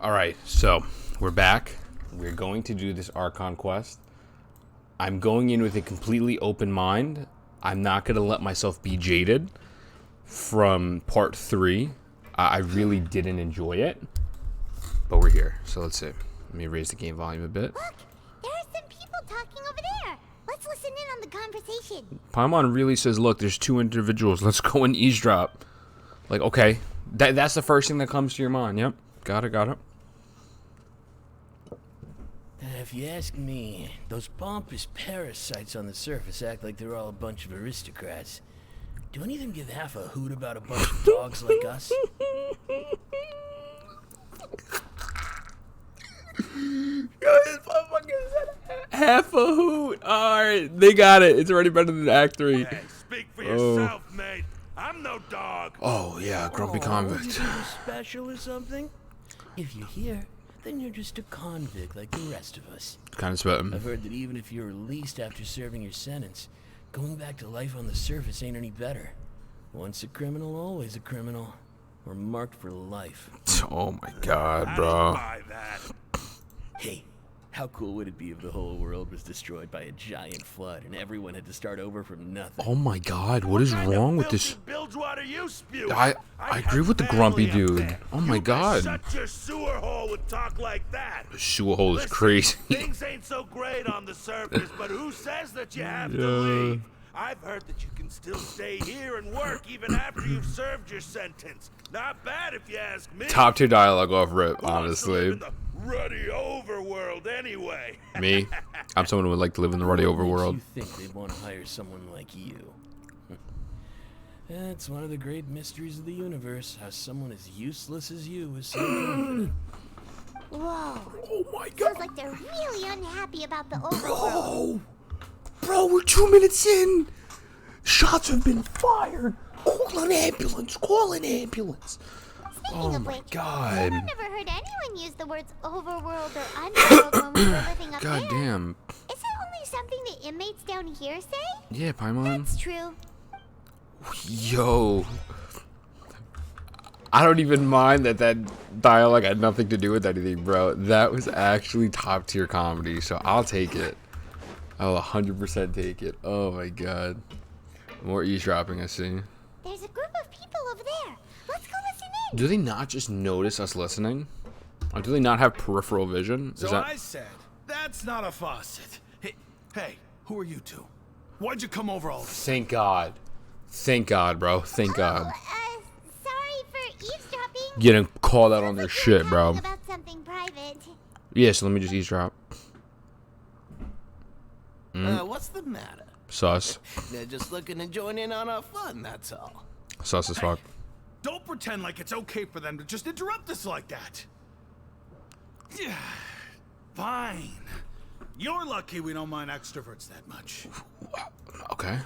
Alright, so we're back. We're going to do this Archon Quest. I'm going in with a completely open mind. I'm not going to let myself be jaded from part 3. I really didn't enjoy it. But we're here, so let's see. Let me raise the game volume a bit. Look, there are some people talking over there. Let's listen in on the conversation. Paimon really says, look, there's 2 individuals. Let's go and eavesdrop. Like, okay. That's the first thing that comes to your mind. Yep. Got it. If you ask me, those pompous parasites on the surface act like they're all a bunch of aristocrats. Do any of them give half a hoot about a bunch of dogs like us? Half a hoot. Alright, they got it. It's already better than Act 3. Hey, speak for yourself, mate. I'm no dog. Oh, yeah, grumpy convict. You think you're special or something? If you're here, then you're just a convict like the rest of us. Kind of spitting. I've heard that even if you're released after serving your sentence, going back to life on the surface ain't any better. Once a criminal, always a criminal. We're marked for life. Oh my god, I bro. don't buy that. Hey, how cool would it be if the whole world was destroyed by a giant flood and everyone had to start over from nothing? Oh my god, what is wrong with this? Bilgewater you spew? I agree with the grumpy dude. Oh my god. Shut your sewer hole with talk like that. The sewer hole is Listen, crazy. Things ain't so great on the surface, but who says that you have to leave? I've heard that you can still stay here and work even after you've served your sentence. Not bad if you ask me. Top tier dialogue off rip, Who wants to live honestly. in the ruddy overworld anyway. Me? I'm someone who would like to live in the ruddy overworld. You think they'd want to hire someone like you? That's one of the great mysteries of the universe, how someone as useless as you is so confident. Whoa. Oh my Sounds like they're really unhappy about the overworld. Bro, we're 2 minutes in. Shots have been fired. Call an ambulance. Speaking of which, God. I've never heard anyone use the words overworld or underworld when we were living up God there. damn. Is it only something the inmates down here say? Yeah, Paimon. That's true. Yo. I don't even mind that dialogue had nothing to do with anything, bro. That was actually top tier comedy, so I'll take it. I'll 100% take it. Oh my god. More eavesdropping, I see. There's a group of people over there. Let's go listen in. Do they not just notice us listening? Or do they not have peripheral vision? So I said, that's not a faucet. Hey, who are you two? Why'd you come over all this? Thank God. Thank God, bro. Thank God. Sorry for eavesdropping. Getting called out on their Looks like we're shit, bro. talking about something private. Yeah, so let me just eavesdrop. What's the matter? Sus. They're just looking to join in on our fun, that's all. Sus as fuck. Don't pretend like it's okay for them to just interrupt us like that. Yeah, fine. You're lucky we don't mind extroverts that much. Okay.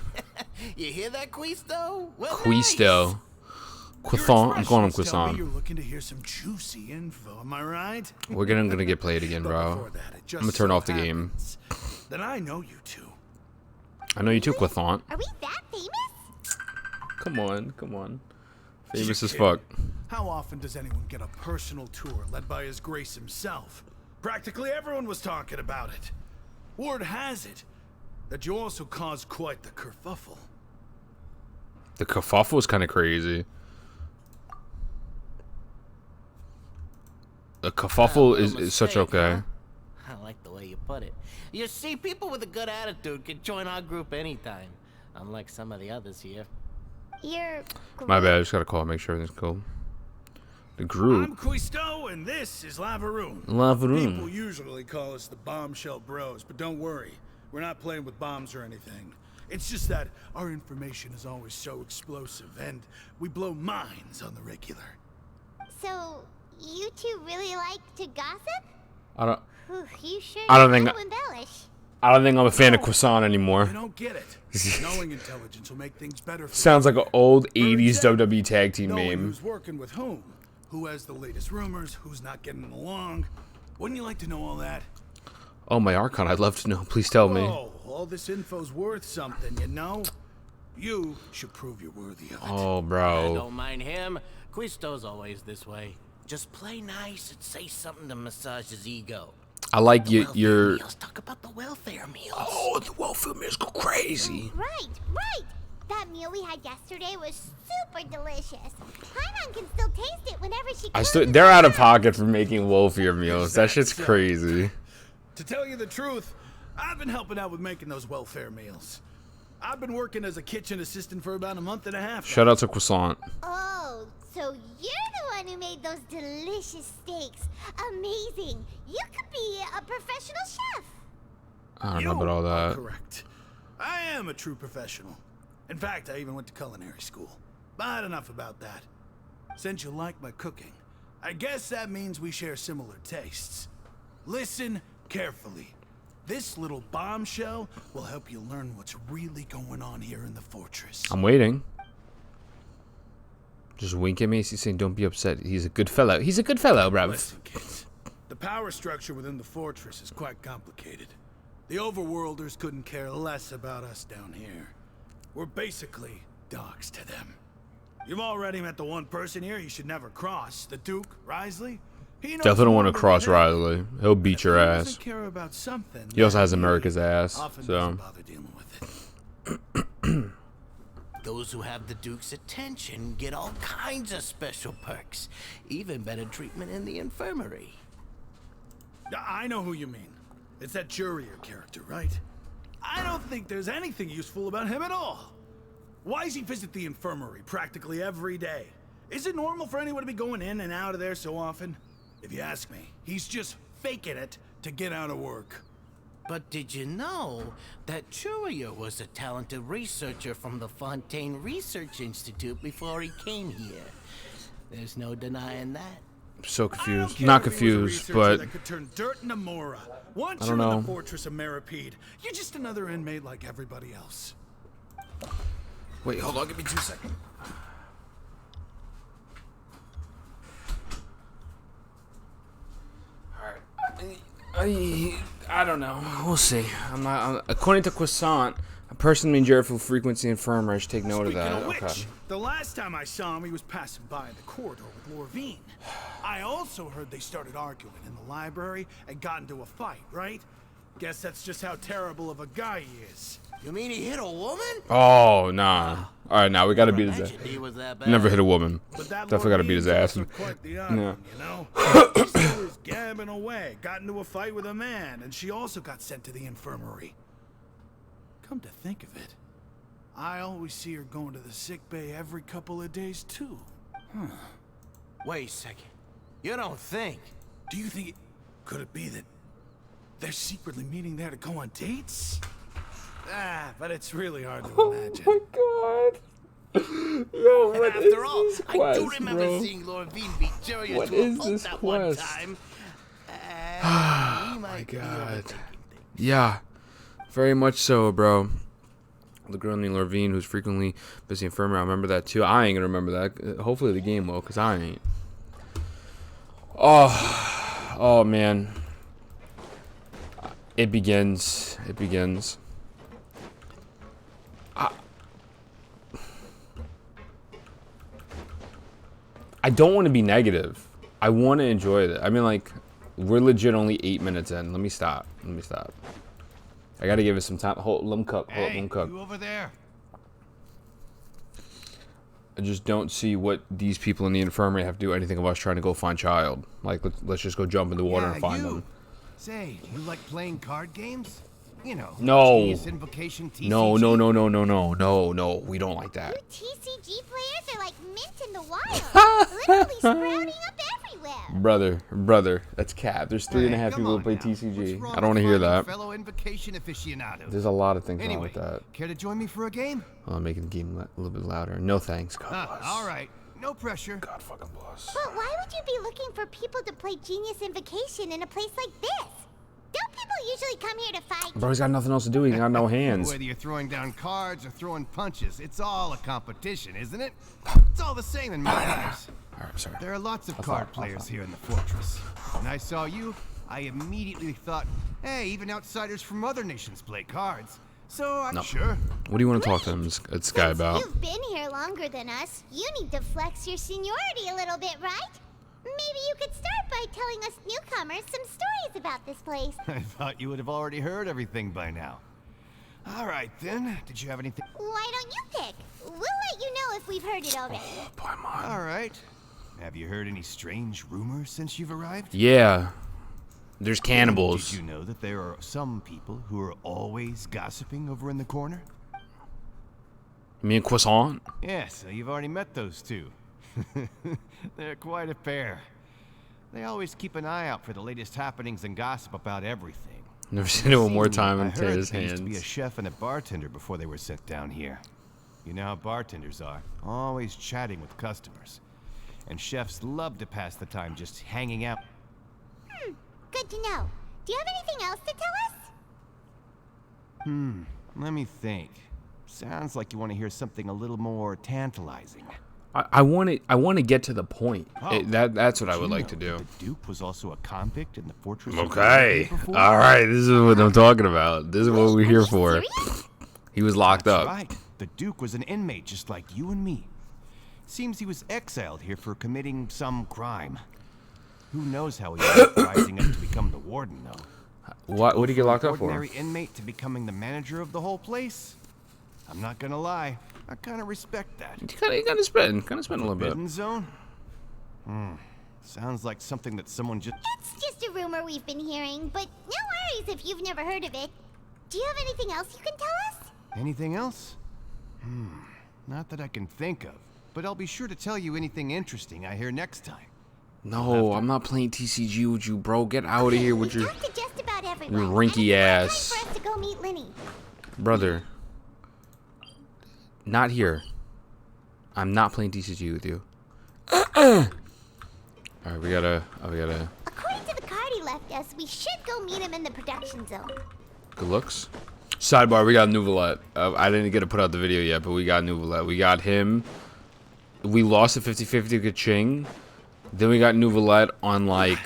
You hear that, Quisto? Well, Quisto. Croissant. I'm calling him Your expressions tell me croissant. You're looking to hear some juicy info, am I right? We're gonna get played again, But bro. before that, it just I'm gonna turn so off the game. happens that I know you two. I know you too, croissant. Are we that famous? Come on. Famous You as kidding? fuck. How often does anyone get a personal tour led by His Grace himself? Practically everyone was talking about it. Word has it that you also caused quite the kerfuffle. The kerfuffle was kind of crazy. The kerfuffle is such okay. I like the way you put it. You see, people with a good attitude can join our group anytime, unlike some of the others here. You're My bad. I just gotta call and make sure everything's cool. The group. I'm Quisto, and this is Lavaroon. Lavaroon. People usually call us the Bombshell Bros, but don't worry. We're not playing with bombs or anything. It's just that our information is always so explosive, and we blow minds on the regular. So, you two really like to gossip? I don't. Whew, you sure I don't know think how to embellish. I don't think I'm a fan of croissant anymore. You don't get it. Knowing intelligence will make things better for Sounds like an old For 80s example, WWE tag team knowing meme. who's working with whom, who has the latest rumors, who's not getting along. Wouldn't you like to know all that? Oh, my Archon. I'd love to know. Please tell me. Oh, all this info's worth something, you know? You should prove you're worthy of it. Oh, I bro. don't mind him. Quisto's always this way. Just play nice and say something to massage his ego. I like The welfare your. meals. Talk about the welfare meals. Oh, the welfare meals go crazy. Right. That meal we had yesterday was super delicious. Paimon can still taste it whenever she closes They're her out of eyes. pocket for making welfare meals. That shit's crazy. To tell you the truth, I've been helping out with making those welfare meals. I've been working as a kitchen assistant for about a month and a half. Shout out to Croissant. Oh, so you're the one who made those delicious steaks. Amazing. You could be a professional chef. I don't know about all are that. correct. I am a true professional. In fact, I even went to culinary school. But enough about that. Since you like my cooking, I guess that means we share similar tastes. Listen carefully. This little bombshell will help you learn what's really going on here in the fortress. I'm waiting. Just wink at me. He's saying, "Don't be upset. He's a good fellow. He's a good fellow, bruv." Listen, kids. The power structure within the fortress is quite complicated. The overworlders couldn't care less about us down here. We're basically dogs to them. You've already met the one person here you should never cross, the Duke, Wriothesley. He knows Definitely don't want to more cross than anything. Riley. He'll beat your He ass. doesn't care about something. He also has that America's ass, often so. doesn't bother dealing with it. Those who have the Duke's attention get all kinds of special perks. Even better treatment in the infirmary. I know who you mean. It's that Jurier character, right? I don't think there's anything useful about him at all. Why does he visit the infirmary practically every day? Is it normal for anyone to be going in and out of there so often? If you ask me, he's just faking it to get out of work. But did you know that Jurier was a talented researcher from the Fontaine Research Institute before he came here? There's no denying that. So I don't confused. care Not if he was a confused, researcher but that could turn dirt into Mora. Once I you're don't in know. the fortress of Meripede, you're just another inmate like everybody else. wait, hold on, give me 2 seconds. I don't know. We'll see. According to Croissant, a person named Jared will frequency infirmary. I should take note of Speaking that. of which, Okay. the last time I saw him, he was passing by the corridor with Lorvine. I also heard they started arguing in the library and got into a fight, right? Guess that's just how terrible of a guy he is. You mean he hit a woman? Oh, nah. All right, now we gotta beat his ass. Imagine he was that bad. Never hit a woman. But that Definitely gotta beat his Lorvine's ass. also quite the odd Yeah. one, you know? She was gabbing away, got into a fight with a man, and she also got sent to the infirmary. Come to think of it, I always see her going to the sick bay every couple of days, too. Wait a second. You don't think? Do you think could it be that they're secretly meeting there to go on dates? But it's really hard to imagine. God. Yo, what is After all, this I quest, do remember bro? seeing Lorvine beat Jurier What to a is pulp this that one quest? time. We might be God. overthinking things. Yeah, very much so, bro. The girl named Lorvine who's frequently busy infirmary. I remember that too. I ain't gonna remember that. Hopefully the game will, cause I ain't. Oh man. It begins. It begins. I don't want to be negative. I want to enjoy it. I mean, like, we're legit only 8 minutes in. Let me stop. Let me stop. I gotta give it some time. Hold, let him cook. Hold, let him cook. You over there? I just don't see what these people in the infirmary have to do anything of us trying to go find child. Like, let's just go jump in the water and find them. Say, you like playing card games? You know, No. Genius Invocation, TCG. No. We don't like that. TCG players are like mint in the wild. Literally sprouting up everywhere. Brother, that's cap. There's 3.5 Hey, come people who on play now. What's TCG. wrong I don't want to with hear finding that. Fellow Invocation aficionado. There's a lot of things wrong Anyway, with that. care to join me for a game? I'm making the game a little bit louder. No thanks. God bless. All right, no pressure. God fucking bless. But why would you be looking for people to play Genius Invocation in a place like this? Don't people usually come here to fight? Bro, he's got nothing else to do. He got no hands. Whether you're throwing down cards or throwing punches, it's all a competition, isn't it? It's all the same in my eyes. All right, sorry. There are lots of I'll card stop, I'll players stop. here in the fortress. When I saw you, I immediately thought, hey, even outsiders from other nations play cards. So I'm No. sure. What do you want to talk to this guy Since about? you've been here longer than us, you need to flex your seniority a little bit, right? Maybe you could start by telling us newcomers some stories about this place. I thought you would have already heard everything by now. All right, then. Did you have anything? Why don't you pick? We'll let you know if we've heard it already. All right. Have you heard any strange rumors since you've arrived? Yeah. There's cannibals. Did you know that there are some people who are always gossiping over in the corner? Me and Croissant? Yes, you've already met those two. They're quite a pair. They always keep an eye out for the latest happenings and gossip about everything. Never seen it one more time I in heard his they used to be a hands. chef and a bartender before they were sent down here. You know how bartenders are, always chatting with customers. And chefs love to pass the time just hanging out. Good to know. Do you have anything else to tell us? Let me think. Sounds like you want to hear something a little more tantalizing. I want to get to the point. Oh, That's what I Did would you like know to do. that the Duke was also a convict in the fortress. of Okay. Wriothesley before? All right. This is what I'm talking about. This is what we're here for. Serious? He was locked That's up. right. The Duke was an inmate just like you and me. Seems he was exiled here for committing some crime. Who knows how he ended up rising up to become the warden, though. What did he get locked up for? Ordinary inmate to becoming the manager of the whole place? I'm not gonna lie. I kind of respect that. You kind of spend a little bit. Forbidden zone? Sounds like something that someone just... It's just a rumor we've been hearing, but no worries if you've never heard of it. Do you have anything else you can tell us? Anything else? Not that I can think of. But I'll be sure to tell you anything interesting I hear next time. No, I'm not playing TCG with you, bro. Get out of here with We your talked to just about everyone. your and rinky it's ass. time for us to go meet Linny. brother. Not here. I'm not playing TCG with you. Alright, we gotta... According to the card he left us, we should go meet him in the production zone. Good looks. Sidebar, we got Nouvelette. I didn't get to put out the video yet, but we got Nouvelette. We got him. We lost a 50-50 Kaching. Then we got Nouvelette on, like,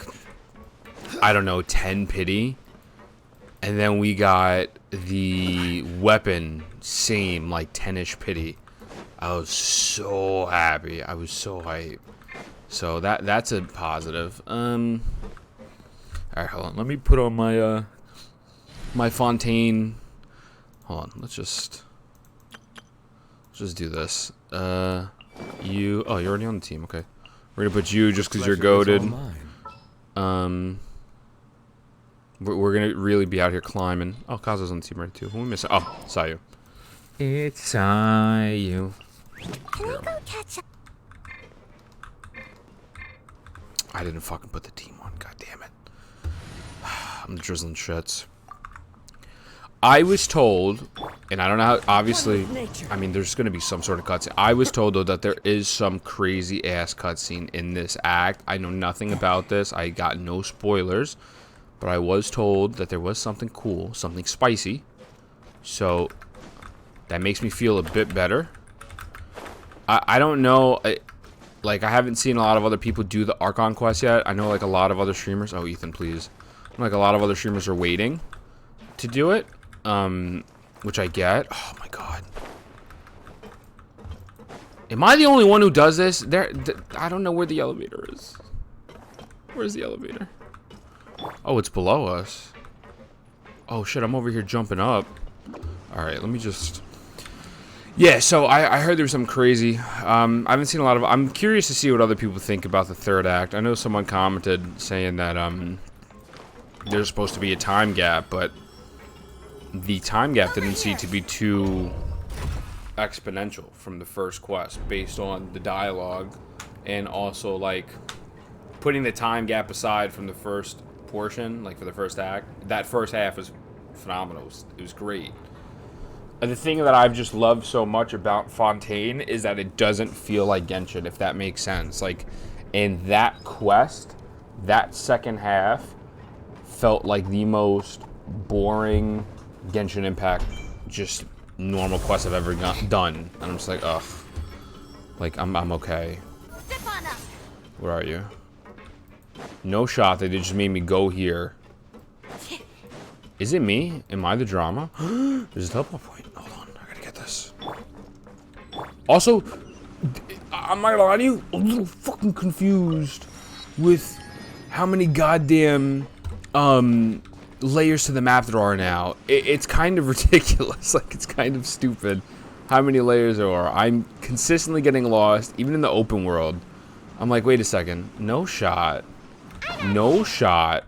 I don't know, 10 pity. And then we got the weapon, same, like 10-ish pity. I was so happy. I was so hyped. So that's a positive. Alright, hold on. Let me put on my my Fontaine. Hold on. Let's just do this. You're already on the team. Okay. We're gonna put you just because you're goated. We're gonna really be out here climbing. Oh, Kazu's on the team right too. Who we missing? Oh, Sayu. It's Sayu. Can we go catch up? I didn't fucking put the team on. God damn it. I'm drizzling shits. I was told, and I don't know how, obviously, I mean, there's going to be some sort of cutscene. I was told, though, that there is some crazy-ass cutscene in this act. I know nothing about this. I got no spoilers. But I was told that there was something cool, something spicy. So, that makes me feel a bit better. I don't know, like, I haven't seen a lot of other people do the Archon Quest yet. I know, like, a lot of other streamers... Oh, Ethan, please. Like, a lot of other streamers are waiting to do it. Which I get. Oh, my God. Am I the only one who does this? I don't know where the elevator is. Where's the elevator? Oh, it's below us. Oh, shit, I'm over here jumping up. Alright, let me just... Yeah, so I heard there was some crazy. I haven't seen a lot of... I'm curious to see what other people think about the third act. I know someone commented saying that there's supposed to be a time gap, but the time gap didn't seem to be too exponential from the first quest based on the dialogue and also, like, putting the time gap aside from the first portion, like for the first act. That first half was phenomenal. It was great. And the thing that I've just loved so much about Fontaine is that it doesn't feel like Genshin, if that makes sense. Like, in that quest, that second half felt like the most boring Genshin Impact, just normal quest I've ever done. And I'm just like, ugh. Like, I'm okay. Step on up. Where are you? No shot. They just made me go here. Is it me? Am I the drama? There's a teleport point. Hold on. I gotta get this. Also, I'm not gonna lie to you. I'm a little fucking confused with how many goddamn layers to the map there are now. It's kind of ridiculous. Like, it's kind of stupid how many layers there are. I'm consistently getting lost, even in the open world. I'm like, wait a second. No shot. No shot.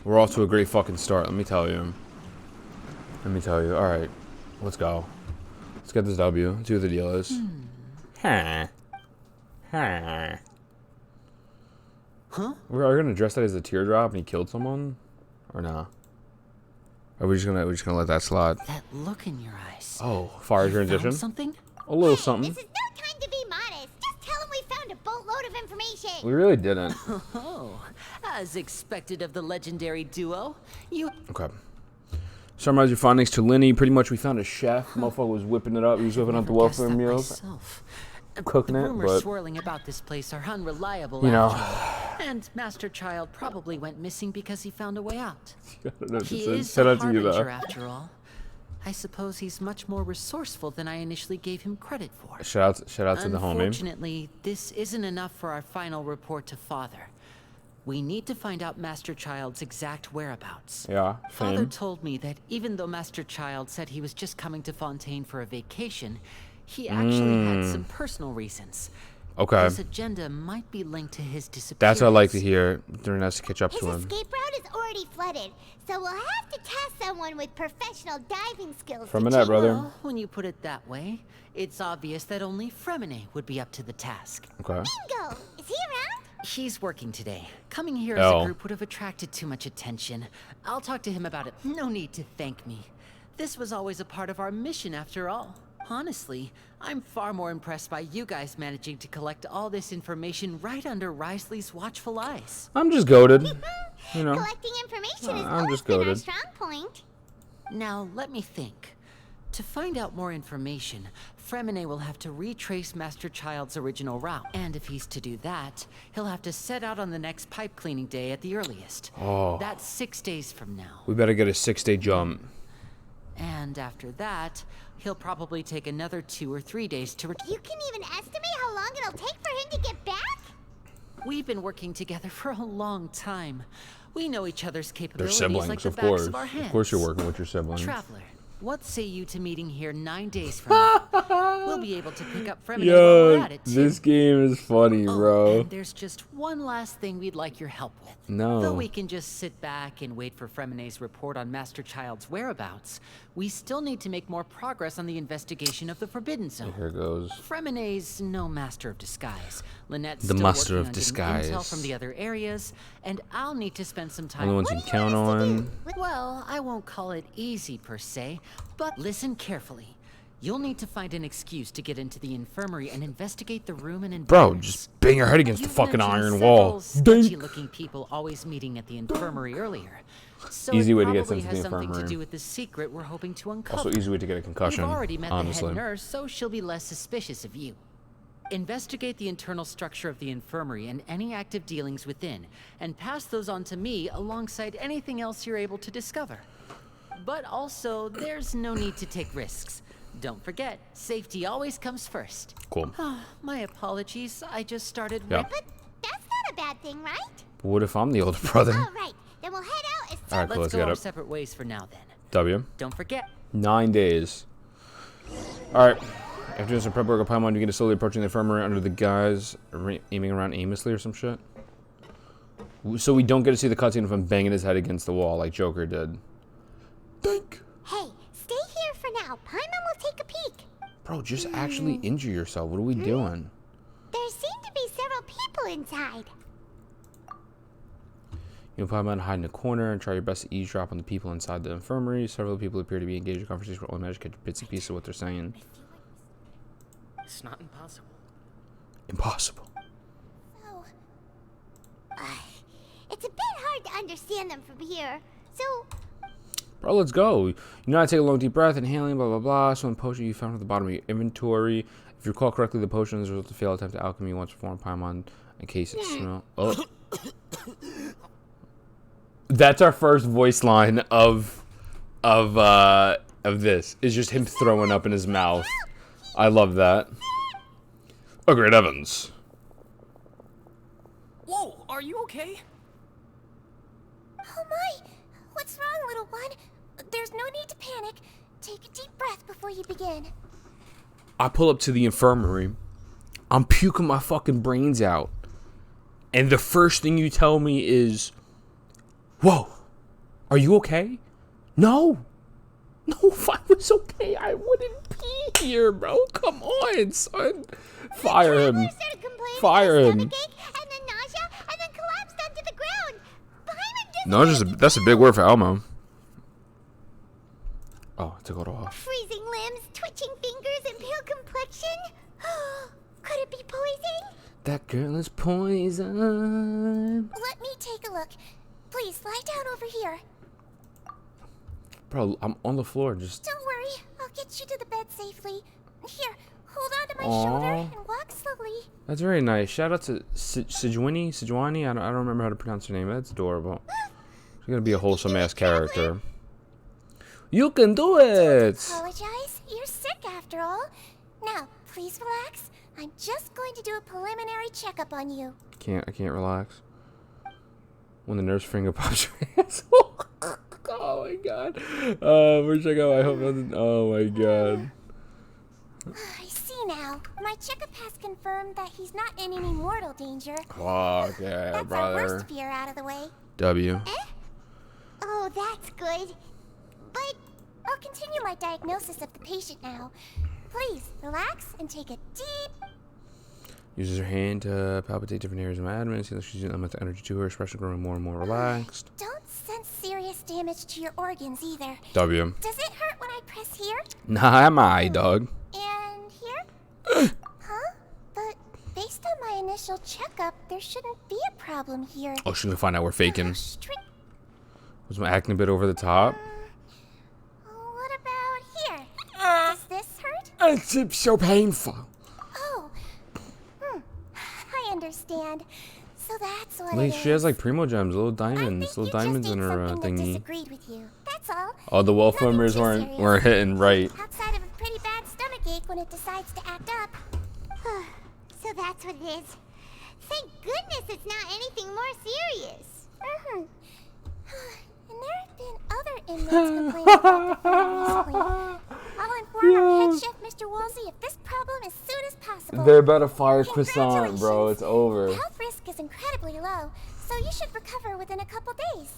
We're off to a great fucking start, let me tell you. Let me tell you. Alright. Let's go. Let's get this W. Let's see what the deal is. Huh. Huh. Huh? Are we gonna address that as a teardrop and he killed someone? Or nah? Are we just gonna let that slide? That look in your eyes. Oh, fire You found transition? something? A little something. This is no time to be modest. Just tell him we found a boatload of information. We really didn't. Oh, as expected of the legendary duo, you... Okay. Summarize your findings to Lenny. Pretty much we found a chef. Motherfucker was whipping it up. He was whipping up the Never guessed welfare that meals. myself. Cooking The it, rumors but... swirling about this place are unreliable, You know. after all. And Master Child probably went missing because he found a way out. I don't know what to He say. is Shout a out to you, harbinger, though. after all. I suppose he's much more resourceful than I initially gave him credit for. Shout out to the homie. Unfortunately, this isn't enough for our final report to Father. We need to find out Master Child's exact whereabouts. Yeah, Father same. told me that even though Master Child said he was just coming to Fontaine for a vacation, he actually had some personal reasons. Okay. His agenda might be linked to his disappearance. That's what I like to hear. During us to catch up His to him. escape route is already flooded, so we'll have to task someone with professional diving skills. From to a net, keep- brother. Well, when you put it that way, it's obvious that only Fremine would be up to the task. Okay. Bingo! Is he around? He's working today. Coming here as Oh. a group would have attracted too much attention. I'll talk to him about it. No need to thank me. This was always a part of our mission after all. Honestly, I'm far more impressed by you guys managing to collect all this information right under Wriothesley's watchful eyes. I'm just goaded. You know. Collecting information is I'm always just been our goated. strong point. Now, let me think. To find out more information, Fremine will have to retrace Master Child's original route. And if he's to do that, he'll have to set out on the next pipe cleaning day at the earliest. Oh. That's 6 days from now. We better get a 6-day jump. And after that, he'll probably take another 2 or 3 days to You can even estimate how long it'll take for him to get back? We've been working together for a long time. We know each other's They're capabilities siblings, like the of backs course. of our hands. Of course you're working with your siblings. Traveler, what say you to meeting here 9 days from now? We'll be able to pick up Fremine while we're Yo, at it, too. this game is funny, Oh, bro. and there's just one last thing we'd like your help with. No. Though we can just sit back and wait for Fremine's report on Master Child's whereabouts, we still need to make more progress on the investigation of the Forbidden Zone. Here goes. Fremine's no master of disguise. Lynette's The still master working of on getting intel disguise. from the other areas, and I'll need to spend some time. Only ones you can count on. Well, I won't call it easy per se, but listen carefully. You'll need to find an excuse to get into the infirmary and investigate the room and Bro, environs. just bang your head against the You've fucking mentioned iron wall. several Dink. sketchy-looking people always meeting at the infirmary earlier. So Easy it way to get probably sent to has the something infirmary. to do with the secret we're hoping to uncover. Also easy way to get a concussion, You've already met honestly. the head nurse, so she'll be less suspicious of you. Investigate the internal structure of the infirmary and any active dealings within, and pass those on to me alongside anything else you're able to discover. But also, there's no need to take risks. Don't forget, safety always comes first. Cool. My apologies, I just started Yeah. with... But that's not a bad thing, right? What if I'm the older brother? All right, then we'll head out as soon Alright, cool, Let's let's go get our up. separate ways for now then. W. Don't forget, 9 days. Alright. After doing some prep work at Paimon, you get to slowly approaching the infirmary under the guise aiming around aimlessly or some shit. So we don't get to see the cutscene of him banging his head against the wall like Joker did. Think. Hey, stay here for now. Paimon will take a peek. Bro, just actually injure yourself. What are we doing? There seem to be several people inside. You Paimon hide in a corner and try your best to eavesdrop on the people inside the infirmary. Several people appear to be engaged in conversation where only manage to catch bits and pieces of what they're saying. it's not impossible. Impossible. Oh. It's a bit hard to understand them from here. So, Bro, let's go. You know how to take a long deep breath, inhaling, blah, blah, blah. So, one potion you found at the bottom of your inventory. If you recall correctly, the potion is a result of failed attempt at alchemy once performed Paimon in case it smell. Oh, That's our first voice line of this. Is just him throwing up in his mouth. I love that. Oh, great heavens. Whoa, are you okay? Oh my! What's wrong, little one? There's no need to panic. Take a deep breath before you begin. I pull up to the infirmary. I'm puking my fucking brains out. And the first thing you tell me is, whoa, are you okay? No. No, if I was okay, I wouldn't be here, bro. Come on, son. Fire him. Fire him. And then nausea, and then collapsed onto the ground. No, that's a big word for Elmo. Oh, I took it off. Freezing limbs, twitching fingers, and pale complexion. Could it be poison? That girl is poison. Let me take a look. Please lie down over here. Bro, I'm on the floor. Just. Don't worry, I'll get you to the bed safely. Here, hold on to my Aww. shoulder and walk slowly. That's very nice. Shout out to Sejuani. I don't remember how to pronounce her name. That's adorable. She's gonna be a wholesome ass character. You can do it. Apologize. You're sick after all. Now, please relax. I'm just going to do a preliminary checkup on you. I can't relax. When the nurse finger pops your asshole. Oh my god. Where'd I go? I hope nothing. Oh my god. I see now. My checkup has confirmed that he's not in any mortal danger. Fuck yeah, That's brother. our worst fear out of the way. W. Oh, that's good. But I'll continue my diagnosis of the patient now. Please, relax and take a deep... Uses her hand to palpitate different areas of my abdomen. See that she's using elemental energy to her. Expression growing more and more relaxed. Don't sense serious damage to your organs either. W. Does it hurt when I press here? Nah, am I, dog? And here? Huh? But based on my initial checkup, there shouldn't be a problem here. Oh, she's gonna find out we're faking. Strict... Was my acting a bit over the top? What about here? Does this hurt? It's so painful. Oh. I understand. So that's what Like, it she has is. like primo gems, little I diamonds, think little you diamonds just in ate her something that thingy. disagreed with you. That's all. Oh, the wolf Nothing members too weren't serious. hitting right. Outside of a pretty bad stomachache when it decides to act up. So that's what it is. Thank goodness it's not anything more serious. And there have been other inmates complaining about the fire recently. I'll inform our head chef, Mr. Woolsey, if this problem as soon as possible. They're about to fire croissant, bro. Congratulations. It's over. The health risk is incredibly low, so you should recover within a couple days.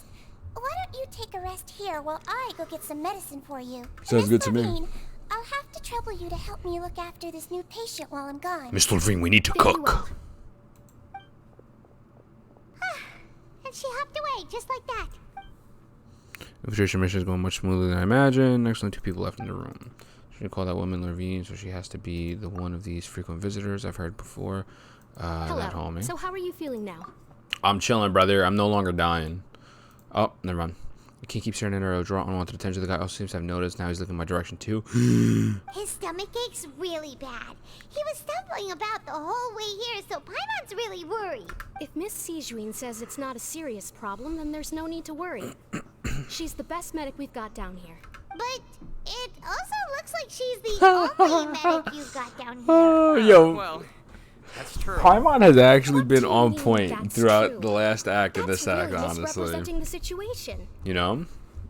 Why don't you take a rest here while I go get some medicine for you? Sounds Miss good to me. Levine, I'll have to trouble you to help me look after this new patient while I'm gone. Mr. Levine, we need to Very cook. well. And she hopped away, just like that. Infiltration mission is going much smoother than I imagined. Next, only 2 people left in the room. She didn't call that woman Levine, so she has to be the one of these frequent visitors I've heard before. That homie. So how are you feeling now? I'm chilling, brother. I'm no longer dying. Oh, never mind. I can't keep staring at her. I'll draw unwanted attention. The guy also seems to have noticed. Now he's looking my direction, too. His stomach ache's really bad. He was stumbling about the whole way here, so Paimon's really worried. If Miss Sejuin says it's not a serious problem, then there's no need to worry. She's the best medic we've got down here. But it also looks like she's the only medic you've got down here. Yo, Well, that's true. Paimon has actually What been do you on mean point that's throughout true? the last act of That's this act, really honestly. misrepresenting the situation. You know?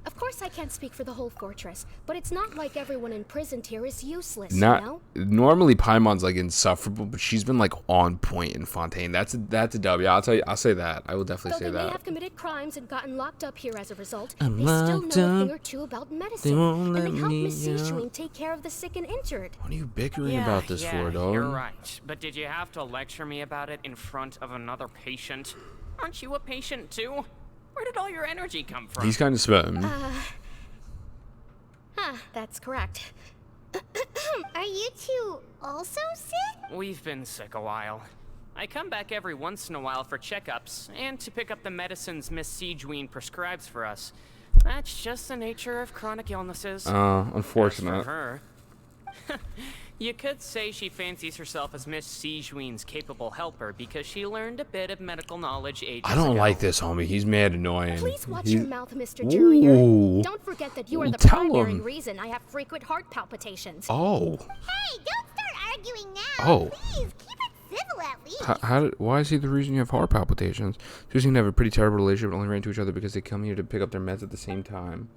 Of course I can't speak for the whole fortress, but it's not like everyone imprisoned here is useless, Not you know? normally Paimon's like insufferable, but she's been like on point in Fontaine. That's a W. I'll tell you. I'll say that. I will definitely Though say they may that. have committed crimes and gotten locked up here as a result, I'm they still locked know a thing up. or two about medicine, won't and let they help me Miss out. Sejuin take care of the sick and injured. What are you bickering about this for, dog? You're right. But did you have to lecture me about it in front of another patient? Aren't you a patient too? Where did all your energy come from? He's kind of spitting. That's correct. Are you two also sick? We've been sick a while. I come back every once in a while for checkups and to pick up the medicines Miss Sejuin prescribes for us. That's just the nature of chronic illnesses. As Unfortunate. for her, You could say she fancies herself as Miss Sijuin's capable helper because she learned a bit of medical knowledge ages I don't ago. like this, homie. He's mad annoying. Please watch He's- your mouth, Mr. Jurier. Ooh. Don't forget that you are the Tell primary him. reason I have frequent heart palpitations. Oh. Hey, don't start arguing now. Oh. Please, keep it civil at least. Why is he the reason you have heart palpitations? Two seem to have a pretty terrible relationship and only ran into each other because they come here to pick up their meds at the same time.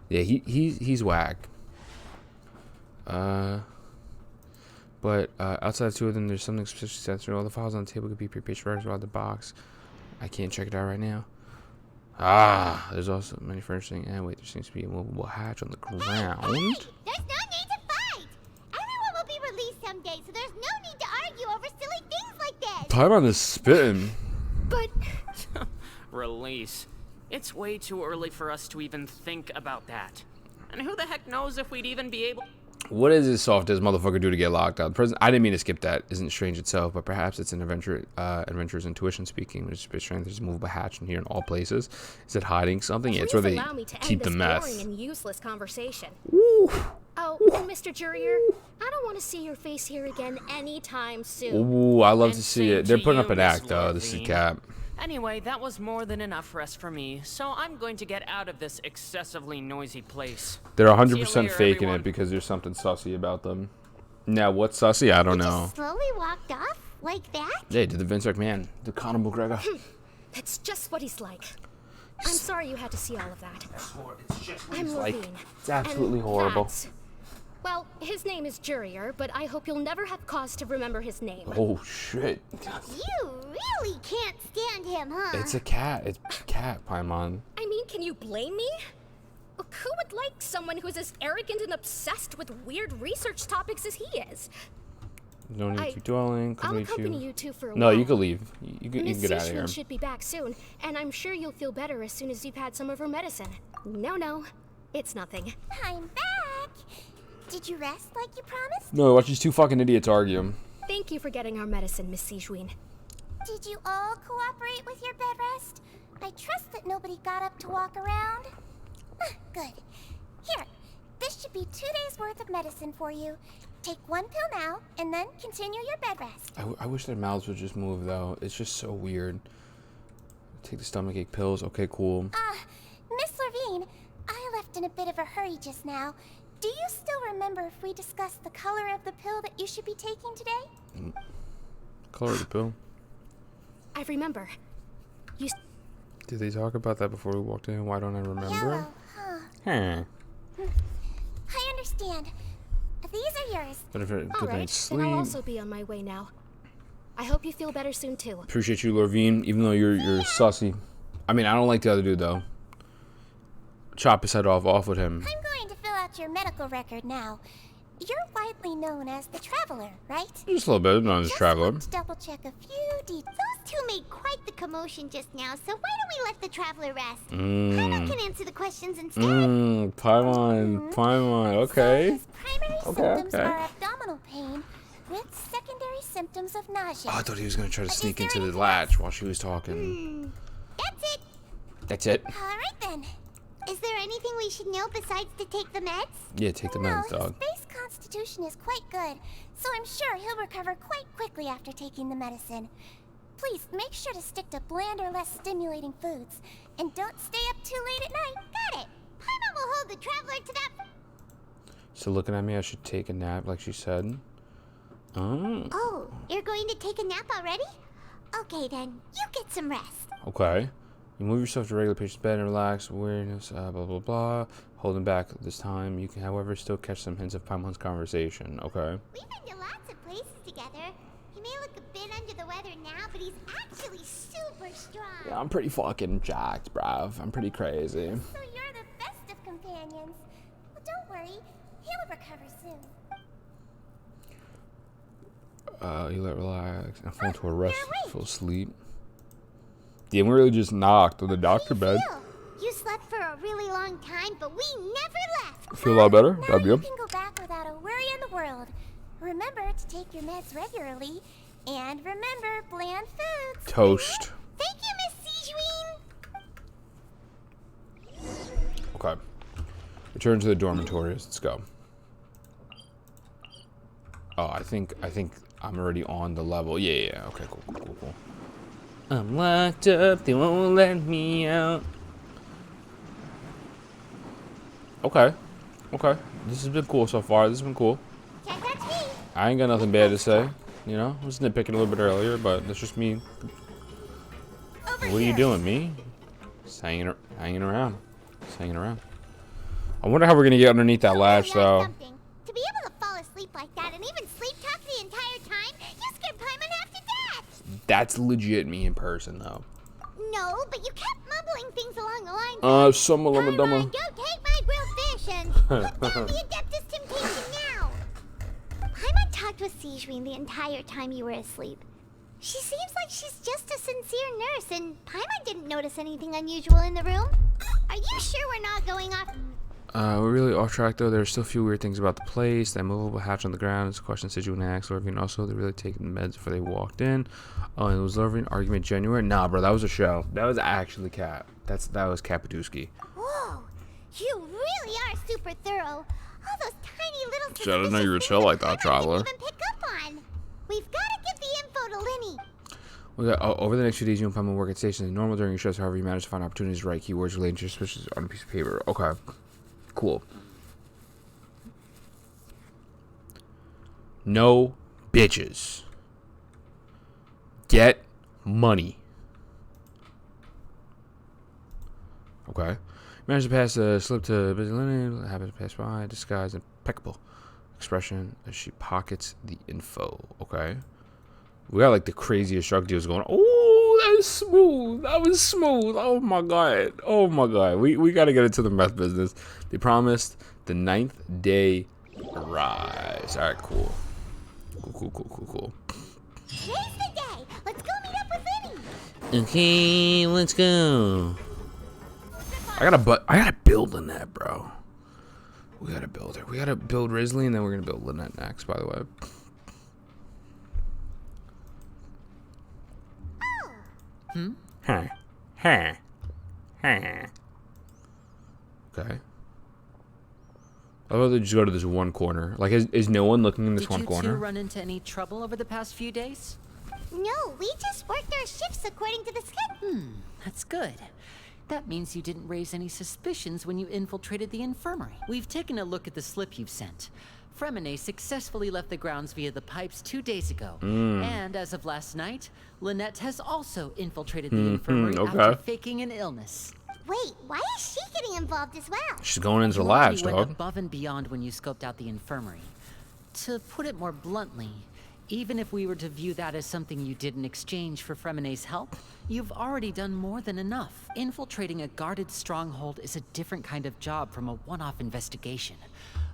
Yeah, he's whack. But outside the two of them, there's something suspiciously sensitive. All the files on the table could be prepaid records around the box. I can't check it out right now. There's also many furnishing. And wait, there seems to be a movable hatch on the ground. Hey, there's no need to fight. Everyone will be released someday, so there's no need to argue over silly things like this. Paimon is spitting. But Release. It's way too early for us to even think about that. And who the heck knows if we'd even be able... What does this soft as motherfucker do to get locked out? I didn't mean to skip that. Isn't strange itself, but perhaps it's an adventurer's intuition speaking. There's a bit strange. There's a movable hatch in here in all places. Is it hiding something? Yeah, it's where please they allow me to keep end the this meth. boring and useless conversation. Ooh. Oh, and Mr. Jurier, I don't want to see your face here again anytime soon. Ooh, I love And to see same it. They're to putting you, up an Miss act, though. This is Levine. cap. Anyway, that was more than enough rest for me, so I'm going to get out of this excessively noisy place. They're See 100% you later, faking everyone. it because there's something sussy about them. Now, what's sussy? I don't know. Just slowly walked off like that? Yeah, did the Vince McMahon, the Conor McGregor. That's just what he's like. I'm sorry you had to see all of that. I'm like. Levine. It's absolutely and horrible. that's- Well, his name is Jurier, but I hope you'll never have cause to remember his name. Oh, shit. You really can't stand him, huh? It's a cat. It's a cat, Paimon. I mean, can you blame me? Look, who would like someone who's as arrogant and obsessed with weird research topics as he is? No need to keep dwelling. I'll Complete accompany you. you two for a No, while. you can leave. You can Miss get out of here. Sijuin should be back soon, and I'm sure you'll feel better as soon as you've had some of her medicine. No, it's nothing. I'm back. Did you rest like you promised? No, watch these two fucking idiots argue. Thank you for getting our medicine, Miss Sijuin. Did you all cooperate with your bed rest? I trust that nobody got up to walk around. Good. Here, this should be 2 days worth of medicine for you. Take one pill now, and then continue your bed rest. I wish their mouths would just move, though. It's just so weird. Take the stomachache pills. Okay, cool. Miss Levine, I left in a bit of a hurry just now. Do you still remember if we discussed the color of the pill that you should be taking today? Color of the pill. I remember. You. Did they talk about that before we walked in? Why don't I remember? Yellow, huh? Huh. I understand. These are yours. But if it, All good right, night's then I'll sleep. also be on my way now. I hope you feel better soon too. Appreciate you, Lorvine, even though you're sussy. I mean, I don't like the other dude, though. Chop his head off with him. I'm going to fill out your medical record now. You're widely known as the Traveler, right? Just a little bit, not as a traveler. Want to double check a few details. Those two made quite the commotion just now, so why don't we let the Traveler rest? Paimon can answer the questions instead. Paimon, okay. So his primary symptoms are abdominal pain with secondary symptoms of nausea. Oh, I thought he was going to try to Is sneak there into the anything latch while she was talking. That's it. That's it? All right then. Is there anything we should know besides to take the meds? Yeah, take the meds, No, dog. his base constitution is quite good, so I'm sure he'll recover quite quickly after taking the medicine. Please, make sure to stick to bland or less stimulating foods. And don't stay up too late at night. Got it. Paimon will hold the Traveler to that... So looking at me, I should take a nap like she said. Oh, you're going to take a nap already? Okay then, you get some rest. Okay. You move yourself to a regular patient's bed and relax. Awareness, blah, blah, blah. Holding back this time. You can, however, still catch some hints of Paimon's conversation. Okay. We've been to lots of places together. He may look a bit under the weather now, but he's actually super strong. Yeah, I'm pretty fucking jacked, bruv. I'm pretty crazy. So you're the best of companions. But don't worry, he'll recover soon. You let relax and fall into a rest, you're awake. full sleep. Yeah, we really just knocked on the doctor bed. You slept for a really long time, but we never left. Feel a lot better? Now That'd be you good. can go back without a worry in the world. Remember to take your meds regularly, and remember bland foods. Toast. Thank you, Miss Sijuin. Okay. Return to the dormitories. Let's go. think I'm already on the level. Yeah. Okay, cool. I'm locked up, they won't let me out. Okay. This has been cool so far. This has been cool. Can't touch me. I ain't got nothing bad to say. You know, I was nitpicking a little bit earlier, but that's just me. What are you doing, me? Just hanging around. Just hanging around. I wonder how we're gonna get underneath that latch, though. To be able to fall asleep like that and even sleep talk the entire time, you scared Paimon half to death. That's legit me in person, though. No, but you kept mumbling things along the lines of, Paimon, don't take my grilled fish and put down the Adeptus Temptation now. Paimon talked with Sigewinne the entire time you were asleep. She seems like she's just a sincere nurse, and Paimon didn't notice anything unusual in the room. Are you sure we're not going off? We're really off track, though. There's still a few weird things about the place. That movable hatch on the ground is a question Sigewinne asked Lorvine. Also, they're really taking the meds before they walked in. Oh, and it was Lorvine argument genuine? Nah, bro, that was a show. That was actually Cap. That was Kappadewski. Whoa, you really are super thorough. All those tiny little Shit, I didn't know you were chill like that, Traveler. Didn't even pick up on. We've got to give the info to Linny. Over the next few days, you and Paimon will work at stations normal during your shifts. However, you manage to find opportunities to write keywords related to your suspicions on a piece of paper. Okay. Cool. No bitches. Get money. Okay. Managed to pass a slip to busy Linny. Happens to pass by. Disguise impeccable expression as she pockets the info. Okay. We got like the craziest drug deals going on. Oh, that was smooth. That was smooth. Oh my god. Oh my god. We gotta get into the meth business. They promised the 9th day rise. Alright, cool. Cool. Today's the day. Let's go meet up with Linny. Okay, let's go. I gotta build Lynette, bro. We gotta build her. We gotta build Wriothesley, and then we're gonna build Lynette next, by the way. Huh. Okay. I love to just go to this one corner. Like, is no one looking in this one corner? Did you two run into any trouble over the past few days? No, we just worked our shifts according to the schedule. That's good. That means you didn't raise any suspicions when you infiltrated the infirmary. We've taken a look at the slip you've sent. Fremine successfully left the grounds via the pipes 2 days ago. And as of last night, Lynette has also infiltrated the infirmary after faking an illness. Wait, why is she getting involved as well? She's going into the You labs, went dog. above and beyond when you scoped out the infirmary. To put it more bluntly, even if we were to view that as something you did in exchange for Fremine's help, you've already done more than enough. Infiltrating a guarded stronghold is a different kind of job from a one-off investigation.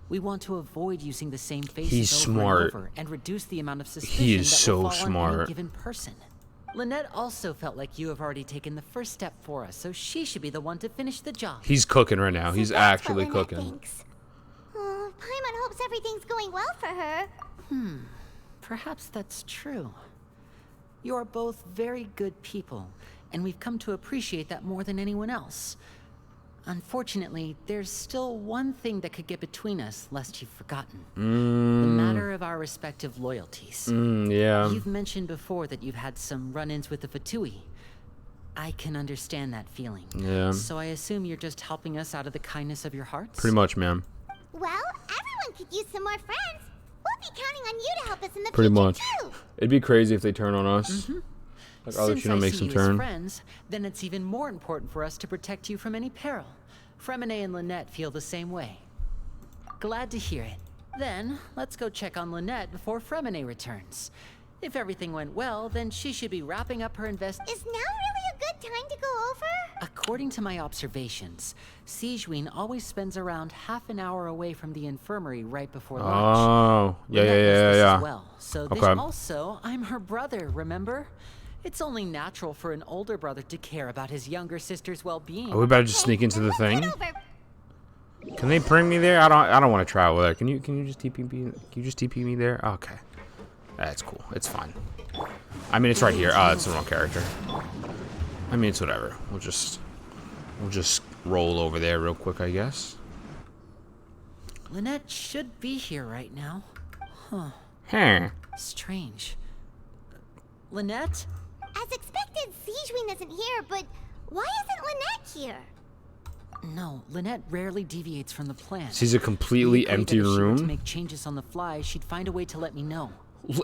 We want to avoid using the same faces over and over and reduce the amount of suspicion that will fall on any given person. Lynette also felt like you have already taken the first step for us, so she should be the one to finish the job. He's cooking right now. He's actually cooking. Paimon hopes everything's going well for her. Perhaps that's true. You are both very good people, and we've come to appreciate that more than anyone else. Unfortunately, there's still one thing that could get between us, lest you've forgotten. The matter of our respective loyalties. Yeah. You've mentioned before that you've had some run-ins with the Fatoui. I can understand that feeling. Yeah. So I assume you're just helping us out of the kindness of your hearts? Pretty much, ma'am. Well, everyone could use some more friends. We'll be counting on you to help us in the Pretty future, much. too. It'd be crazy if they turn on us. Like Arlecchino makes them turn. As friends, then it's even more important for us to protect you from any peril. Fremine and Lynette feel the same way. Glad to hear it. Then, let's go check on Lynette before Fremine returns. If everything went well, then she should be wrapping up her Is now really a good time to go over? According to my observations, Sigewinne always spends around half an hour away from the infirmary right before lunch. Oh, Lynette does this yeah. as well. So this also, I'm her brother, remember? It's only natural for an older brother to care about his younger sister's well-being. Are we about to just sneak into the thing? Can they bring me there? I don't want to travel there. Can you just TP me? Can you just TP me there? Okay. That's cool. It's fine. I mean, it's right here. Oh, it's the wrong character. I mean, it's whatever. We'll just roll over there real quick, I guess. Lynette should be here right now. Huh. Huh. Strange. Lynette? As expected, Sijwin isn't here, but why isn't Lynette here? No, Lynette rarely deviates from the plan. She's a completely We agreed empty that if she were to room. make changes on the fly, she'd find a way to let me know.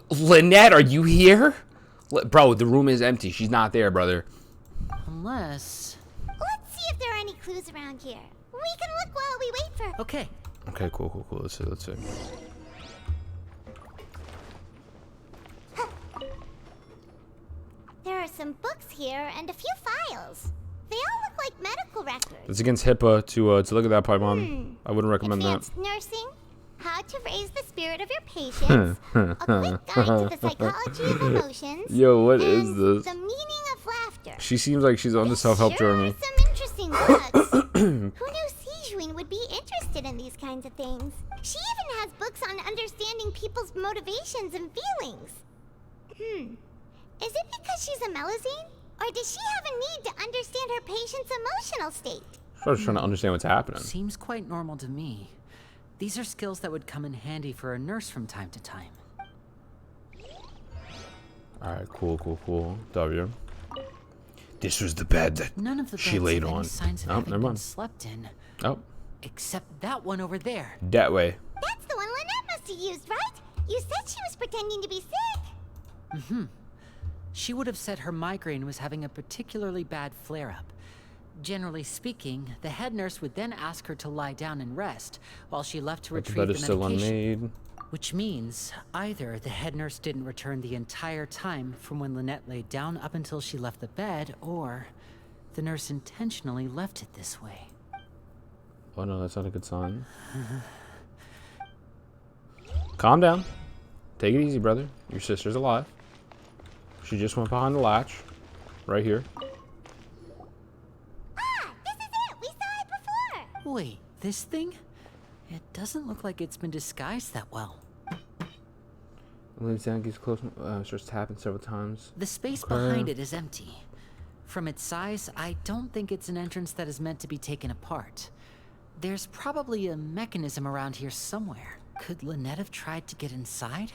Lynette, are you here? Bro, the room is empty. She's not there, brother. Unless... Let's see if there are any clues around here. We can look while we wait for... Okay. Okay, cool. Let's see. There are some books here and a few files. They all look like medical records. It's against HIPAA to look at that pipe on. I wouldn't recommend that. Advanced nursing, how to raise the spirit of your patients, a quick guide to the psychology of emotions, Yo, what and is this? the meaning of laughter. She seems like she's on the There self-help sure journey. are some interesting books. Who knew Sijwin would be interested in these kinds of things? She even has books on understanding people's motivations and feelings. Is it because she's a Melusine? Or does she have a need to understand her patient's emotional state? I was trying to understand what's happening. Seems quite normal to me. These are skills that would come in handy for a nurse from time to time. Alright, cool. W. This was the bed that None of the she beds laid have any on. signs of Oh, having never been mind. slept in, Oh, except that one over there. that way. That's the one Lynette must have used, right? You said she was pretending to be sick. She would have said her migraine was having a particularly bad flare-up. Generally speaking, the head nurse would then ask her to lie down and rest, while she left to But the retrieve bed the is still medication. unmade. Which means either the head nurse didn't return the entire time from when Lynette laid down up until she left the bed, or the nurse intentionally left it this way. Oh no, that's not a good sign. Calm down. Take it easy, brother. Your sister's alive. She just went behind the latch. Right here. Ah, this is it! We saw it before! Wait, this thing? It doesn't look like it's been disguised that well. When the sound gets close, starts tapping several times. The space Okay. behind it is empty. From its size, I don't think it's an entrance that is meant to be taken apart. There's probably a mechanism around here somewhere. Could Lynette have tried to get inside?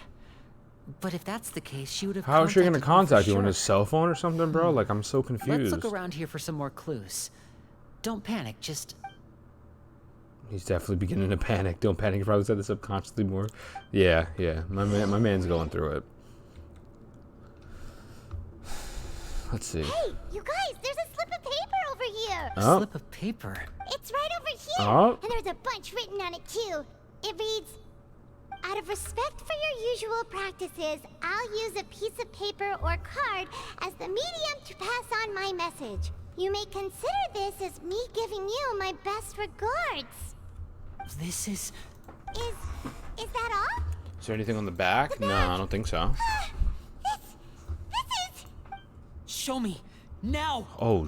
But if that's the case, she would have How is she gonna contacted me for contact you on sure. his cell phone or something, bro? Like, I'm so Let's confused. look around here for some more clues. Don't panic, just... He's definitely beginning to panic. Don't panic. He probably said this subconsciously more. Yeah. My man's going through it. Let's see. Hey, you guys, there's a slip of paper over here! Oh. Slip of paper. It's right over here! Oh. And there's a bunch written on it, too. It reads, out of respect for your usual practices, I'll use a piece of paper or card as the medium to pass on my message. You may consider this as me giving you my best regards. This is... Is that all? Is there anything on the back? No, I don't think so. This is... Show me! Now! Oh,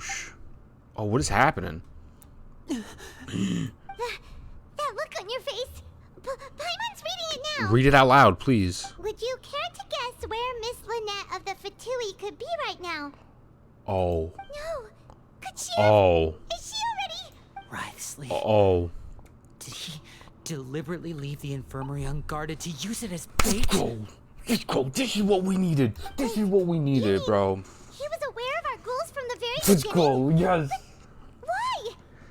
what is happening? That look on your face. Paimon's reading it now. Read it out loud, please. Would you care to guess where Miss Lynette of the Fatoui could be right now? Oh. No. Could she Oh. Is she already... Wriothesley. Oh. Did he deliberately leave the infirmary unguarded to use it as bait? Let's go. This is what we needed. This is what we needed, bro. He was aware of our goals from the very Let's beginning. go. Yes. Why?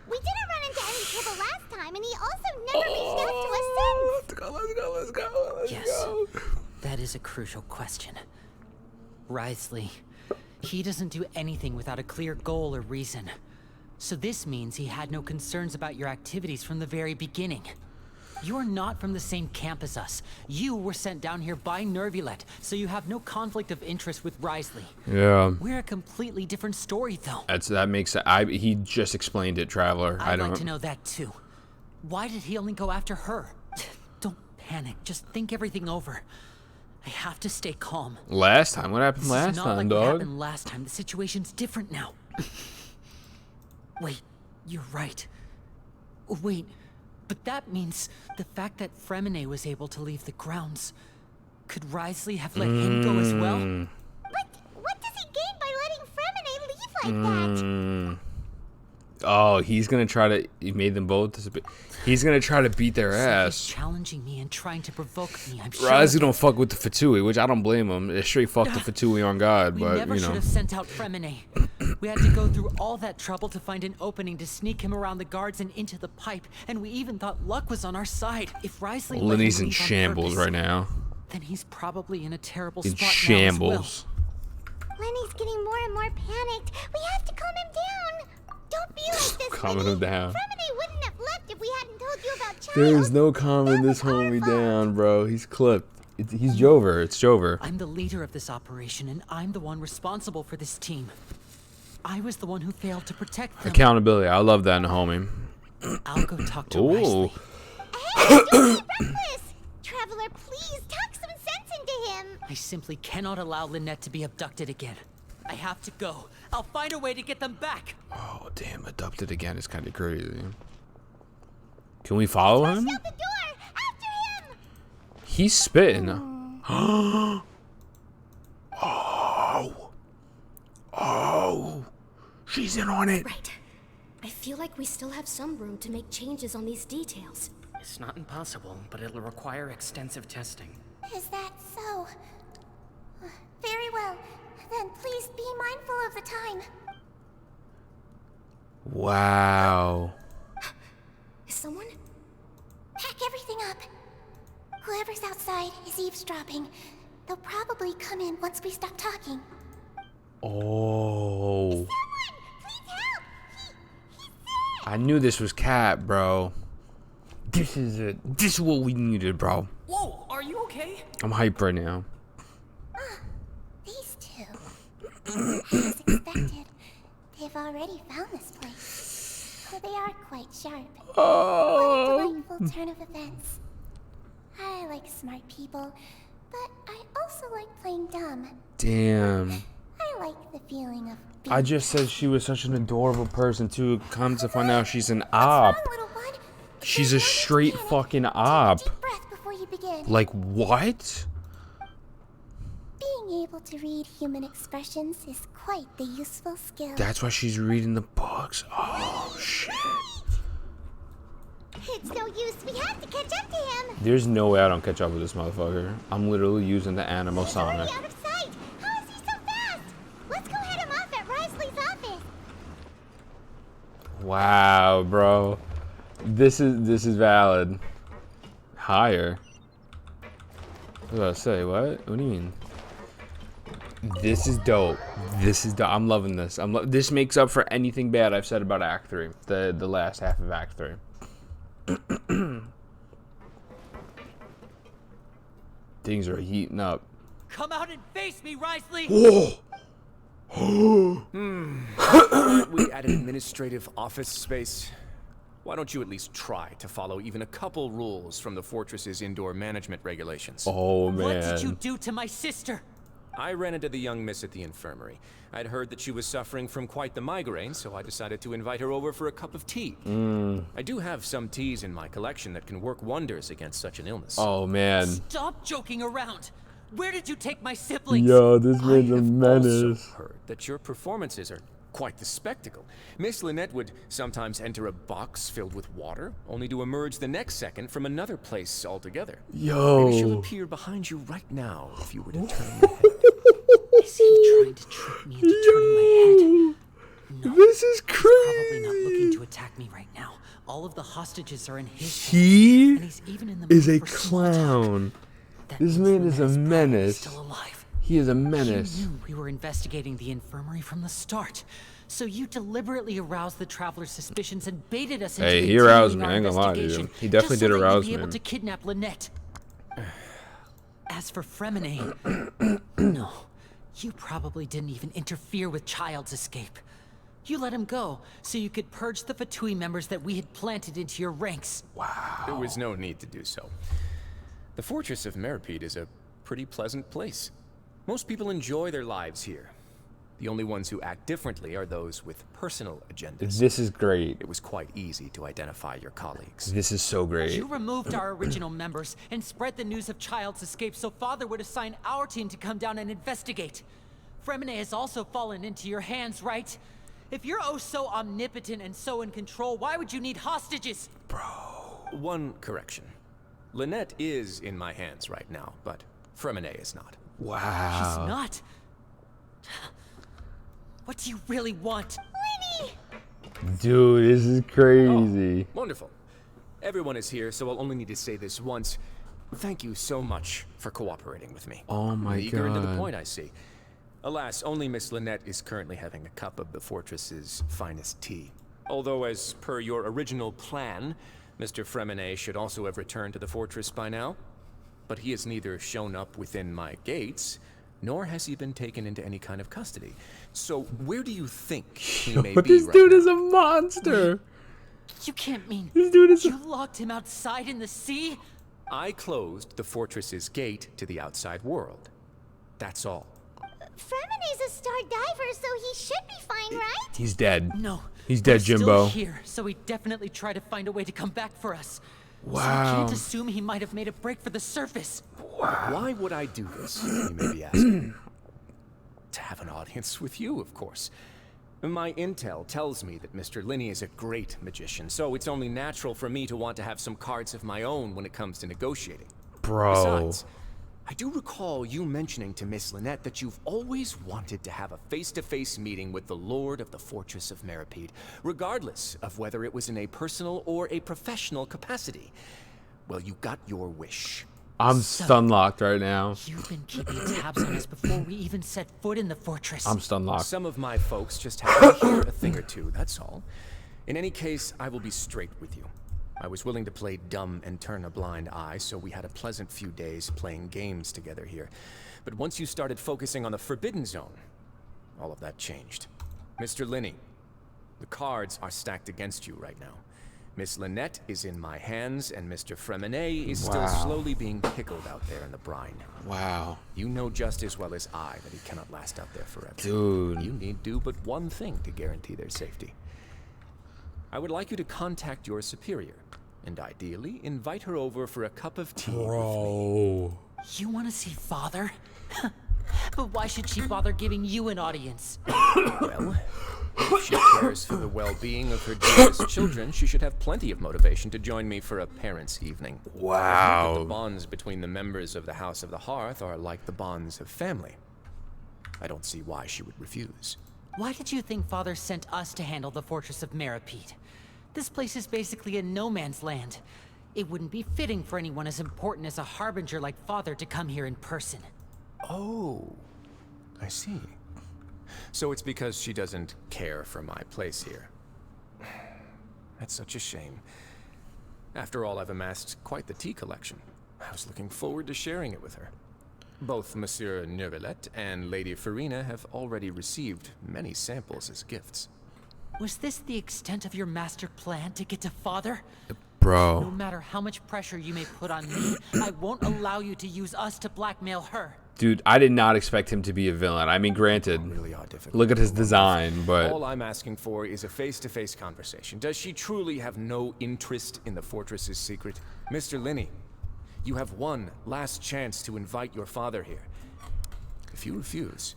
We didn't run into any trouble last time, and he also never reached out to us since. Let's go. Yes. That is a crucial question. Wriothesley, he doesn't do anything without a clear goal or reason. So this means he had no concerns about your activities from the very beginning. You're not from the same camp as us. You were sent down here by Nervulet, so you have no conflict of interest with Wriothesley. Yeah. We're a completely different story, though. That makes it. He just explained it, Traveler. I'd like to know that, too. Why did he only go after her? Don't panic. Just think everything over. I have to stay calm. Last time? What happened This last is not time, like what dog? happened last time. The situation's different now. Wait, you're right. Wait, but that means the fact that Fremine was able to leave the grounds. Could Wriothesley have let him go as well? But what does he gain by letting Fremine leave like that? Oh, he's gonna try to. He made them both disappear. He's gonna try to beat their So ass. he's challenging me and trying to provoke me. I'm sure. Wriothesley don't fuck with the Fatoui, which I don't blame him. They straight fuck the Fatoui on God, We but never you should know. have sent out Fremine. We had to go through all that trouble to find an opening to sneak him around the guards and into the pipe, and we even thought luck was on our side. If Wriothesley let Lenny's him in leave on shambles purpose, right now. then he's probably in a terrible In spot now as shambles. Lenny's getting more and more panicked. We have to calm him down. Don't be like this, Calming Lenny. him down. Fremine wouldn't have left if we hadn't told you about Child. There's no calming That this was our homie fault. down, bro. He's clipped. He's Jover. It's Jover. I'm the leader of this operation, and I'm the one responsible for this team. I was the one who failed to protect them. Accountability. I love that in a homie. I'll go talk to Ooh. Wriothesley. Hey, don't be reckless. Traveler, please talk some sense into him. I simply cannot allow Lynette to be abducted again. I have to go. I'll find a way to get them back. Oh, damn. Adopted again is kind of crazy. Can we follow him? Shut the door. After him. He's spitting. Oh. She's in on it. Right. I feel like we still have some room to make changes on these details. It's not impossible, but it'll require extensive testing. Is that so? Very well. Then please be mindful of the time. Wow. Is someone? Pack everything up. Whoever's outside is eavesdropping. They'll probably come in once we stop talking. Oh. Someone! Please help! He's sick! I knew this was Cat, bro. This is it. This is what we needed, bro. Whoa, are you okay? I'm hyped right now. These two. As expected, they've already found this place. Oh, they are quite sharp. What a delightful turn of events. I like smart people, but I also like playing dumb. Damn. I like the feeling of being I just said she was such an adorable person, too. Come to find out she's an What's op. wrong, little one? She's There's a no need to straight panic. fucking Take a op. deep breath before you begin. Like, what? Being able to read human expressions is quite the useful skill. That's why she's reading the books. Oh, shit. It's no use. We have to catch up to him. There's no way I don't catch up with this motherfucker. I'm literally using the He's already animosonic. out of sight. How is he so fast? Let's go head him off at Wriothesley's office. Wow, bro. This is valid. Higher. What was I about to say? What? What do you mean? This is dope. This is dope. I'm loving this. This makes up for anything bad I've said about Act 3. The last half of Act 3. Things are heating up. Come out and face me, Wriothesley! Whoa! Aren't we at an administrative office space? Why don't you at least try to follow even a couple rules from the fortress's indoor management regulations? Oh, man. What did you do to my sister? I ran into the young miss at the infirmary. I'd heard that she was suffering from quite the migraine, so I decided to invite her over for a cup of tea. I do have some teas in my collection that can work wonders against such an illness. Oh, man. Stop joking around! Where did you take my siblings? Yo, this I man's a have menace. also heard that your performances are quite the spectacle. Miss Lynette would sometimes enter a box filled with water, only to emerge the next second from another place altogether. Maybe she'll Yo. appear behind you right now if you were to turn your head. Is he trying to trick me into turning my head? No, This is probably not looking crazy. to attack me right now. All of the hostages are in his hands, He and he's even in the is mood a for small talk. clown. That This means man is a Lynette's probably menace. Still alive. He is a You menace. knew we were investigating the infirmary from the start, so you deliberately aroused the traveler's suspicions and baited us into Hey, he aroused continuing me. I our ain't gonna lie to you. investigation, He definitely just so did that you'd arouse be able me. to kidnap Lynette. As for Fremine, no, you probably didn't even interfere with Child's escape. You let him go so you could purge the Fatoui members that we had planted into your ranks. There was no need to do so. The fortress of Meripede is a pretty pleasant place. Most people enjoy their lives here. The only ones who act differently are those with personal agendas. This is great. It was quite easy to identify your colleagues. This is so great. You removed our original members and spread the news of Child's escape so Father would assign our team to come down and investigate. Fremine has also fallen into your hands, right? If you're oh so omnipotent and so in control, why would you need hostages? One correction. Lynette is in my hands right now, but Fremine is not. Wow. She's not. What do you really want? Lenny! Dude, this is crazy. Wonderful. Everyone is here, so I'll only need to say this once. Thank you so much for cooperating with me. Oh my Eager and to the God. point, I see. Alas, only Miss Lynette is currently having a cup of the fortress's finest tea. Although, as per your original plan, Mr. Fremine should also have returned to the fortress by now. But he has neither shown up within my gates, nor has he been taken into any kind of custody. So where do you think he may But be this right dude now? is a monster. You can't mean This dude is you locked him outside in the sea? I closed the fortress's gate to the outside world. That's all. Fremine's a star diver, so he should be fine, right? He's dead. No. He's dead, We're Jimbo. Still here, so he definitely tried to find a way to come back for us. So we Wow. can't assume he might have made a break for the surface. Why would I do this, you may be asking? To have an audience with you, of course. My intel tells me that Mr. Linney is a great magician, so it's only natural for me to want to have some cards of my own when it comes to negotiating. Bro. Besides, I do recall you mentioning to Miss Lynette that you've always wanted to have a face-to-face meeting with the Lord of the Fortress of Meripede, regardless of whether it was in a personal or a professional capacity. Well, you got your wish. I'm stun locked right now. You've been keeping tabs on us before we even set foot in the fortress. I'm stun locked. Some of my folks just happen to hear a thing or two, that's all. In any case, I will be straight with you. I was willing to play dumb and turn a blind eye, so we had a pleasant few days playing games together here. But once you started focusing on the Forbidden Zone, all of that changed. Mr. Linney, the cards are stacked against you right now. Miss Lynette is in my hands, and Mr. Fremine is still slowly being pickled out there in the brine. Wow. You know just as well as I that he cannot last out there forever. Dude. You need do but one thing to guarantee their safety. I would like you to contact your superior, and ideally invite her over for a cup of tea with me. Bro. You want to see Father? But why should she bother giving you an audience? Well, if she cares for the well-being of her dearest children, she should have plenty of motivation to join me for a parents' evening. Wow. The bonds between the members of the House of the Hearth are like the bonds of family. I don't see why she would refuse. Why did you think Father sent us to handle the Fortress of Meripede? This place is basically a no man's land. It wouldn't be fitting for anyone as important as a harbinger like Father to come here in person. Oh, I see. So it's because she doesn't care for my place here. That's such a shame. After all, I've amassed quite the tea collection. I was looking forward to sharing it with her. Both Monsieur Neuvillette and Lady Farina have already received many samples as gifts. Was this the extent of your master plan to get to Father? No Bro. matter how much pressure you may put on me, I won't allow you to use us to blackmail her. Dude, I did not expect him to be a villain. I mean, granted, Really are difficult. look at his design, but All I'm asking for is a face-to-face conversation. Does she truly have no interest in the fortress's secret? Mr. Linney, you have one last chance to invite your father here. If you refuse,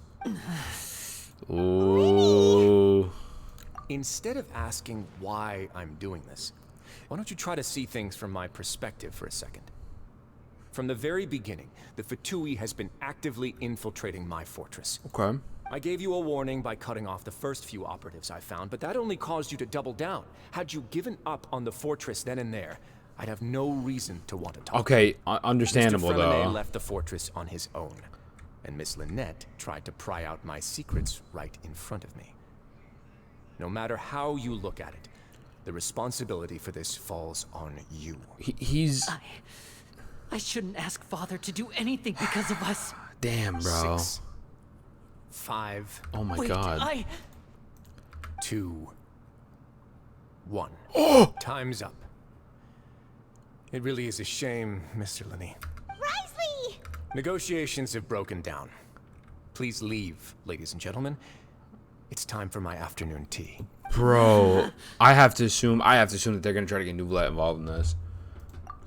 ooh. instead of asking why I'm doing this, why don't you try to see things from my perspective for a second? From the very beginning, the Fatoui has been actively infiltrating my fortress. Okay. I gave you a warning by cutting off the first few operatives I found, but that only caused you to double down. Had you given up on the fortress then and there, I'd have no reason to want to talk. Okay, understandable Mr. Fremine though. left the fortress on his own, and Miss Lynette tried to pry out my secrets right in front of me. No matter how you look at it, the responsibility for this falls on you. He's I shouldn't ask Father to do anything because of us. damn, bro. 6, 5, Oh my Wait, god. 2, 1. Time's up. It really is a shame, Mr. Linney. Wriothesley! Negotiations have broken down. Please leave, ladies and gentlemen. It's time for my afternoon tea. Bro, I have to assume that they're gonna try to get Neuvillette involved in this.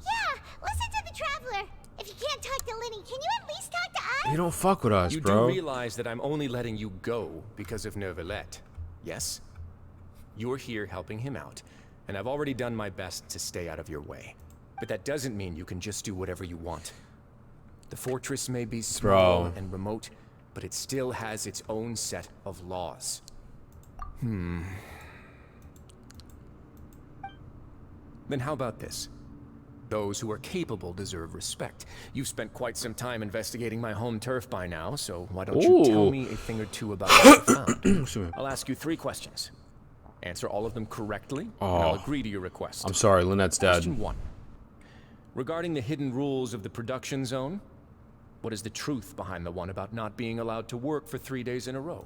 Yeah, listen to the Traveler. If you can't talk to Lenny, can you at least talk to us? You don't fuck with us, You bro. do realize that I'm only letting you go because of Neuvillette, yes? You're here helping him out, and I've already done my best to stay out of your way. But that doesn't mean you can just do whatever you want. The fortress may be small and remote, but it still has its own set of laws. Then how about this? Those who are capable deserve respect. You've spent quite some time investigating my home turf by now, so why don't you tell me a thing or two about what you found? I'll ask you 3 questions. Answer all of them correctly, and I'll agree to your request. I'm sorry, Lynette's dead. Question 1. Regarding the hidden rules of the production zone, what is the truth behind the one about not being allowed to work for 3 days in a row?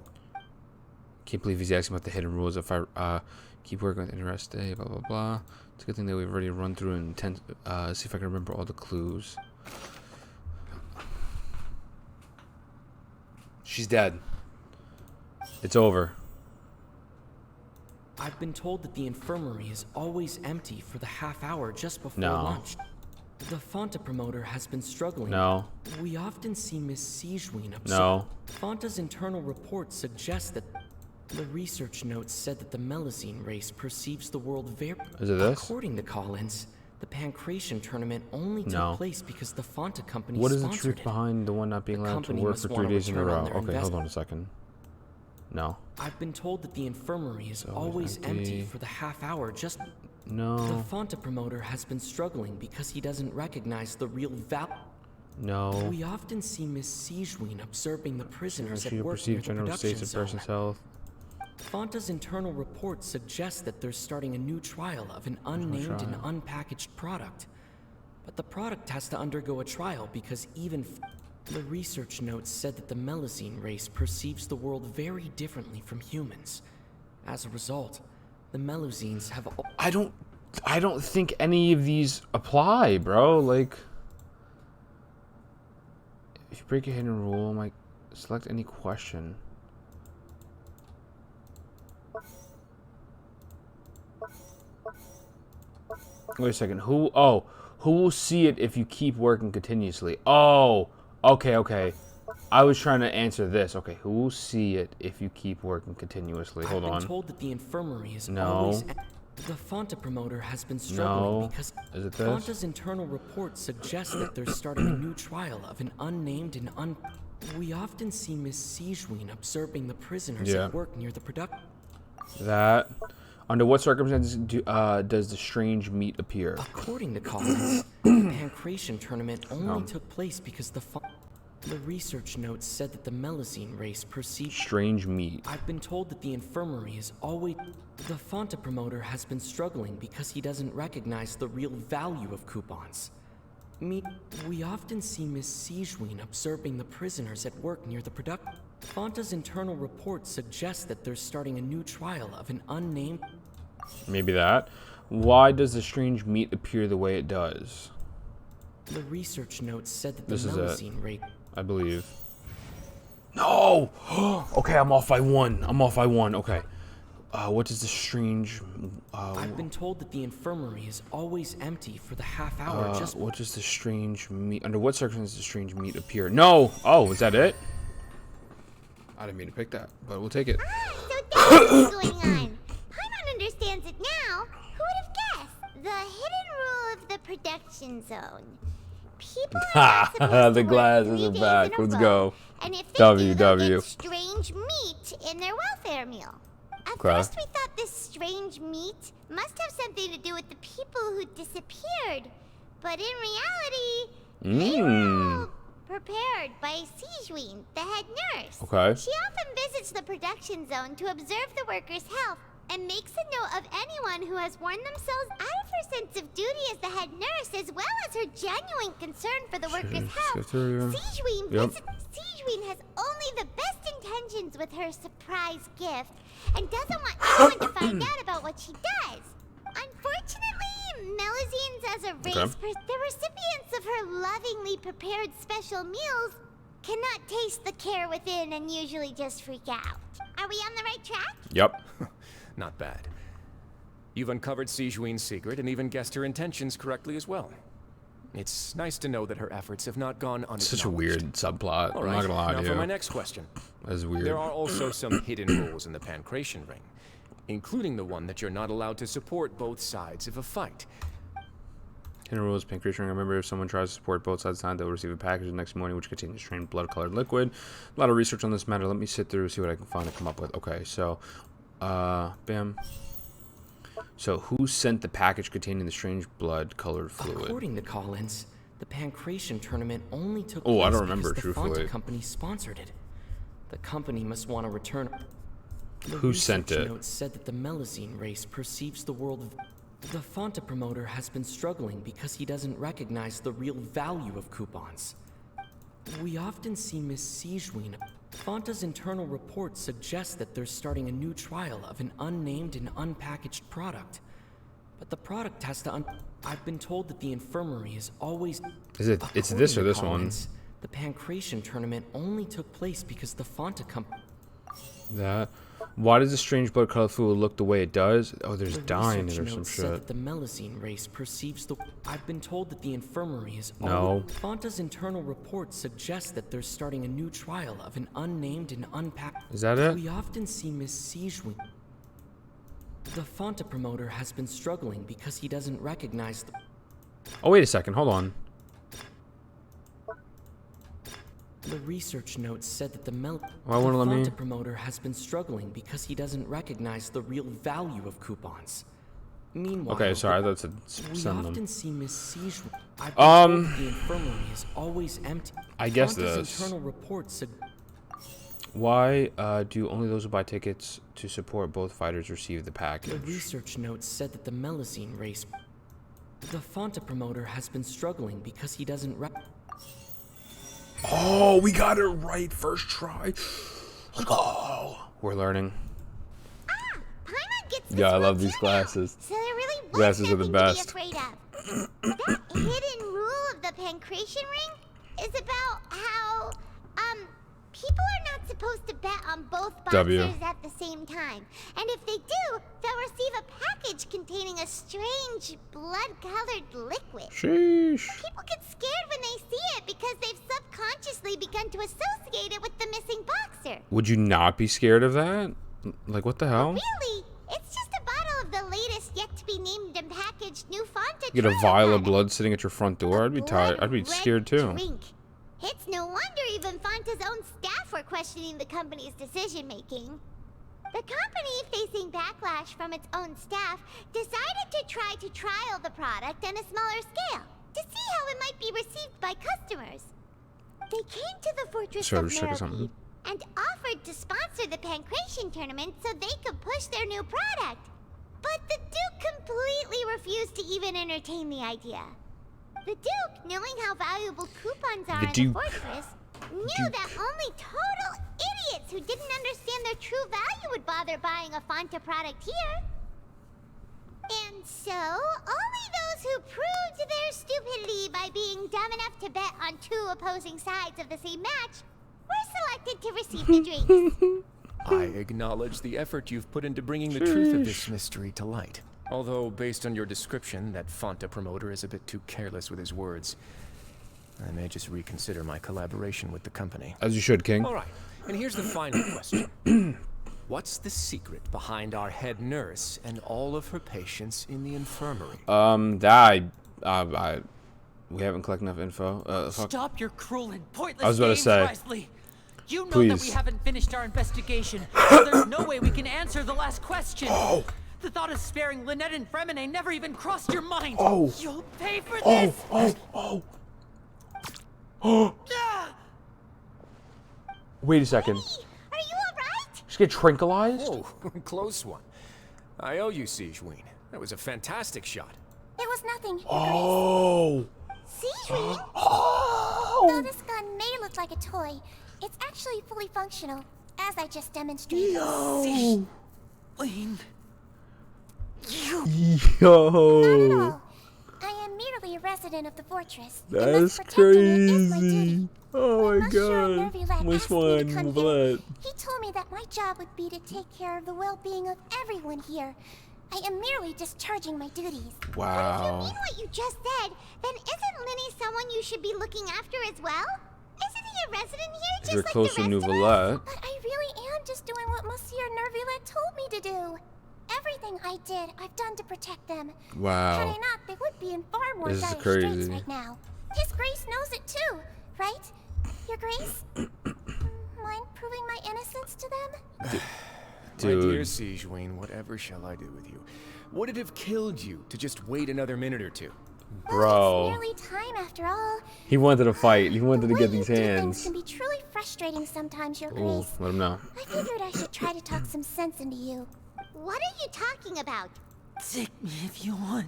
Can't believe he's asking about the hidden rules. If I keep working with interest day, blah blah blah. It's a good thing that we've already run through and see if I can remember all the clues. She's dead. It's over. I've been told that the infirmary is always empty for the half hour just before No. lunch. The Fonta promoter has been struggling. No. We often see Miss Sijween upset. No. Fonta's internal reports suggest that the research notes said that the Melazine race perceives the world very... Is it this? According to Collins, the Pancration tournament only took place because the Fonta company What is the sponsored truth it. behind the one not being The allowed to company work must for 3 want a days in a return on row? their Okay, hold investment. on a second. No. I've been told that the infirmary is always empty for the half hour just... No. The Fonta promoter has been struggling because he doesn't recognize the real value. No. We often see Miss Sijween observing the prisoners She at work near perceive the general production states of zone. person's health. Fonta's internal reports suggest that they're starting a new trial of an unnamed and unpackaged product. But the product has to undergo a trial because the research notes said that the Melazine race perceives the world very differently from humans. As a result, the Melazines have... I don't think any of these apply, bro. Like, if you break a hidden rule, like, select any question. Wait a second. Who will see it if you keep working continuously? Oh, okay. I was trying to answer this. Okay, who will see it if you keep working continuously? Hold I've on. been told that the infirmary is No. always... The Fonta promoter has been struggling No. because Is it this? Fonta's internal reports suggest that they're starting a new trial of an unnamed and We often see Miss Sijween observing the prisoners Yeah. at work near the production. That. Under what circumstances does the strange meat appear? According to Collins, the Pancration tournament only took place because the research notes said that the Melazine race perceived... Strange meat. I've been told that the infirmary is always... The Fonta promoter has been struggling because he doesn't recognize the real value of coupons. We often see Miss Sijween observing the prisoners at work near the production. Fonta's internal reports suggest that they're starting a new trial of an unnamed... Maybe that. Why does the strange meat appear the way it does? The research notes said that the This is it. Melazine rate... I believe. No! Okay, I'm off by one. Okay. What is the strange... I've been told that the infirmary is always empty for the half hour just... What does the strange meat... Under what circumstances does the strange meat appear? No! Oh, is that it? I didn't mean to pick that, but we'll take it. So that's what's going on. Paimon understands it now. Who would have guessed? The hidden rule of the production zone. People are not supposed to The work glasses 3 are days back. in a Let's row. go. And if they do, they'll WW. get strange meat in their welfare meal. At Okay. first we thought this strange meat must have something to do with the people who disappeared. But in reality, they were all prepared by Sijween, the head nurse. Okay. She often visits the production zone to observe the workers' health and makes a note of anyone who has worn themselves out of her sense of duty as the head nurse, as well as her genuine concern for the workers' health. Sijween has only the best intentions with her surprise gift and doesn't want anyone to find out about what she does. Unfortunately, Melazines as a race, the recipients of her lovingly prepared special meals cannot taste the care within and usually just freak out. Are we on the right track? Yep. Not bad. You've uncovered Sijween's secret and even guessed her intentions correctly as well. It's nice to know that her efforts have not gone unacknowledged. Such a weird subplot. All I'm right, not gonna lie now to you. for my next question. That's weird. There are also some hidden rules in the Pancration ring. including the one that you're not allowed to support both sides of a fight. Hidden rules, pink creature. Remember, if someone tries to support both sides of the time, they'll receive a package the next morning which contains strange blood-colored liquid. A lot of research on this matter. Let me sit through, see what I can find and come up with. Okay, so, bam. So, who sent the package containing the strange blood-colored fluid? According to Collins, the Pancration tournament only took Oh, place I don't remember, because the truthfully. Fonta company sponsored it. The company must want to return. The Who sent research it? notes said that the Melusine race perceives the world of... The Fonta promoter has been struggling because he doesn't recognize the real value of coupons. We often see Miss Sijween. Fonta's internal report suggests that they're starting a new trial of an unnamed and unpackaged product. But the product has to I've been told that the infirmary is always... Is it? It's this or this one? Collins, the Pancration tournament only took place because the Fonta company... That. Why does the strange blood-colored fluid look the way it does? Oh, there's The dye in it research or some notes said shit. that the Melusine race perceives the... I've been told that the infirmary is... No. Fonta's internal report suggests that they're starting a new trial of an unnamed and unpacked... Is that it? We often see Miss Sijween. The Fonta promoter has been struggling because he doesn't recognize the... Oh, wait a second. Hold on. The research notes said that the Why won't it let me? Fonta promoter has been struggling because he doesn't recognize the real value of coupons. Meanwhile, Okay, sorry. That's a we send often them. see Miss Sijween. I've been told the infirmary is always empty. I guess Fonta's this. internal reports Why do only those who buy tickets to support both fighters receive the The package? research notes said that the Melusine race... The Fonta promoter has been struggling because he doesn't Oh, we got it right first try. Oh, we're learning. Paimon gets Yeah, I this love well these too. glasses. So there really was Glasses are the nothing best. to be afraid of. That hidden rule of the Pancration ring is about how, people are not supposed to bet on both W. boxers at the same time. And if they do, they'll receive a package containing a strange blood-colored liquid. Sheesh. People get scared when they see it because they've subconsciously begun to associate it with the missing boxer. Would you not be scared of that? Like, what the hell? Really? It's just a bottle of the latest yet-to-be-named and packaged new Fonta You get a trial vial of product. blood sitting at your front door? I'd be tired. I'd be Blood-red scared too. drink. It's no wonder even Fonta's own staff were questioning the company's decision-making. The company, facing backlash from its own staff, decided to try to trial the product on a smaller scale to see how it might be received by customers. They came to the Fortress Sorry, of just checking something. Meropide and offered to sponsor the Pancration tournament so they could push their new product. But the Duke completely refused to even entertain the idea. The Duke, knowing how valuable coupons are The in Duke. the fortress, knew that only total idiots who didn't understand their true value would bother buying a Fonta product here. And so, only those who proved their stupidity by being dumb enough to bet on two opposing sides of the same match were selected to receive the drinks. I acknowledge the effort you've put into bringing the truth of this mystery to light. Although, based on your description, that Fonta promoter is a bit too careless with his words. I may just reconsider my collaboration with the company. As you should, King. All right, and here's the final question. What's the secret behind our head nurse and all of her patients in the infirmary? We haven't collected enough info. Fuck. Stop your cruel and pointless I was about to games, say. Wriothesley. You know that Please. we haven't finished our investigation, so there's no way we can answer the last question. Oh. The thought of sparing Lynette and Fremine never even crossed your mind. Oh. You'll pay for this. Wait a second. Are you alright? Just get tranquilized? Oh, close one. I owe you, Sijween. That was a fantastic shot. It was nothing. Oh. Sijween? Oh. Though this gun may look like a toy, it's actually fully functional, as I just demonstrated. Yo. Lynn. Not at all. I am merely a resident of the fortress. and That's thus protecting it is my duty. crazy. Oh my Monsieur god. Nervillet Which asked me to one? come here. What? He told me that my job would be to take care of the well-being of everyone here. I am merely discharging my duties. If you Wow. mean what you just said, then isn't Linny someone you should be looking after as well? Isn't he a resident here just You're like close the to rest of us? Nouvelette. But I really am just doing what Monsieur Nervillet told me to do. Everything I did, I've done to protect them. Wow. Had I not, they would be in far more This is dire crazy. straits right now. His Grace knows it too, right? Your Grace? Mind proving my innocence to them? Dude. My dear Sigewinne, whatever shall I do with you? Would it have killed you to just wait another minute or two? Well, Bro. it's nearly time after all. He wanted to fight. He wanted to The get way these you do things hands. can be truly frustrating sometimes, Your Ooh, Grace. let him know. I figured I should try to talk some sense into you. What are you talking about? Take me if you want.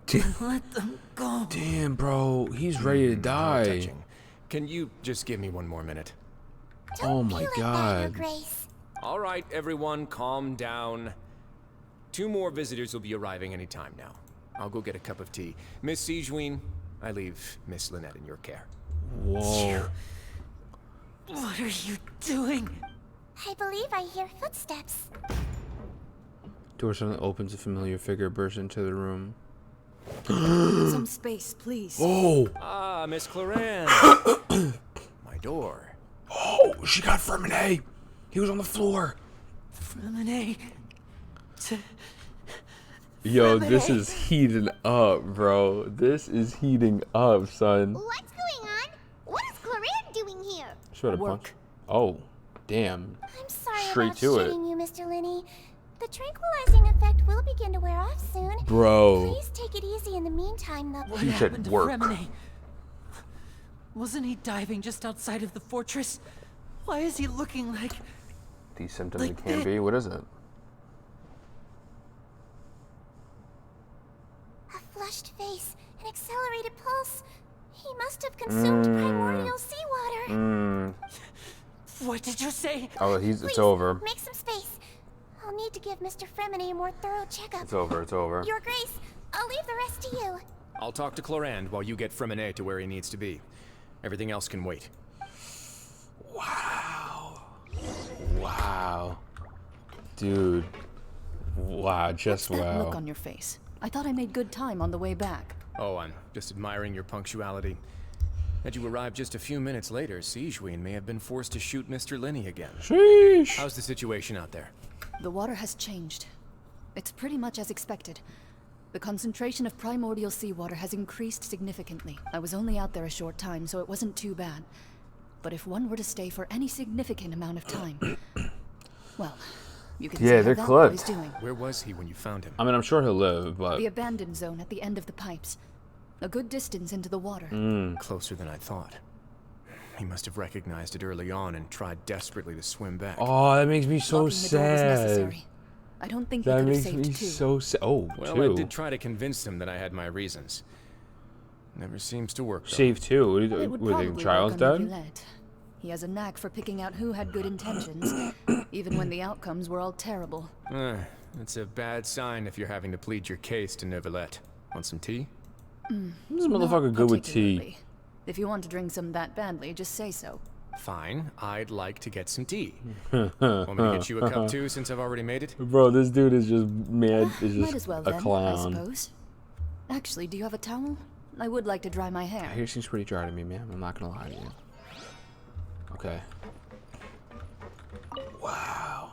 Damn. Let them go. Damn, bro. He's ready to How die. touching. Can you just give me one more minute? Oh Don't my be like that, god. Your Grace. All right, everyone, calm down. 2 more visitors will be arriving any time now. I'll go get a cup of tea. Miss Sigewinne, I leave Miss Lynette in your care. Whoa. What are you doing? I believe I hear footsteps. Door suddenly opens. A familiar figure bursts into the room. Some space, please. Oh! Ah, Miss Cloran. My door. Oh! She got Fermine! He was on the floor! Fremine. Yo, this is heating up, bro. This is heating up, son. What's going on? What is Cloran doing here? Should have punch. Oh, damn. I'm sorry Straight about to it. shooting you, Mr. Linney. The tranquilizing effect will begin to wear off soon. Bro. Please take it easy in the meantime, though. What He said happened to work. Fremine? Wasn't he diving just outside of the fortress? Why is he looking like... These symptoms Like it can that. be. What is it? A flushed face, an accelerated pulse. He must have consumed primordial seawater. What did you say? Oh, it's Please, over. make some space. I'll need to give Mr. Fremine a more thorough checkup. It's over. It's over. Your Grace, I'll leave the rest to you. I'll talk to Clorand while you get Fremine to where he needs to be. Everything else can wait. Wow. Wow. Dude. Wow, just What's that wow. look on your face? I thought I made good time on the way back. Oh, I'm just admiring your punctuality. Had you arrived just a few minutes later, Sigewinne may have been forced to shoot Mr. Linney again. Sheesh. How's the situation out there? The water has changed. It's pretty much as expected. The concentration of primordial seawater has increased significantly. I was only out there a short time, so it wasn't too bad. But if one were to stay for any significant amount of time, well, you can see Yeah, how they're that boy is clipped. doing. Where was he when you found him? I mean, I'm sure he'll live, but... The abandoned zone at the end of the pipes. A good distance into the water. Closer than I thought. He must have recognized it early on and tried desperately to swim back. Oh, that makes me so Locking the door was sad. necessary. I don't think we That could have makes saved me two. so sad. Oh, Well, two. I did try to convince him that I had my reasons. Never seems to work, though. Save two. Well, it would Were probably the child's work on dead? Neuvillette. He has a knack for picking out who had good intentions, even when the outcomes were all terrible. That's a bad sign if you're having to plead your case to Neuvillette. Want some tea? This motherfucker good with tea. Particularly. If you want to drink some that badly, just say so. Fine, I'd like to get some tea. Want me to get you a cup too, since I've already made it? Bro, this dude is just mad. Is Might just as well a then, I clown. suppose. Actually, do you have a towel? I would like to dry my hair. Hair seems pretty dry to me, man. I'm not gonna lie to you. Okay. Wow.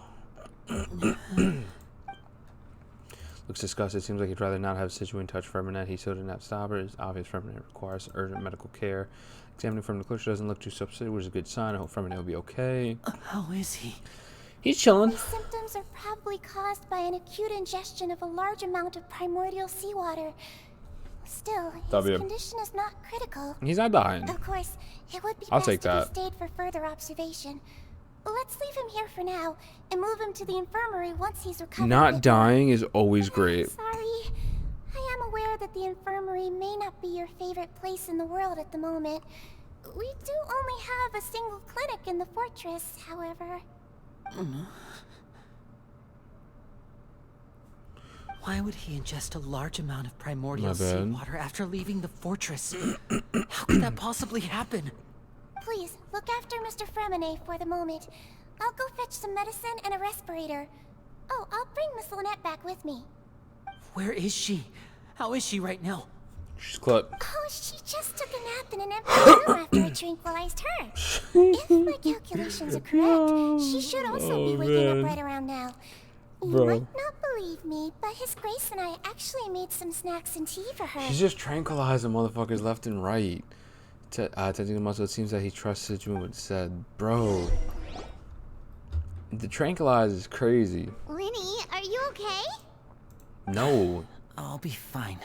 Looks disgusted. Seems like he'd rather not have Sigewinne touch Ferminette. He still didn't have to stop her. It's obvious Ferminette requires urgent medical care. Examining from the closer doesn't look too subsided, which is a good sign. I hope Ferminette will be okay. How is he? He's chilling. These symptoms are probably caused by an acute ingestion of a large amount of primordial seawater. Still, his W. condition is not critical. He's not dying. Of course, it would be I'll best take if that. he stayed for further observation. Let's leave him here for now and move him to the infirmary once he's recovered. a Not bit more. dying is always great. Sorry. I am aware that the infirmary may not be your favorite place in the world at the moment. We do only have a single clinic in the fortress, however. Why would he ingest a large amount of primordial My bad. seawater after leaving the fortress? How could that possibly happen? Please, look after Mr. Fremine for the moment. I'll go fetch some medicine and a respirator. Oh, I'll bring Miss Lynette back with me. Where is she? How is she right now? She's clipped. Oh, she just took a nap in an empty room after I tranquilized her. If my calculations are correct, she should also be waking up right around now. Bro. might not believe me, but His Grace and I actually made some snacks and tea for her. She's just tranquilizing motherfuckers left and right. Touching the muscle, it seems that he trusts Sijuin what said. Bro. The tranquilize is crazy. Lenny, are you okay? No. I'll be fine.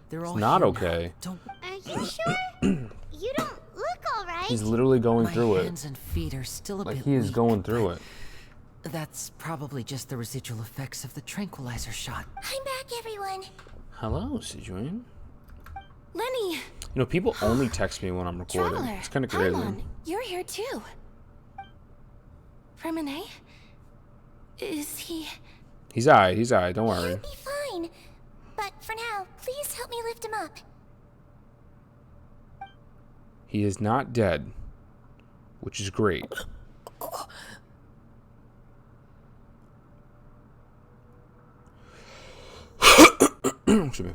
They're all It's not here okay. now. Don't. Are you sure? You don't look alright. He's literally going through My it. hands and feet are still a Like bit he is weak, going through it. That's probably just the residual effects of the tranquilizer shot. I'm back, everyone. Hello, Sijuin. Lenny, You know, people only text me when I'm recording. Traveler, It's kind of crazy. Paimon, you're here too. Fremine? Is he... He's alright. He's alright. Don't worry. He'll be fine. But for now, please help me lift him up. He is not dead, which is great. Excuse me.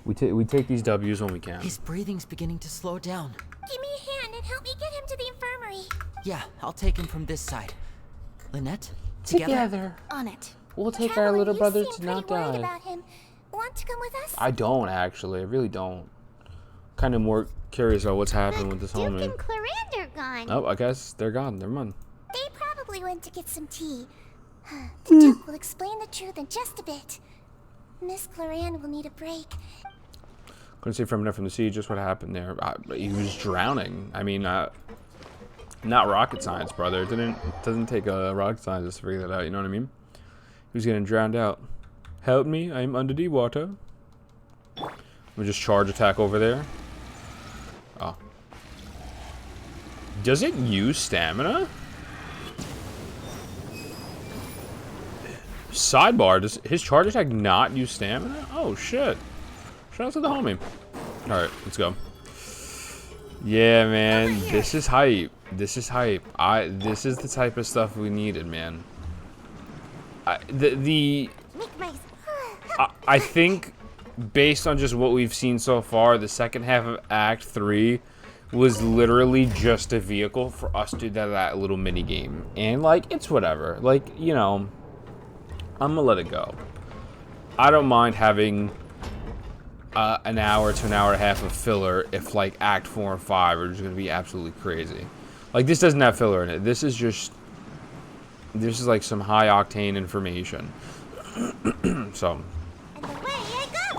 We take these W's when we can. His breathing's beginning to slow down. Give me a hand and help me get him to the infirmary. Yeah, I'll take him from this side. Lynette, together? On it. We'll take Traveler, our little you brother seem to not pretty worried die. about him. Want to come with us? I don't actually. I really don't. Kind of more curious about what's happening with this Duke homie. and Clarand are gone. Oh, I guess they're gone. Never mind. They probably went to get some tea. The Duke will explain the truth in just a bit. Miss Clarand will need a break. Couldn't say from the sea just what happened there. He was drowning. I mean, not rocket science, brother. It doesn't take a rocket scientist to figure that out. You know what I mean? He was getting drowned out. Help me! I'm under the water. We just charge attack over there. Oh. Does it use stamina? Sidebar, does his charge attack not use stamina? Oh shit. Shout out to the homie. Alright, let's go. Yeah, man. This is hype. This is hype. This is the type of stuff we needed, man. I think based on just what we've seen so far, the second half of Act 3 was literally just a vehicle for us to do that little mini game. And like, it's whatever. Like, you know, I'm gonna let it go. I don't mind having an hour to an hour and a half of filler if like Act 4 and 5 are just gonna be absolutely crazy. Like, this doesn't have filler in it. This is like some high octane information. So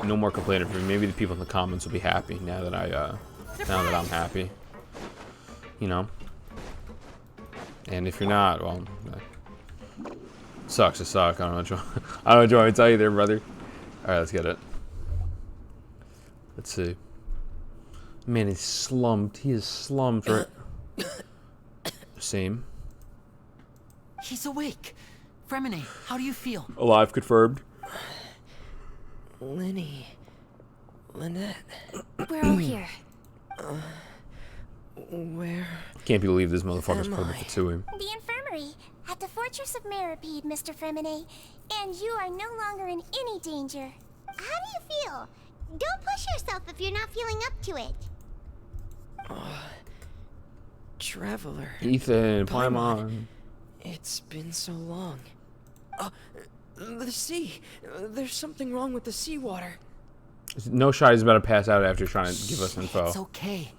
no more complaining from me. Maybe the people in the comments will be happy now that I'm happy. You know. And if you're not, well, sucks to suck. I don't know what you want me to tell you there, brother. All right, let's get it. Let's see. Man, he's slumped. He is slumped, right? Same. He's awake. Fremine, how do you feel? Alive, confirmed. Lynette. We're all here. Where? Can't believe this motherfucker's part of the Fatoui. The infirmary at the Fortress of Meripede, Mr. Fremine. And you are no longer in any danger. How do you feel? Don't push yourself if you're not feeling up to it. Traveler. Ethan, Paimon. It's been so long. The sea. There's something wrong with the seawater. No shot he's about to pass out after trying to give us info. It's okay.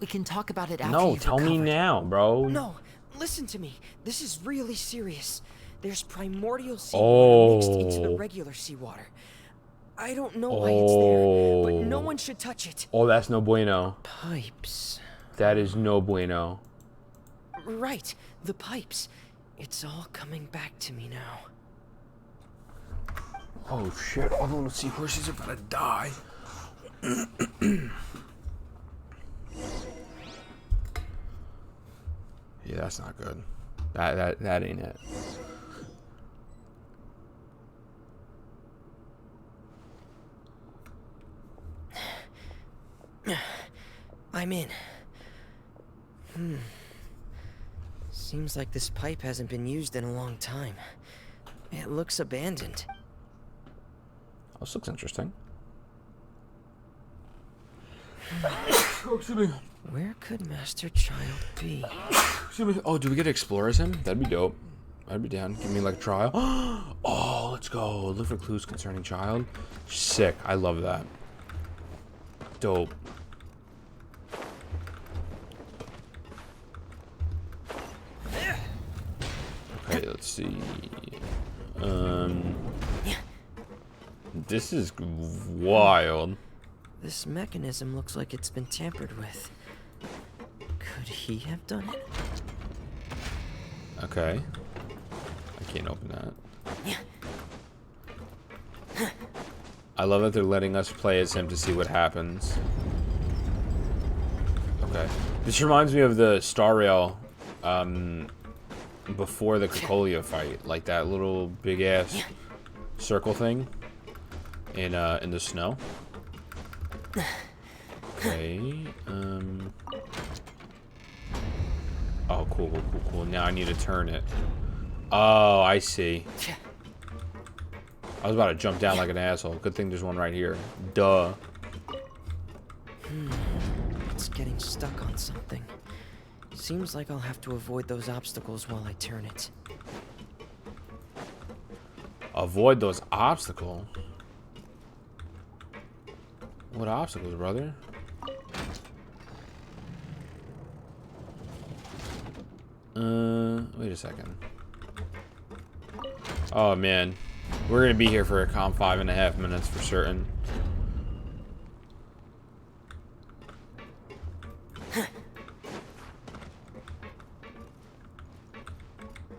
We can talk about it after No, you've tell me recovered. now, bro. No, listen to me. This is really serious. There's primordial seawater mixed into the regular seawater. I don't know why it's there, but no one should touch it. Oh, that's no bueno. Pipes. That is no bueno. Right, the pipes. It's all coming back to me now. Oh shit, all the little seahorses are about to die. Yeah, that's not good. That ain't it. I'm in. Seems like this pipe hasn't been used in a long time. It looks abandoned. Oh, this looks interesting. Oh, excuse me. Where could Master Child be? Oh, do we get to explore as him? That'd be dope. I'd be down. Give me like a trial. Oh, let's go. Look for clues concerning child. Sick. I love that. Dope. Okay, let's see. This is wild. This mechanism looks like it's been tampered with. Could he have done it? Okay. I can't open that. I love that they're letting us play as him to see what happens. Okay. This reminds me of the Star Rail before the Cocolia fight. Like that little big ass circle thing in the snow. Okay. Oh, cool. Now I need to turn it. Oh, I see. I was about to jump down like an asshole. Good thing there's one right here. Duh. It's getting stuck on something. Seems like I'll have to avoid those obstacles while I turn it. Avoid those obstacles? What obstacles, brother? Wait a second. Oh, man. We're gonna be here for a calm 5.5 minutes for certain.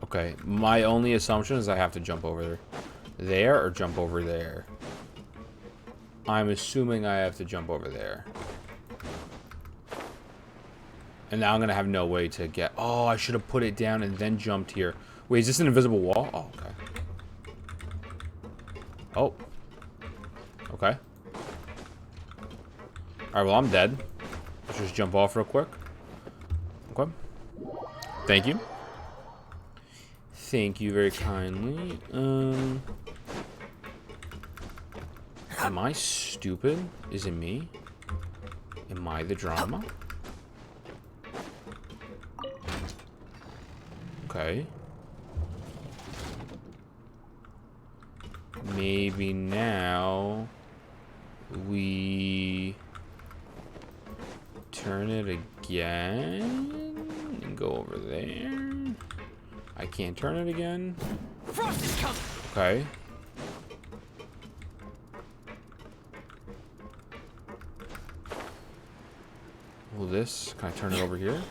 Okay, my only assumption is I have to jump over there or jump over there. I'm assuming I have to jump over there. And now I'm gonna have no way to get... Oh, I should have put it down and then jumped here. Wait, is this an invisible wall? Oh, okay. Oh. Okay. Alright, well, I'm dead. Let's just jump off real quick. Okay. Thank you. Thank you very kindly. Am I stupid? Is it me? Am I the drama? Okay. Maybe now we turn it again and go over there. I can't turn it again. Frost is coming. Okay. Well, this, can I turn it over here?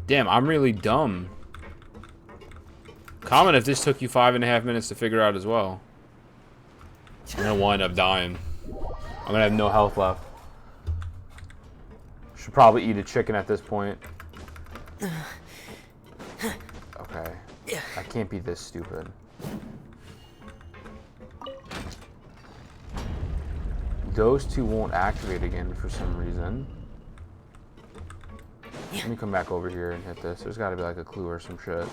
Damn, I'm really dumb. Comment if this took you 5.5 minutes to figure out as well. I'm gonna wind up dying. I'm gonna have no health left. Should probably eat a chicken at this point. Okay. I can't be this stupid. Those two won't activate again for some reason. Let me come back over here and hit this. There's gotta be like a clue or some shit.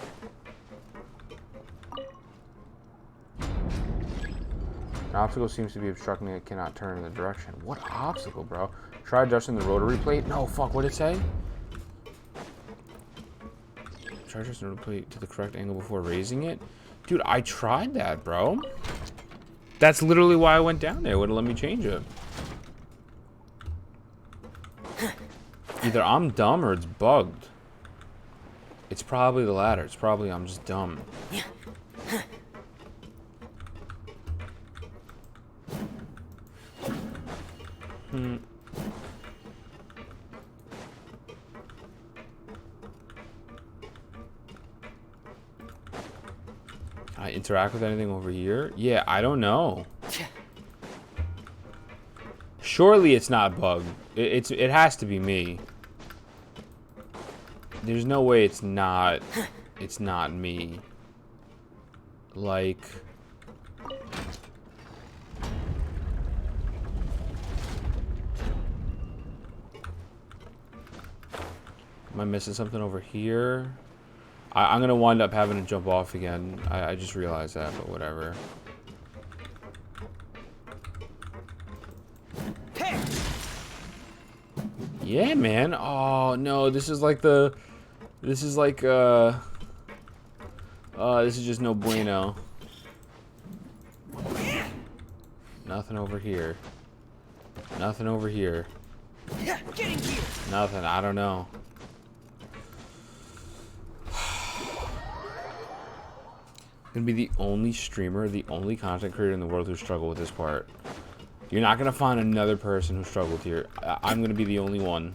An obstacle seems to be obstructing it. Cannot turn in the direction. What obstacle, bro? Try adjusting the rotary plate. No, fuck. What'd it say? Try adjusting the rotary plate to the correct angle before raising it. Dude, I tried that, bro. That's literally why I went down there. It wouldn't let me change it. Either I'm dumb or it's bugged. It's probably the latter. It's probably I'm just dumb. Can I interact with anything over here? Yeah, I don't know. Surely it's not bugged. It has to be me. There's no way it's not me. Like, am I missing something over here? I'm gonna wind up having to jump off again. I just realized that, but whatever. Yeah, man. Oh no, this is like this is just no bueno. Nothing over here. Nothing over here. Nothing. I don't know. Gonna be the only streamer, the only content creator in the world who struggled with this part. You're not gonna find another person who struggled here. I'm gonna be the only one.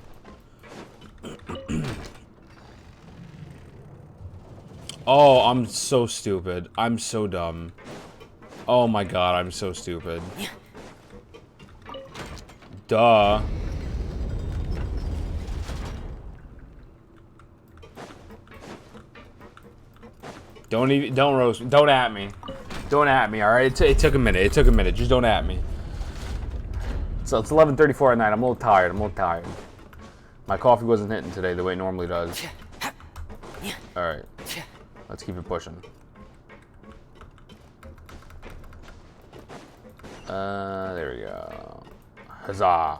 Oh, I'm so stupid. I'm so dumb. Oh my god, I'm so stupid. Duh. Don't roast me. Don't at me. Don't at me, alright? It took a minute. It took a minute. Just don't at me. So it's 11:34 at night. I'm a little tired. My coffee wasn't hitting today the way it normally does. Alright. Let's keep it pushing. There we go. Huzzah.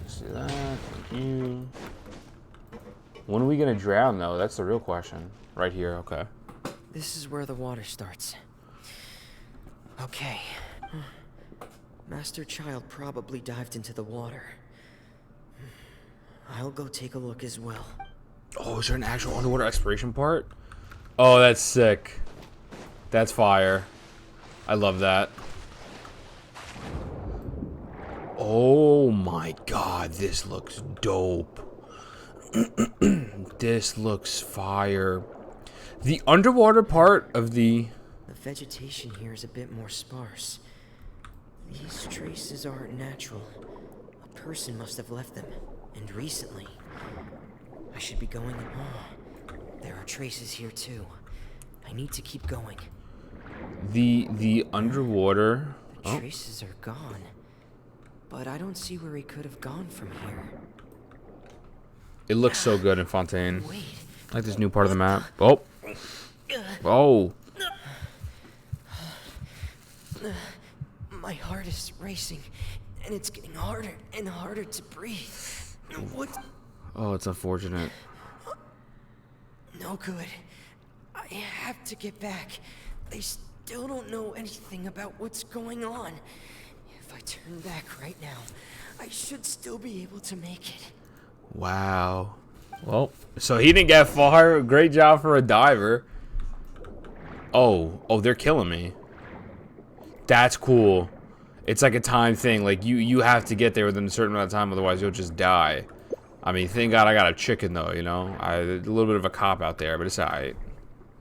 Let's do that. Thank you. When are we gonna drown, though? That's the real question. Right here, okay. This is where the water starts. Okay. Master Child probably dived into the water. I'll go take a look as well. Oh, is there an actual underwater exploration part? Oh, that's sick. That's fire. I love that. Oh my god, this looks dope. This looks fire. The underwater part of the vegetation here is a bit more sparse. These traces aren't natural. A person must have left them, and recently. I should be going. Oh, there are traces here too. I need to keep going. The underwater. The traces are gone, but I don't see where he could have gone from here. It looks so good in Fontaine. Wait. I like this new part of the map. Oh. Oh. My heart is racing, and it's getting harder and harder to breathe. What? Oh, it's unfortunate. No good. I have to get back. They still don't know anything about what's going on. If I turn back right now, I should still be able to make it. Wow. Well, so he didn't get far. Great job for a diver. Oh, they're killing me. That's cool. It's like a time thing. Like you have to get there within a certain amount of time, otherwise you'll just die. I mean, thank God I got a chicken though. You know, a little bit of a cop out there, but it's alright.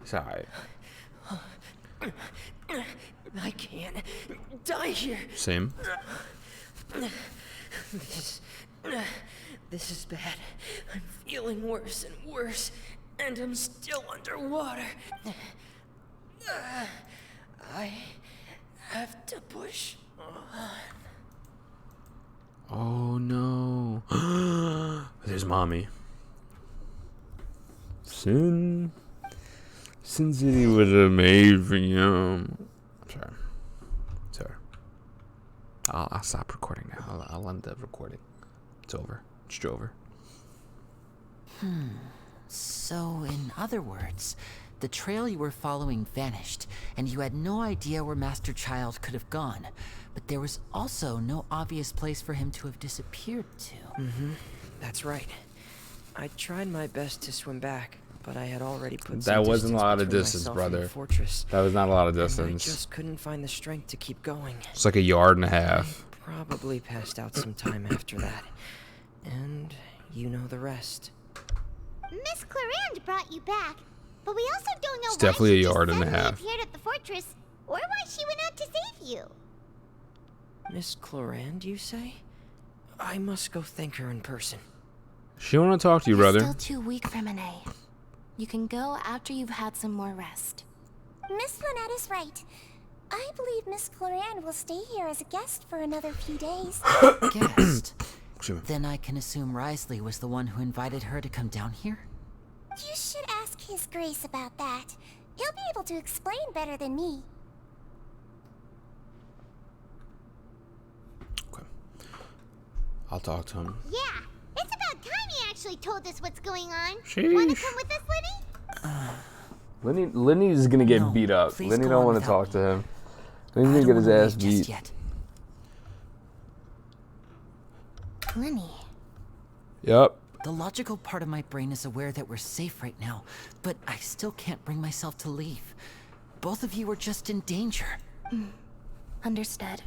It's alright. I can't die here. Same. This is bad. I'm feeling worse and worse, and I'm still underwater. I have to push on. Oh no. There's mommy. Sin City was made for you. I'm sorry. I'll stop recording now. I'll end the recording. It's over. It's over. So, in other words, the trail you were following vanished, and you had no idea where Master Child could have gone. But there was also no obvious place for him to have disappeared to. That's right. I tried my best to swim back, but I had already put That wasn't a lot of distance, brother. That was not a lot of distance. I just couldn't find the strength to keep going. It's like a yard and a half. Probably passed out some time after that. And you know the rest. Miss Clarande brought you back, but we also don't know It's why definitely she a yard just and a suddenly half. appeared at the fortress, or why she went out to save you. Miss Clarande, you say? I must go thank her in person. She want to talk to you, You're brother. still too weak for Monet. You can go after you've had some more rest. Miss Lynette is right. I believe Miss Clarande will stay here as a guest for another few days. Guest? Then I can assume Wriothesley was the one who invited her to come down here? You should ask His Grace about that. He'll be able to explain better than me. I'll talk to him. Yeah, it's about time he actually told us what's going on. Sheesh. Wanna come with us, Lenny? Lenny's gonna get beat up. Lenny don't want to talk to him. Lenny's gonna get his ass beat. Lenny. Yep. The logical part of my brain is aware that we're safe right now, but I still can't bring myself to leave. Both of you are just in danger. Understood.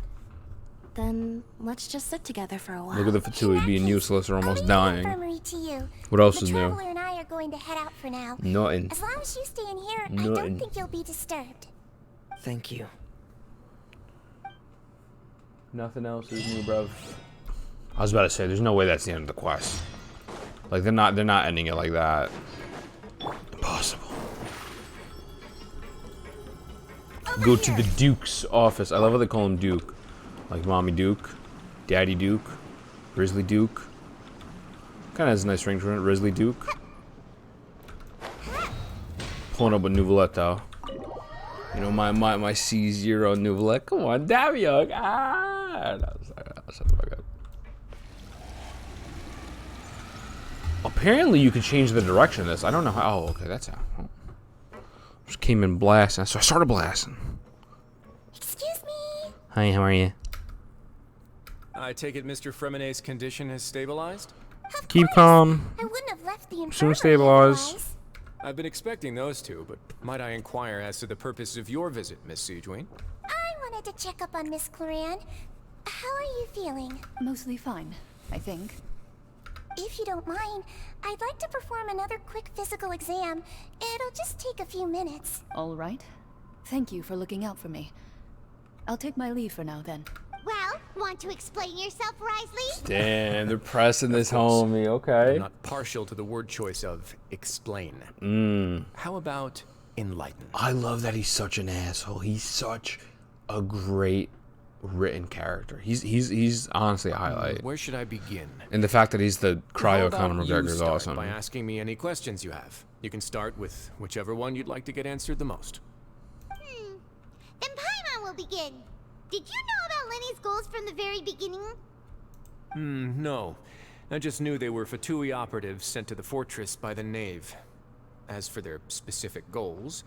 Then let's just sit together for a while. Look at the Fatoui being useless or almost dying. Infirmary to you. What else The is new? Traveler and I are going to head out for now. Nothing. As long as you stay in here, I Nothing. don't think you'll be disturbed. Thank you. Nothing else is new, bruv. I was about to say, there's no way that's the end of the quest. Like they're not ending it like that. Impossible. Go to the Duke's office. I love how they call him Duke. Like Mommy Duke, Daddy Duke, Grizzly Duke. Kind of has a nice ring to it, Grizzly Duke. Pulling up with Nouvellette though. You know my C0 Nouvellette. Come on, Davion. Ah, that's not good. Apparently you can change the direction of this. I don't know how. Oh, okay, that's how. Just came in blasting, so I started blasting. Excuse me. Hi, how are you? I take it Mr. Fremenet's condition has stabilized? Keep calm. I wouldn't have left the Soon infirmary stabilize. otherwise. I've been expecting those two, but might I inquire as to the purpose of your visit, Miss Siegewin? I wanted to check up on Miss Cloran. How are you feeling? Mostly fine, I think. If you don't mind, I'd like to perform another quick physical exam. It'll just take a few minutes. All right. Thank you for looking out for me. I'll take my leave for now, then. Well, want to explain yourself, Wriothesley? Damn, they're pressing this homie. Okay. I'm not partial to the word choice of explain. How about enlighten? I love that he's such an asshole. He's such a great written character. He's honestly a highlight. Where should I begin? And the fact that he's the How cryo about Conor you McGregor is start awesome. by asking me any questions you have. You can start with whichever one you'd like to get answered the most. Then Paimon will begin. Did you know about Lenny's goals from the very beginning? No. I just knew they were Fatoui operatives sent to the fortress by the Knave. As for their specific goals,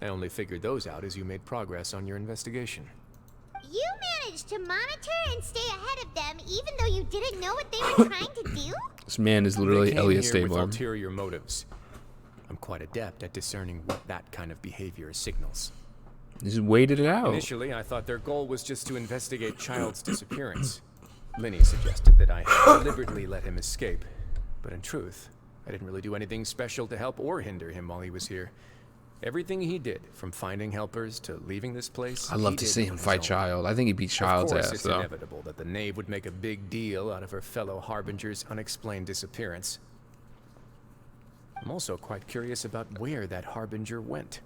I only figured those out as you made progress on your investigation. You managed to monitor and stay ahead of them even though you didn't know what they were trying to do? This man is literally They came Elliot here Stabler. with ulterior motives. I'm quite adept at discerning what that kind of behavior signals. He's waited it out. Initially, I thought their goal was just to investigate Child's disappearance. Linny suggested that I deliberately let him escape, but in truth, I didn't really do anything special to help or hinder him while he was here. Everything he did, from finding helpers to leaving this place, I'd love he to did see on him his fight own. Child. I think he beat Child's Of course, ass, it's though. inevitable that the Knave would make a big deal out of her fellow Harbinger's unexplained disappearance. I'm also quite curious about where that Harbinger went.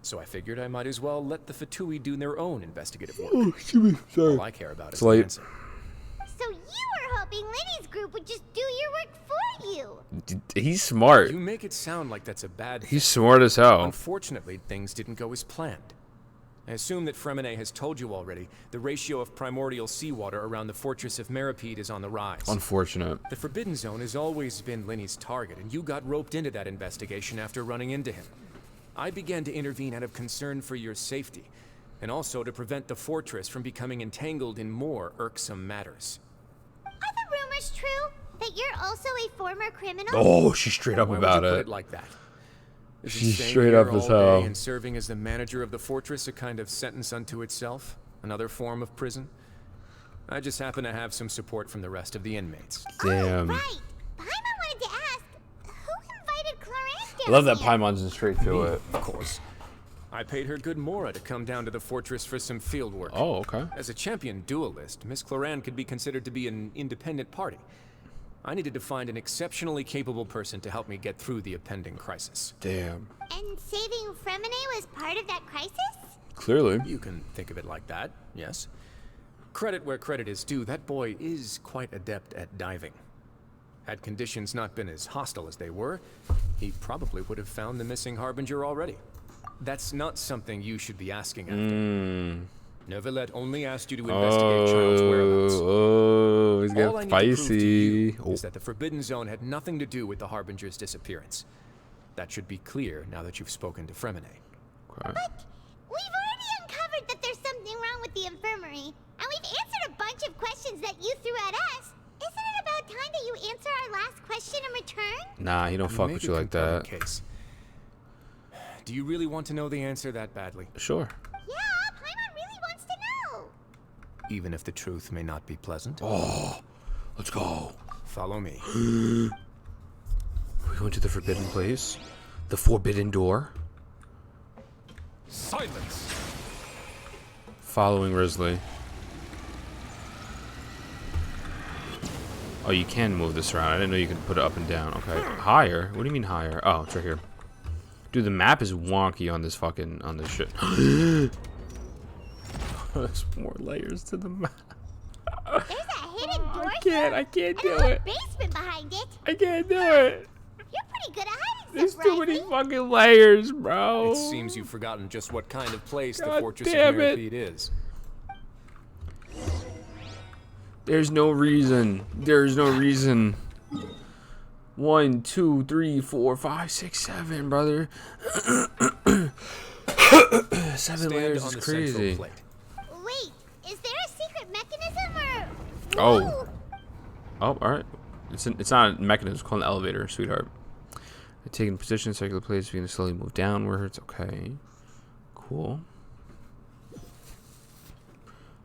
So I figured I might as well let the Fatoui do their own investigative work. Oh, excuse me, sorry. All I care about is Slight. the answer. So you were hoping Lenny's group would just do your work for you. He's smart. You make it sound like that's a bad thing. He's smart as hell. Unfortunately, things didn't go as planned. I assume that Fremenet has told you already, the ratio of primordial seawater around the fortress of Meripede is on the rise. Unfortunate. The Forbidden Zone has always been Lenny's target, and you got roped into that investigation after running into him. I began to intervene out of concern for your safety, and also to prevent the fortress from becoming entangled in more irksome matters. Are the rumors true? That you're also a former criminal? Oh, she's straight up Why about would you put it. it like that? Isn't She's staying straight here up as all day hell. and serving as the manager of the fortress a kind of sentence unto itself? Another form of prison? I just happen to have some support from the rest of the inmates. Damn. Oh, right. Paimon wanted to ask, who invited Cloran down I love that here? Paimon's in straight to it. Of course. I paid her good mora to come down to the fortress for some field work. Oh, okay. As a champion duelist, Miss Cloran could be considered to be an independent party. I needed to find an exceptionally capable person to help me get through the impending crisis. Damn. And saving Fremenet was part of that crisis? Clearly. You can think of it like that, yes. Credit where credit is due, that boy is quite adept at diving. Had conditions not been as hostile as they were, he probably would have found the missing Harbinger already. That's not something you should be asking after. Neverlet only asked you to investigate Child's whereabouts. Oh, he's All getting I need to prove to spicy. you is that the Forbidden Zone had nothing to do with the Harbinger's disappearance. That should be clear now that you've spoken to Fremine. Okay. But we've already uncovered that there's something wrong with the infirmary, and we've answered a bunch of questions that you threw at us. Isn't it about time that you answer our last question in return? Nah, he don't fuck with you like that. Case. Do you really want to know the answer that badly? Sure. Yeah, Paimon really wants to know. Even if the truth may not be pleasant? Oh, let's go. Follow me. We're going to the forbidden place. The forbidden door. Silence! Following Wriothesley. Oh, you can move this around. I didn't know you could put it up and down. Okay. Higher? What do you mean higher? Oh, it's right here. Dude, the map is wonky on this fucking, on this shit. There's more layers to the map. There's a hidden door. I can't do and a it. basement behind it. I can't do it. You're pretty good at hiding There's stuff, too many Wriothesley. fucking layers, bro. It seems you've forgotten just what kind of place the God Fortress of damn it. Meripede is. There's no reason. There's no reason. 1, 2, 3, 4, 5, 6, 7, brother. 7 layers is crazy. Wait, is there a secret mechanism or? Oh. Whoa! Oh, all right. It's not a mechanism. It's called an elevator, sweetheart. Taking position, circular place, begin to slowly move downwards. Okay. Cool.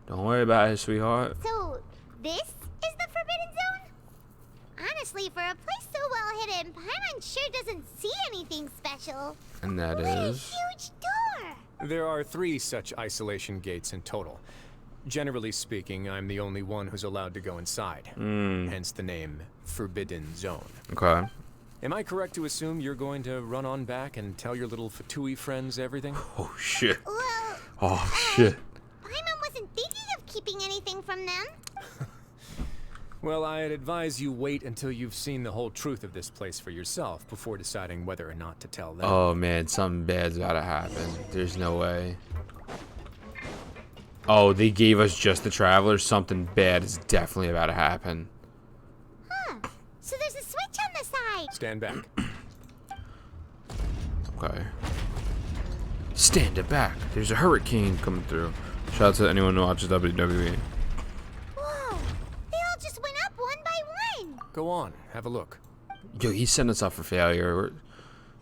Don't worry about it, sweetheart. So this is the Forbidden Zone? Honestly, for a place so well hidden, Paimon sure doesn't see anything special. And that What a is. huge door! There are 3 such isolation gates in total. Generally speaking, I'm the only one who's allowed to go inside. Hence the name Forbidden Zone. Okay. Am I correct to assume you're going to run on back and tell your little Fatoui friends everything? Oh, shit. Well, Oh, shit. Paimon wasn't thinking of keeping anything from them. Well, I'd advise you wait until you've seen the whole truth of this place for yourself before deciding whether or not to tell them. Oh, man. Something bad's about to happen. There's no way. Oh, they gave us just the travelers. Something bad is definitely about to happen. Huh. So there's a switch on the side. Stand back. Okay. Stand it back. There's a hurricane coming through. Shout out to anyone who watches WWE. Whoa. They all just went up one by one. Go on, have a look. Yo, he's setting us up for failure.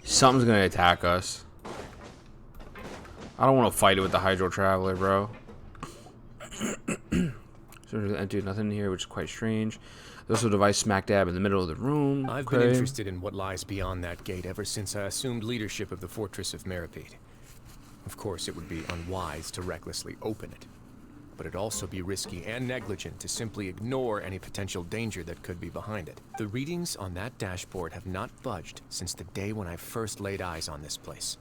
Something's gonna attack us. I don't want to fight it with the Hydro Traveler, bro. So empty, nothing here, which is quite strange. There's a device smack dab in the middle of the room. I've been interested in what lies beyond that gate ever since I assumed leadership of the Fortress of Meripede. Of course, it would be unwise to recklessly open it, but it'd also be risky and negligent to simply ignore any potential danger that could be behind it. The readings on that dashboard have not budged since the day when I first laid eyes on this place.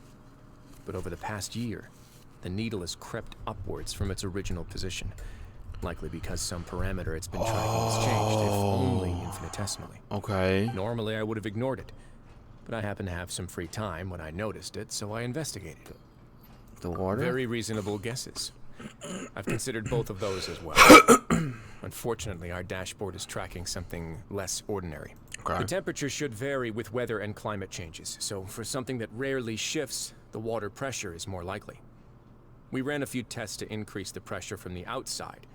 But over the past year, the needle has crept upwards from its original position, likely because some parameter it's been tracking has changed, if only infinitesimally. Okay. Normally, I would have ignored it, but I happened to have some free time when I noticed it, so I investigated. The water? Very reasonable guesses. I've considered both of those as well. Unfortunately, our dashboard is tracking something less ordinary. Okay. The temperature should vary with weather and climate changes, so for something that rarely shifts, the water pressure is more likely. We ran a few tests to increase the pressure from the outside,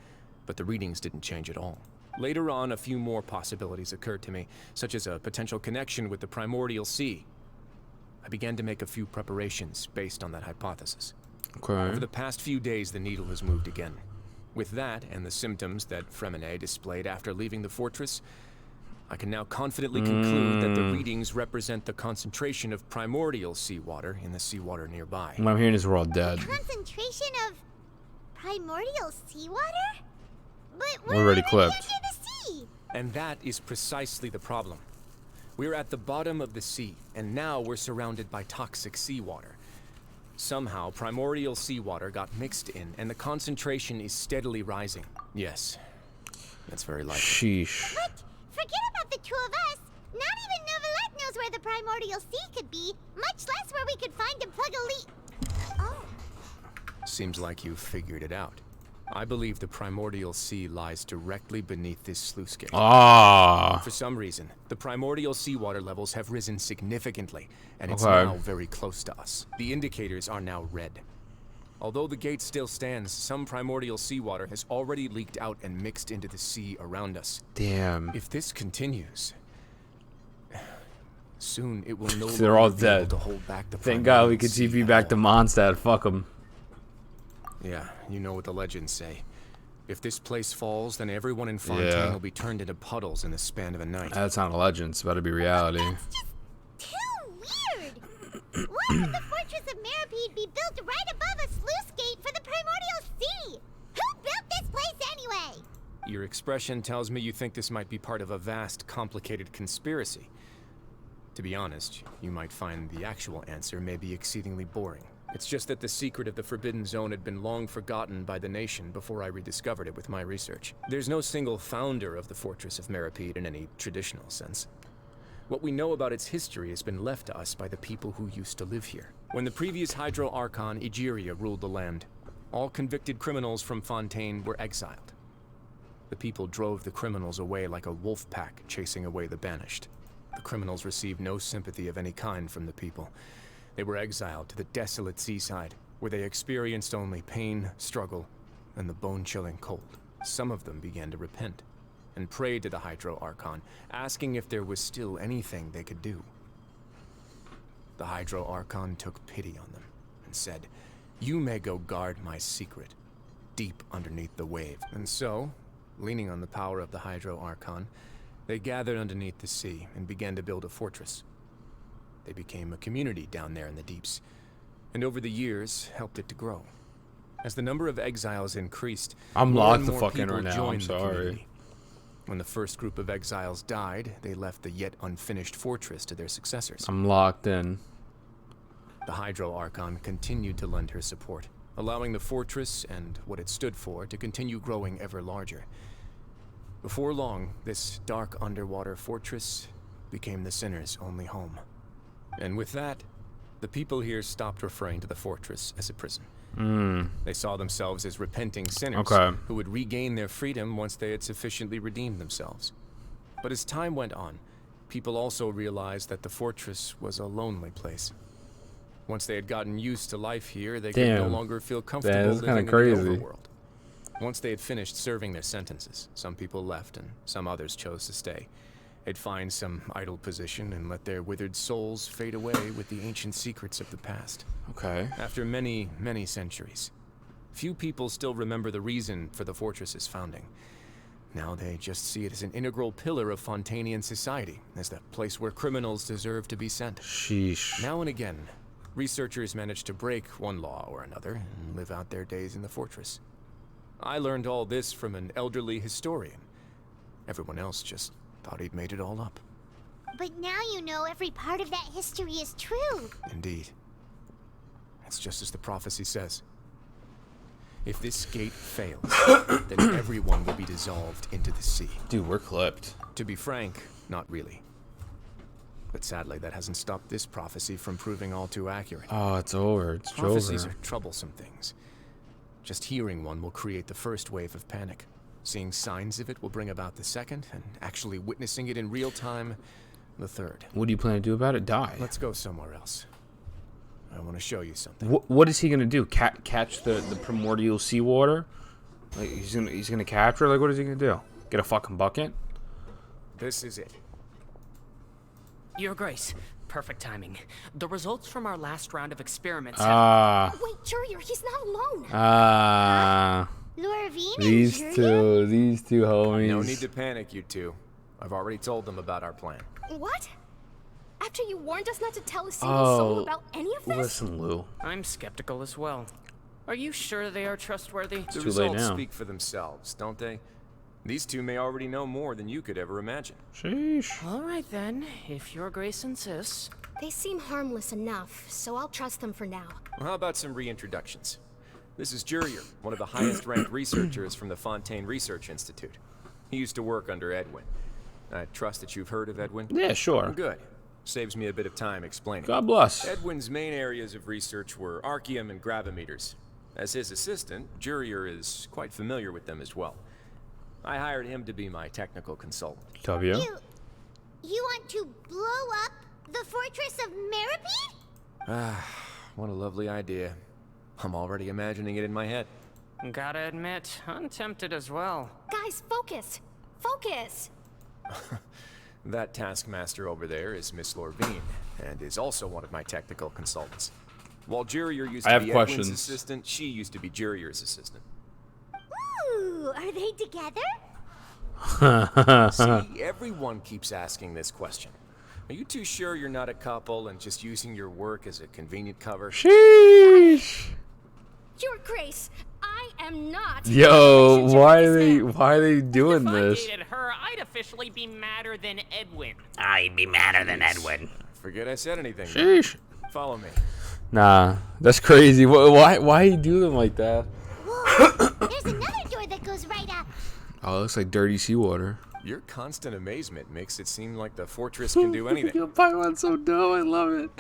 but the readings didn't change at all. Later on, a few more possibilities occurred to me, such as a potential connection with the primordial sea. I began to make a few preparations based on that hypothesis. Okay. Over the past few days, the needle has moved again. With that, and the symptoms that Fremine displayed after leaving the fortress, I can now confidently conclude that the readings represent the concentration of primordial seawater in the seawater nearby. What I'm hearing is we're all dead. Concentration of primordial seawater? But We're already clipped. Under the sea. And that is precisely the problem. We're at the bottom of the sea, and now we're surrounded by toxic seawater. Somehow, primordial seawater got mixed in, and the concentration is steadily rising. Yes, that's very likely. Sheesh. But forget about the two of us. Not even Neuvillette knows where the primordial sea could be, much less where we could find and plug a leak. Oh. Seems like you've figured it out. I believe the primordial sea lies directly beneath this sluice gate. Ah. For some reason, the primordial seawater levels have risen significantly, and it's Okay. now very close to us. The indicators are now red. Although the gate still stands, some primordial seawater has already leaked out and mixed into the sea around us. Damn. If this continues, soon it will no They're all longer be able dead. to hold back the Thank God we primordial could sea TP at back all. to Mondstadt. Fuck them. Yeah, you know what the legends say. If this place falls, then everyone in Fontaine Yeah. will be turned into puddles in the span of a night. That's not a legend. It's about to be reality. Too weird! Why would the Fortress of Meripede be built right above a sluice gate for the primordial sea? Who built this place anyway? Your expression tells me you think this might be part of a vast, complicated conspiracy. To be honest, you might find the actual answer may be exceedingly boring. It's just that the secret of the Forbidden Zone had been long forgotten by the nation before I rediscovered it with my research. There's no single founder of the Fortress of Meripede in any traditional sense. What we know about its history has been left to us by the people who used to live here. When the previous Hydro Archon, Egeria, ruled the land, all convicted criminals from Fontaine were exiled. The people drove the criminals away like a wolf pack chasing away the banished. The criminals received no sympathy of any kind from the people. They were exiled to the desolate seaside, where they experienced only pain, struggle, and the bone-chilling cold. Some of them began to repent, and prayed to the Hydro Archon, asking if there was still anything they could do. The Hydro Archon took pity on them, and said, "You may go guard my secret, deep underneath the wave." And so, leaning on the power of the Hydro Archon, they gathered underneath the sea and began to build a fortress. They became a community down there in the deeps, and over the years helped it to grow. As the number of exiles increased, I'm more locked and the more fuck in people right now. I'm joined the sorry. community. When the first group of exiles died, they left the yet unfinished fortress to their successors. I'm locked in. The Hydro Archon continued to lend her support, allowing the fortress and what it stood for to continue growing ever larger. Before long, this dark underwater fortress became the sinner's only home. And with that, the people here stopped referring to the fortress as a prison. They saw themselves as repenting sinners who would regain their freedom once they had sufficiently redeemed themselves. But as time went on, people also realized that the fortress was a lonely place. Once they had gotten used to life here, they could no longer feel comfortable that's kinda living in the crazy. overworld. Once they had finished serving their sentences, some people left and some others chose to stay. They'd find some idle position and let their withered souls fade away with the ancient secrets of the past. Okay. After many, many centuries, few people still remember the reason for the fortress's founding. Now they just see it as an integral pillar of Fontainian society, as the place where criminals deserve to be sent. Sheesh. Now and again, researchers manage to break one law or another and live out their days in the fortress. I learned all this from an elderly historian. Everyone else just thought he'd made it all up. But now you know every part of that history is true. Indeed. It's just as the prophecy says. If this gate fails, then everyone will be dissolved into the sea. Dude, we're clipped. To be frank, not really. But sadly, that hasn't stopped this prophecy from proving all too accurate. Oh, it's over. It's Prophecies over. are troublesome things. Just hearing one will create the first wave of panic. Seeing signs of it will bring about the second, and actually witnessing it in real time, the third. What do you plan to do about it? Die. Let's go somewhere else. I want to show you something. What is he gonna do? Catch the primordial seawater? Like he's gonna capture it? Like what is he gonna do? Get a fucking bucket? This is it. Your Grace, perfect timing. The results from our last round of experiments Wait, Jurier, he's not alone. Lorvine These and two homies. No need to panic, you two. I've already told them about our plan. What? After you warned us not to tell a single soul about any of this? Listen, Lou. I'm skeptical as well. Are you sure they are trustworthy? The too late results now. speak for themselves, don't they? These two may already know more than you could ever imagine. Sheesh. All right then, if Your Grace insists. They seem harmless enough, so I'll trust them for now. Well, how about some reintroductions? This is Jurier, one of the highest-ranked researchers from the Fontaine Research Institute. He used to work under Edwin. I trust that you've heard of Edwin? Yeah, sure. Good. Saves me a bit of time explaining. God bless. Edwin's main areas of research were archaeum and gravimeters. As his assistant, Jurier is quite familiar with them as well. I hired him to be my technical consultant. W. You want to blow up the fortress of Meripede? Ah, what a lovely idea. I'm already imagining it in my head. Gotta admit, I'm tempted as well. Guys, focus! Focus! That taskmaster over there is Miss Lorvine, and is also one of my technical consultants. While Jurier used to be Edwin's assistant, she used to be Jurier's assistant. Ooh, are they together? See, everyone keeps asking this question. Are you too sure you're not a couple and just using your work as a convenient cover? Sheesh. Your Grace, I am not. Yo, why are they doing this? If I dated her, I'd officially be madder than Edwin. I'd be madder than Edwin. Forget I said anything. Sheesh. Follow me. Nah, that's crazy. Why you do them like that? Whoa, there's another door that goes right up. Oh, it looks like dirty seawater. Your constant amazement makes it seem like the fortress can do anything. Yo, Paimon's so dumb. I love it.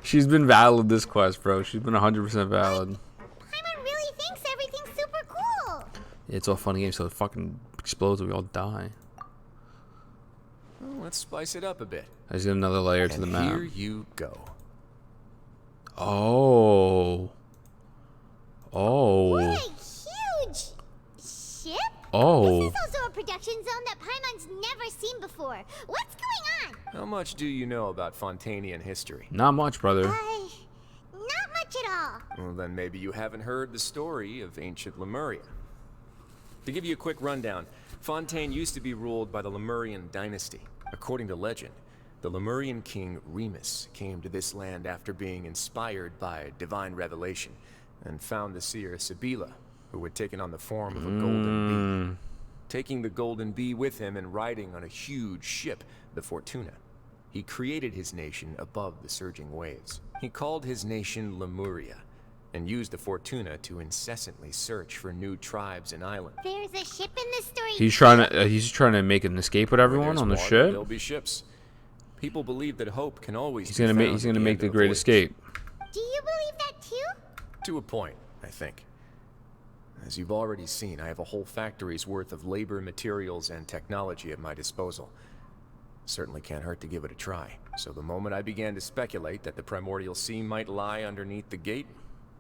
She's been valid this quest, bro. She's been 100% valid. Paimon really thinks everything's super cool. It's all fun and games, so it fucking explodes and we all die. Well, let's spice it up a bit. There's another layer to the map. Here you go. Oh. Oh. What a huge ship. Oh. This is also a production zone that Paimon's never seen before. What's going on? How much do you know about Fontainian history? Not much, brother. Not much at all. Well, then maybe you haven't heard the story of ancient Lemuria. To give you a quick rundown, Fontaine used to be ruled by the Lemurian dynasty. According to legend, the Lemurian king Remus came to this land after being inspired by divine revelation and found the seer Sibila, who had taken on the form of a golden bee. Taking the golden bee with him and riding on a huge ship, the Fortuna, he created his nation above the surging waves. He called his nation Lemuria and used the Fortuna to incessantly search for new tribes and islands. There's a ship in this story. He's trying to make an escape with everyone on the ship. There'll be ships. People believe that hope can always. He's gonna make the great escape. Do you believe that too? To a point, I think. As you've already seen, I have a whole factory's worth of labor, materials, and technology at my disposal. Certainly can't hurt to give it a try. So the moment I began to speculate that the primordial sea might lie underneath the gate,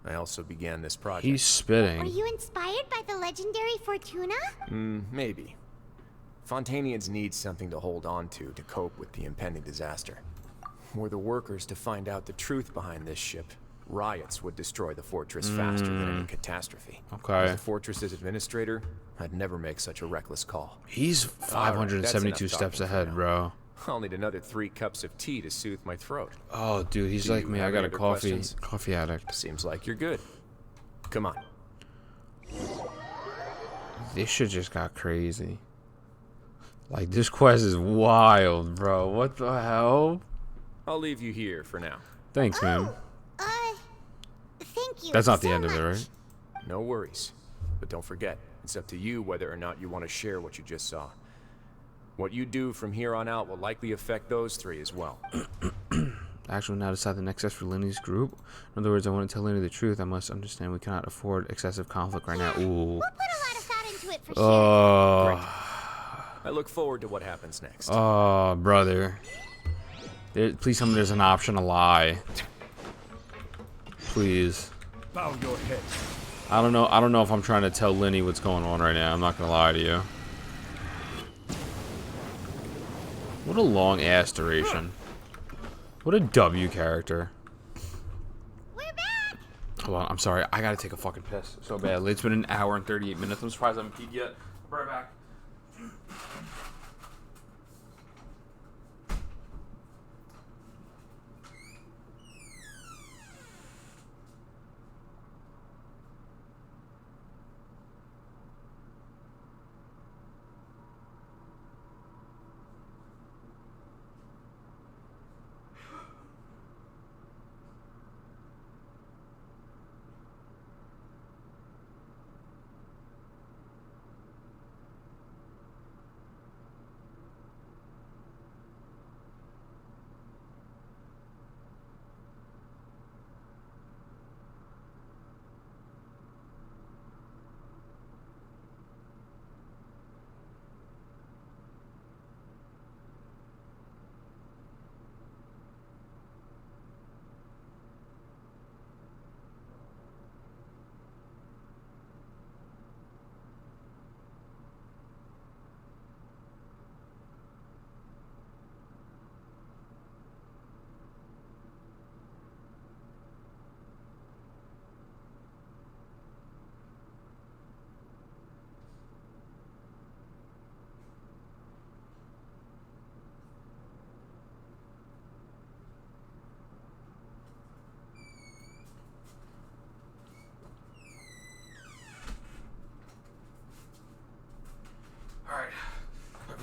I also began this project. He's spitting. Were you inspired by the legendary Fortuna? Maybe. Fontainians need something to hold on to cope with the impending disaster. Were the workers to find out the truth behind this ship, riots would destroy the fortress faster than any catastrophe. Okay. As the fortress's administrator, I'd never make such a reckless call. He's 572 steps ahead, bro. I'll need another 3 cups of tea to soothe my throat. Oh, dude, he's like me. I got a coffee addict. Seems like you're good. Come on. This shit just got crazy. Like, this quest is wild, bro. What the hell? I'll leave you here for now. Thanks, man. Thank you. That's not the end of it, right? No worries. But don't forget, it's up to you whether or not you want to share what you just saw. What you do from here on out will likely affect those 3 as well. Actually, now decide the next steps for Lenny's group. In other words, I want to tell Lenny the truth. I must understand we cannot afford excessive conflict right now. Ooh. We'll put a lot of thought into it for sure. Oh. I look forward to what happens next. Oh, brother. Please tell me there's an option to lie. Please. Bow your head. I don't know if I'm trying to tell Lenny what's going on right now. I'm not gonna lie to you. What a long ass duration. What a W character. We're back. Hold on, I'm sorry. I gotta take a fucking piss so badly. It's been an hour and 38 minutes. I'm surprised I haven't peed yet. Be right back.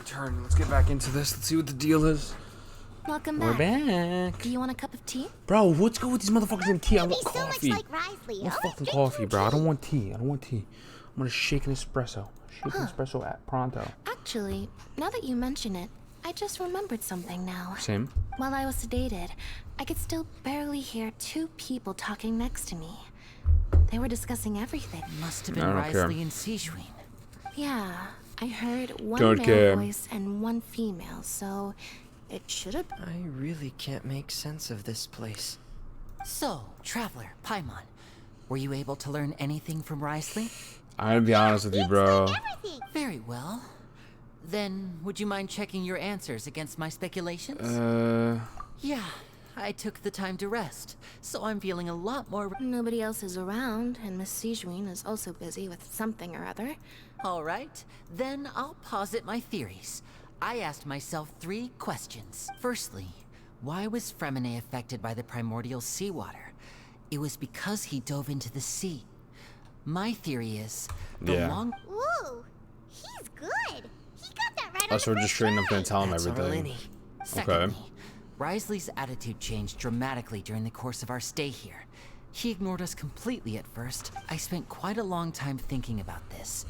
turn. Let's get back into this. Let's see what the deal is. Welcome We're back. back. Do you want a cup of tea? Bro, let's go with these motherfuckers in tea. I want so much coffee. like Wriothesley. I want Always fucking drinking coffee, bro. I don't tea. want tea. I don't want tea. I'm gonna shake an espresso. Shake an espresso at pronto. Actually, now that you mention it, I just remembered something now. Same. While I was sedated, I could still barely hear two people talking next to me. They were discussing everything. Must have been I don't care. Wriothesley and Sijwin. Yeah, I heard one Don't male care. voice and one female, so it should have. I really can't make sense of this place. So, Traveler, Paimon, were you able to learn anything from Wriothesley? I'm gonna be honest with you, bro. Everything. Very well. Then, would you mind checking your answers against my speculations? Yeah, I took the time to rest, so I'm feeling a lot more... Nobody else is around, and Miss Sijwin is also busy with something or other. All right, then I'll posit my theories. I asked myself 3 questions. Firstly, why was Fremine affected by the primordial seawater? It was because he dove into the sea. My theory is, Ooh, he's good. He got that right on So the we're just first straight up gonna try. tell him That's everything. Arlenny. Secondly, Wriothesley's attitude changed dramatically during the course of our stay here. He ignored us completely at first. I spent quite a long time thinking about this.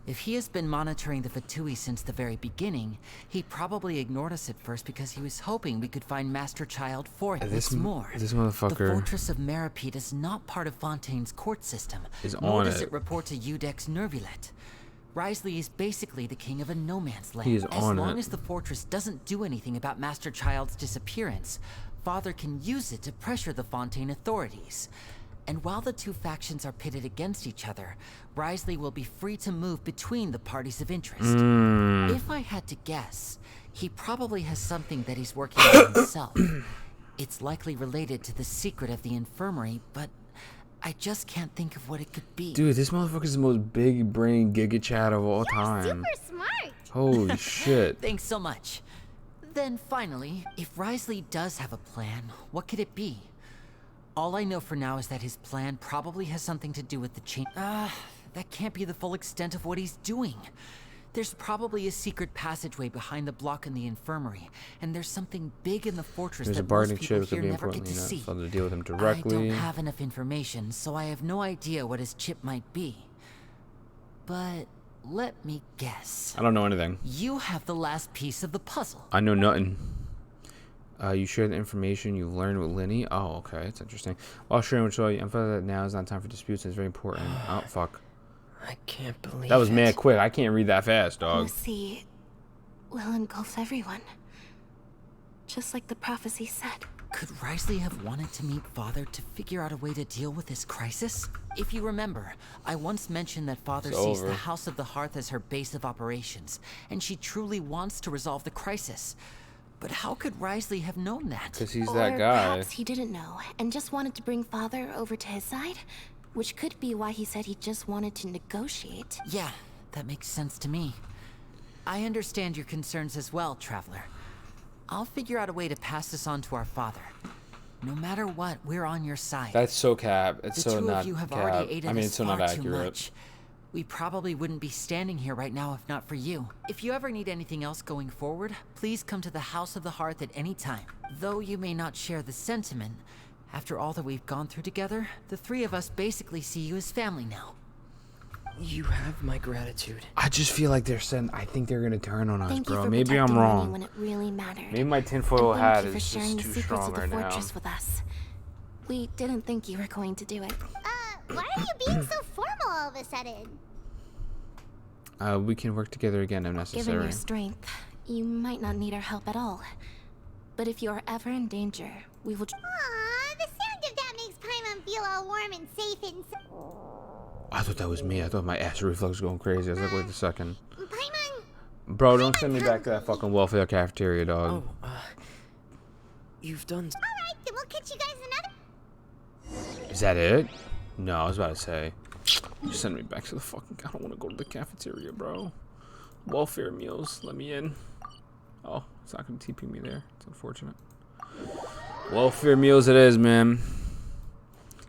If he has been monitoring the Fatoui since the very beginning, he probably ignored us at first because he was hoping we could find Master Child for him. This What's more, this the motherfucker Fortress of Meripede is not part of Fontaine's court system, is nor on does it. it report to Udex Nervulet. Wriothesley is basically the king of a no-man's land. He is as on long it. as the fortress doesn't do anything about Master Child's disappearance, Father can use it to pressure the Fontaine authorities. And while the two factions are pitted against each other, Wriothesley will be free to move between the parties of interest. If I had to guess, he probably has something that he's working on himself. It's likely related to the secret of the infirmary, but I just can't think of what it could be. Dude, this motherfucker's the most big brain giga chat of all time. Super smart. Holy shit. Thanks so much. Then finally, if Wriothesley does have a plan, what could it be? All I know for now is that his plan probably has something to do with the chain. That can't be the full extent of what he's doing. There's probably a secret passageway behind the block in the infirmary, and there's something big in the fortress There's a that most bargaining people chip that here could be never get important, to see. so to deal with him I directly. don't have enough information, so I have no idea what his chip might be. But let me guess. I don't know anything. You have the last piece of the puzzle. I know nothing. You share the information you've learned with Lenny. Oh, okay, that's interesting. While sharing with you, I'm feeling that now is not time for disputes. And it's very important. Oh, fuck. I can't believe That was it. mad quick. I can't read that fast, dog. The sea will engulf everyone. Just like the prophecy said. Could Wriothesley have wanted to meet Father to figure out a way to deal with this crisis? If you remember, I once mentioned that Father It's sees over. the House of the Hearth as her base of operations, and she truly wants to resolve the crisis. But how could Wriothesley have known that? Because he's Or that guy. perhaps he didn't know and just wanted to bring Father over to his side, which could be why he said he just wanted to negotiate. Yeah, that makes sense to me. I understand your concerns as well, Traveler. I'll figure out a way to pass this on to our father. No matter what, we're on your side. That's so cap. It's The so two not of you have cap. already aided I mean, us it's so far not too accurate. much. We probably wouldn't be standing here right now if not for you. If you ever need anything else going forward, please come to the House of the Hearth at any time. Though you may not share the sentiment, after all that we've gone through together, the three of us basically see you as family now. You have my gratitude. I just feel like they're saying. I think they're gonna turn on us, Thank you bro. for Maybe I'm protecting Lenny wrong. when it really mattered. Maybe my tinfoil And hat thank you is for sharing just the too secrets strong of the right now. fortress with us. We didn't think you were going to do it. Why are you being so formal all of a sudden? We can work together again if Given necessary. your strength, you might not need our help at all. But if you are ever in danger, we will... Aw, the sound of that makes Paimon feel all warm and safe and... I thought that was me. I thought my ass reflux was going crazy. I was like, wait a second. Paimon... Bro, don't send me back to that fucking welfare cafeteria, dog. Oh, you've done... Alright, then we'll catch you guys another... Is that it? No, I was about to say. Just send me back to the fucking... I don't want to go to the cafeteria, bro. Welfare meals. Let me in. Oh, it's not going to TP me there. It's unfortunate. Welfare meals it is, man.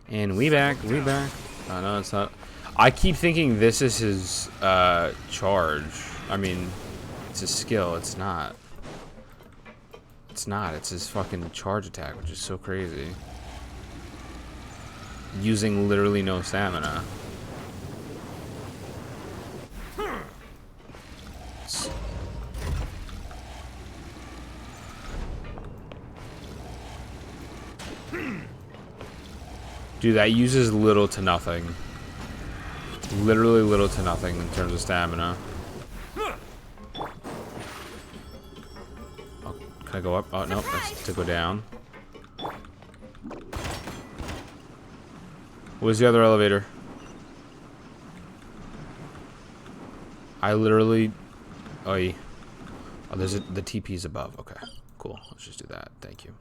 And we back. We back. Oh, no, it's not. I keep thinking this is his charge. I mean, it's a skill. It's not. It's not. It's his fucking charge attack, which is so crazy. Using literally no stamina. Dude, that uses little to nothing. Literally little to nothing in terms of stamina. Oh, can I go up? Oh, no, that's to go down. Where's the other elevator? I literally... Oh, there's the TP's above. Okay, cool. Let's just do that. Thank you.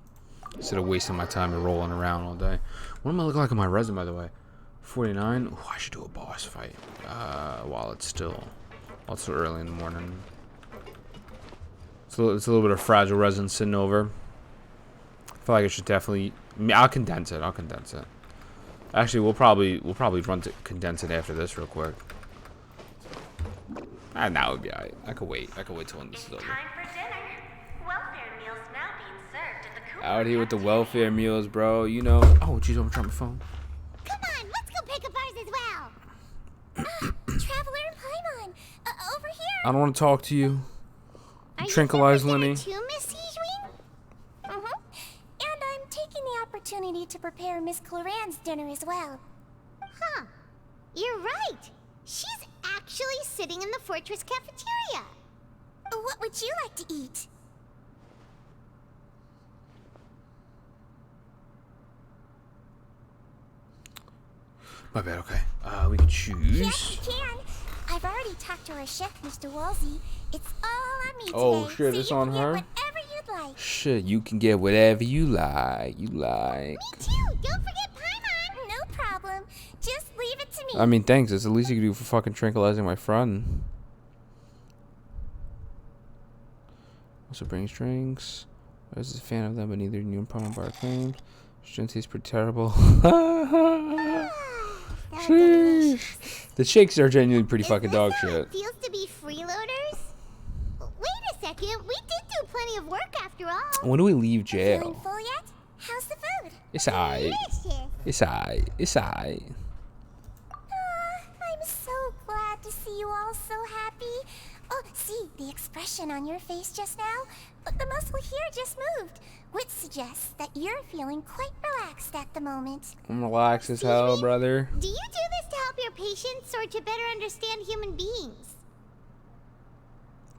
Instead of wasting my time and rolling around all day. What am I looking like on my resume, by the way? 49. Ooh, I should do a boss fight while it's still early in the morning. It's a little bit of fragile resin sitting over. I feel like I should definitely. I'll condense it. Actually, we'll probably condense it after this real quick. And that would be alright. I could wait till when this is over. Out here with the welfare meals, bro. You know. Oh, jeez, I'm trying my phone. Come on, let's go pick up ours as well. Traveler and Paimon, over here. I don't want to talk to you. Are Tranquilize you Lenny. too, Miss Sijwing? And I'm taking the opportunity to prepare Miss Cloran's dinner as well. Huh. You're right. She's actually sitting in the fortress cafeteria. What would you like to eat? My bad, okay. We can choose. Yes, you can. I've already talked to our chef, Mr. Wolsey. It's all on me today. Oh, shit, so it's you on can her? Get whatever you'd like. Shit, you can get whatever you like. Me too. Don't forget Paimon. No problem. Just leave it to me. I mean, thanks. It's the least you can do for fucking tranquilizing my friend. Also brings drinks. I was a fan of them, but neither new and Paimon bar claimed. Shouldn't taste pretty terrible. Sheesh. The shakes are genuinely pretty fucking dog shit. Feels to be freeloaders? Wait a second. We did do plenty of work after all. When do we leave Feeling jail? full yet? How's the food? It's alright. Delicious. It's alright. It's alright. I'm so glad to see you all so happy. Oh, see, the expression on your face just now? The muscle here just moved, which suggests that you're feeling quite relaxed at the moment. I'm relaxed as hell, brother. Do you do this to help your patients or to better understand human beings?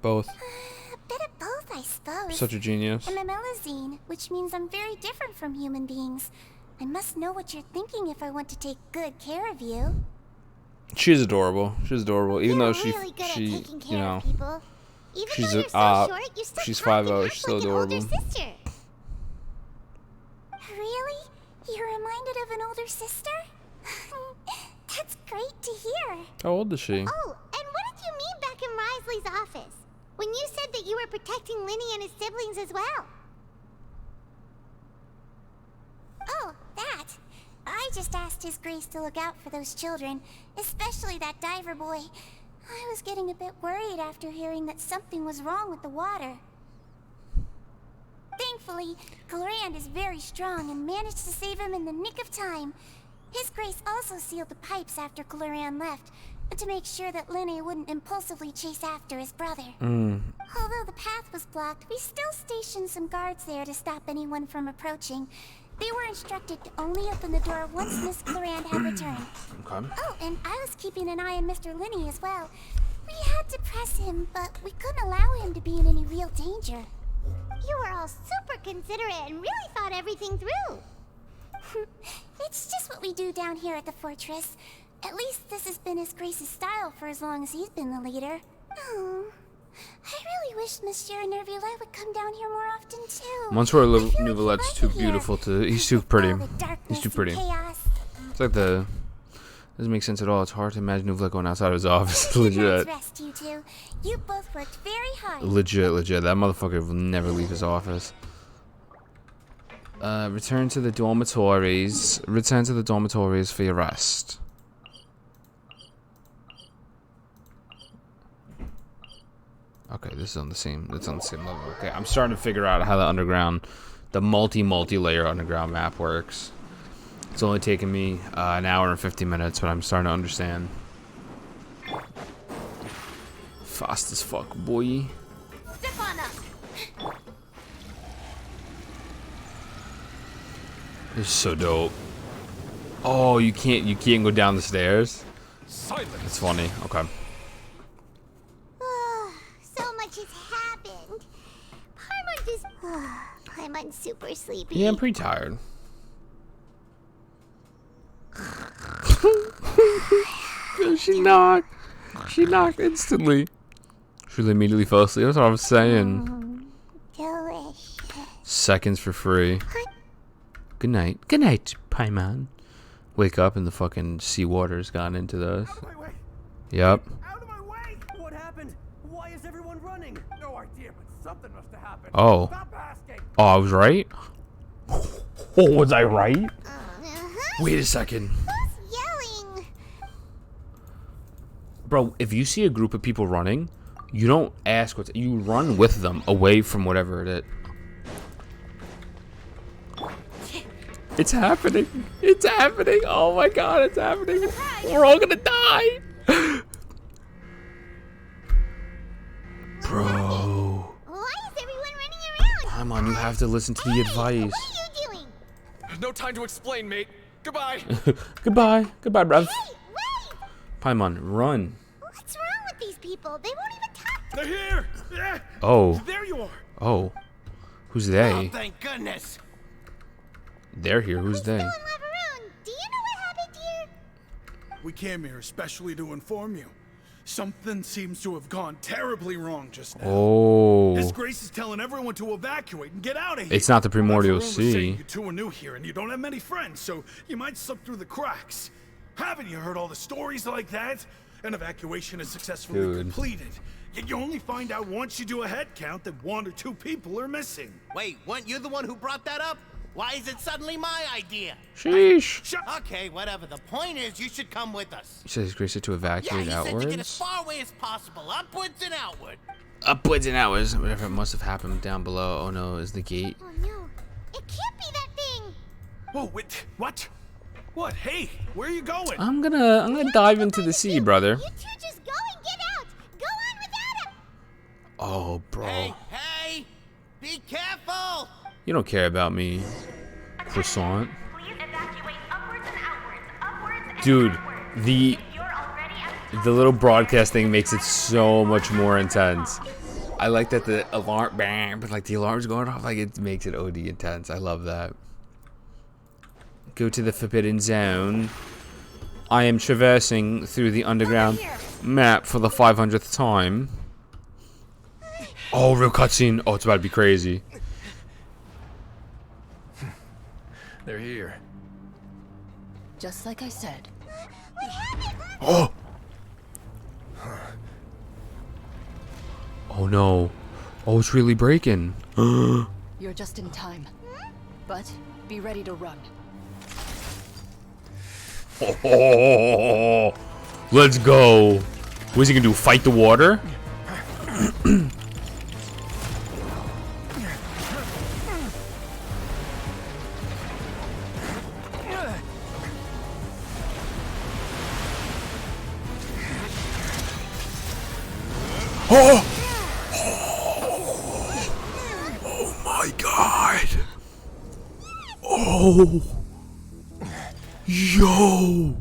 Both. A bit of both, I suppose. Such a genius. I'm a melazine, which means I'm very different from human beings. I must know what you're thinking if I want to take good care of you. She's adorable. She's adorable. Even though You're really good at taking care you know, of people. Even she's though you're so short, you still she's talk 5'0". and act She's still like an older adorable. sister. Really? You're reminded of an older sister? That's great to hear. How old is she? Oh, and what did you mean back in Wriothesley's office? When you said that you were protecting Linny and his siblings as well? Oh, that. I just asked His Grace to look out for those children, especially that diver boy. I was getting a bit worried after hearing that something was wrong with the water. Thankfully, Clorand is very strong and managed to save him in the nick of time. His Grace also sealed the pipes after Clorand left, to make sure that Linny wouldn't impulsively chase after his brother. Although the path was blocked, we still stationed some guards there to stop anyone from approaching. They were instructed to only open the door once Miss Clorand had returned. Okay. Oh, and I was keeping an eye on Mr. Linny as well. We had to press him, but we couldn't allow him to be in any real danger. You were all super considerate and really thought everything through. It's just what we do down here at the fortress. At least this has been His Grace's style for as long as he's been the leader. Oh, I really wish Monsieur Nerville would come down here more often too. Monsieur I feel like Nouvelette's he'd too like it here. beautiful to. He's too pretty. All the He's darkness too and pretty. chaos. It's like doesn't make sense at all. It's hard to imagine Nouvelette going outside of his office. Good night's Legit. rest, you two. You both worked very hard. Legit. That motherfucker will never leave his office. Return to the dormitories. Return to the dormitories for your rest. Okay. Okay, this is on the same. It's on the same level. Okay, I'm starting to figure out how the multi-layer underground map works. It's only taken me an hour and 50 minutes, but I'm starting to understand. Fast as fuck, boy. Step on up. This is so dope. Oh, you can't go down the stairs. Silence. It's funny. Okay. So much has happened. Paimon's super sleepy. Yeah, I'm pretty tired. She knocked. She knocked instantly. She immediately fell asleep. That's what I was saying. Delicious. Seconds for free. Good night. Good night, Paimon. Wake up and the fucking seawater's gone into those. Yep. Out of my way! What happened? Why is everyone running? No idea, but something must have happened. Oh. Stop asking. Oh, I was right? Oh, was I right? Wait a second. Who's yelling? Bro, if you see a group of people running, you don't ask what's... You run with them away from whatever it is. It's happening. It's happening. Oh my god, it's happening. We're all gonna die. Bro. Why is everyone running around? Paimon, you have to listen to the advice. What are you doing? No time to explain, mate. Goodbye. Goodbye. Goodbye, bruv. Hey, wait! Paimon, run. What's wrong with these people? They won't even talk. They're here! Yeah. Oh. There you are! Oh. Who's they? Thank goodness. They're here. Who's they? Do you know what happened here? We came here especially to inform you. Something seems to have gone terribly wrong just now. Oh. His Grace is telling everyone to evacuate and get out of here. It's not the primordial But for rumors saying sea. You two are new here and you don't have many friends, so you might slip through the cracks. Haven't you heard all the stories like that? An evacuation is successfully completed. Yet you only find out once you do a head count that 1 or 2 people are missing. Wait, weren't you the one who brought that up? Why is it suddenly my idea? Sheesh. Okay, whatever. The point is, you should come with us. He says His Grace said to evacuate Yeah, he said to get as outwards. far away as possible, upwards and outward. Upwards and outwards. Whatever must have happened down below. Oh no, is the gate. Oh no, it can't be that thing. Whoa, wait, what? What? Hey, where are you going? I'm gonna dive into the sea, brother. You two just go and get out. Go on without him. Oh, bro. Hey, be careful! You don't care about me, croissant. Dude, the little broadcast thing makes it so much more intense. I like that the alarm, bang, but like the alarm's going off, like it makes it OD intense. I love that. Go to the forbidden zone. I am traversing through the underground map for the 500th time. Oh, real cutscene. Oh, it's about to be crazy. They're here. Just like I said. Oh! Oh no. Oh, it's really breaking. You're just in time. But be ready to run. Oh, let's go. What's he gonna do? Fight the water? Oh! Oh my god! Oh! Yo!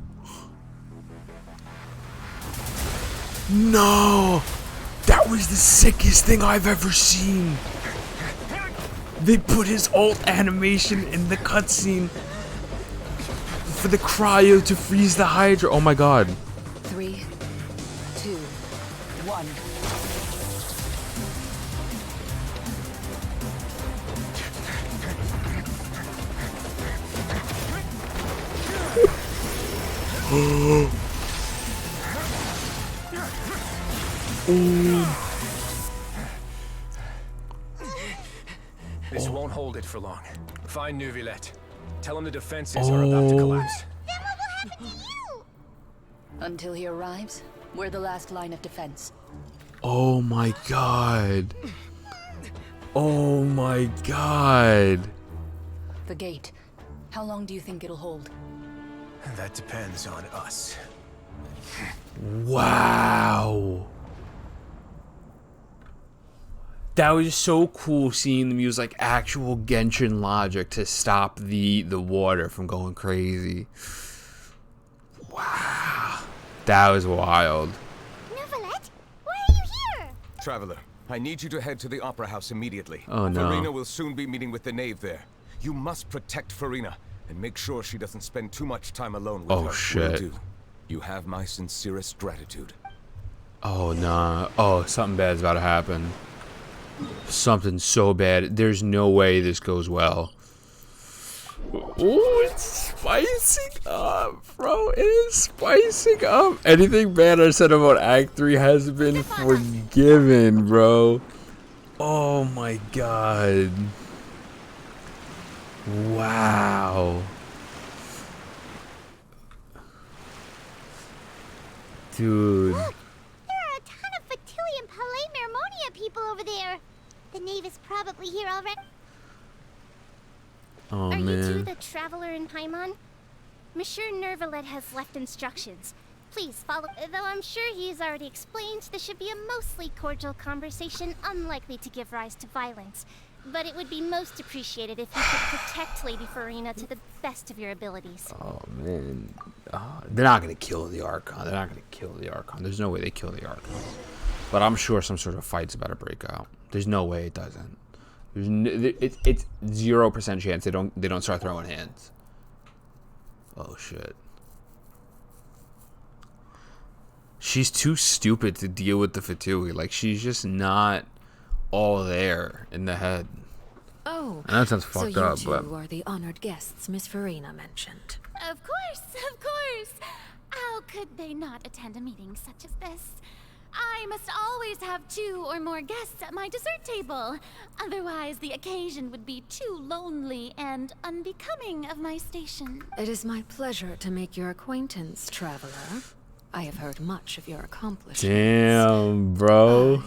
No! That was the sickest thing I've ever seen! They put his ult animation in the cutscene for the cryo to freeze the Hydra. Oh my god. 3, 2, 1. This won't hold it for long. Find Neuvillette. Tell him the defenses are about to collapse. Then what will happen to you? Until he arrives, we're the last line of defense. Oh my god. Oh my god. The gate. How long do you think it'll hold? That depends on us. Wow. That was so cool seeing them use like actual Genshin logic to stop the water from going crazy. Wow. That was wild. Neuvillette, why are you here? Traveler, I need you to head to the Opera House immediately. Oh, no. Farina will soon be meeting with the Knave there. You must protect Farina and make sure she doesn't spend too much time alone with her. Oh, shit. Will do. You have my sincerest gratitude. Oh, nah. Oh, something bad's about to happen. Something so bad. There's no way this goes well. Ooh, it's spicing up, bro. It is spicing up. Anything bad I said about Act 3 has been forgiven, bro. Oh my god. Wow. Dude. Look, there are a ton of Fatoui and Palais Mermonia people over there. The Knave is probably here already. Oh, Are man. you two the traveler in Paimon? Monsieur Neuvillette has left instructions. Please follow. Though I'm sure he's already explained, this should be a mostly cordial conversation, unlikely to give rise to violence. But it would be most appreciated if you could protect Lady Farina to the best of your abilities. Oh, man. They're not going to kill the Archon. They're not going to kill the Archon. There's no way they kill the Archon. But I'm sure some sort of fight's about to break out. There's no way it doesn't. There's it's 0% chance they don't start throwing hands. Oh shit. She's too stupid to deal with the Fatoui. Like, she's just not all there in the head. Oh, and that sounds fucked up, so but you two are the honored guests Miss Farina mentioned. Of course, of course. How could they not attend a meeting such as this? I must always have 2 or more guests at my dessert table. Otherwise, the occasion would be too lonely and unbecoming of my station. It is my pleasure to make your acquaintance, traveler. I have heard much of your accomplishments. damn, bro.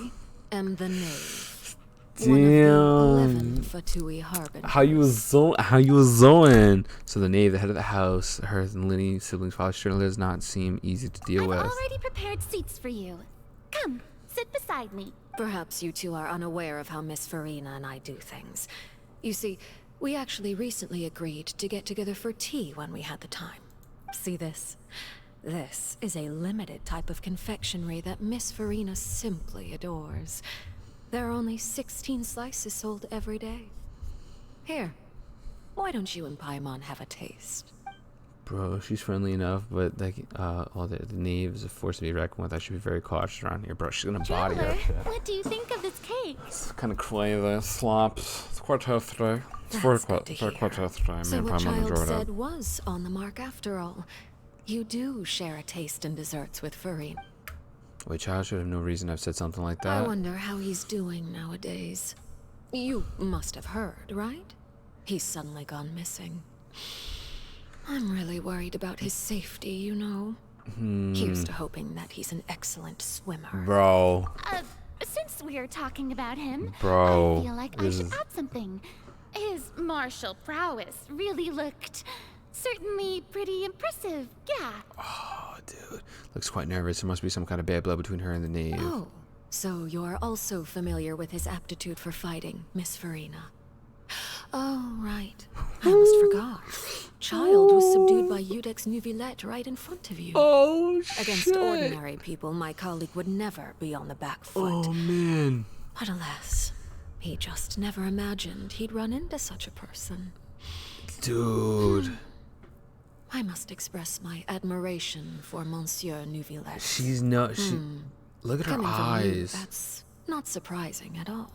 I am the Knave. Damn. One of the 11 Fatoui harbingers. How you was zoning? So the Knave, the head of the house, her and Linny siblings' father certainly does not seem easy to deal with. I've already prepared seats for you. Come, sit beside me. Perhaps you two are unaware of how Miss Farina and I do things. You see, we actually recently agreed to get together for tea when we had the time. See this? This is a limited type of confectionery that Miss Farina simply adores. There are only 16 slices sold every day. Here, why don't you and Paimon have a taste? Bro, she's friendly enough, but like, the Knave is a force to be reckoned with. I should be very cautious around here, bro. She's gonna body Traveler, her. what do you think of this cake? It's kind of crazy. Slops. It's quite healthy. It's very quite healthy. So what Child said was on the mark after all. You do share a taste in desserts with Farina. Wait, Child should have no reason I've said something like that. I wonder how he's doing nowadays. You must have heard, right? He's suddenly gone missing. I'm really worried about his safety, you know. Here's to hoping that he's an excellent swimmer. Bro. Since we're talking about him, Bro, I feel like I should add something. His martial prowess really looked certainly pretty impressive, yeah. Oh, dude. Looks quite nervous. There must be some kind of bad blood between her and the Knave. Oh, so you're also familiar with his aptitude for fighting, Miss Farina. Oh, right. I almost forgot. Child was subdued by Udex Neuvillette right in front of you. Oh, shit. Against ordinary people, my colleague would never be on the back foot. Oh, man. But alas, he just never imagined he'd run into such a person. Dude. I must express my admiration for Monsieur Neuvillette. She's no... Look at her Coming from eyes. you, that's not surprising at all.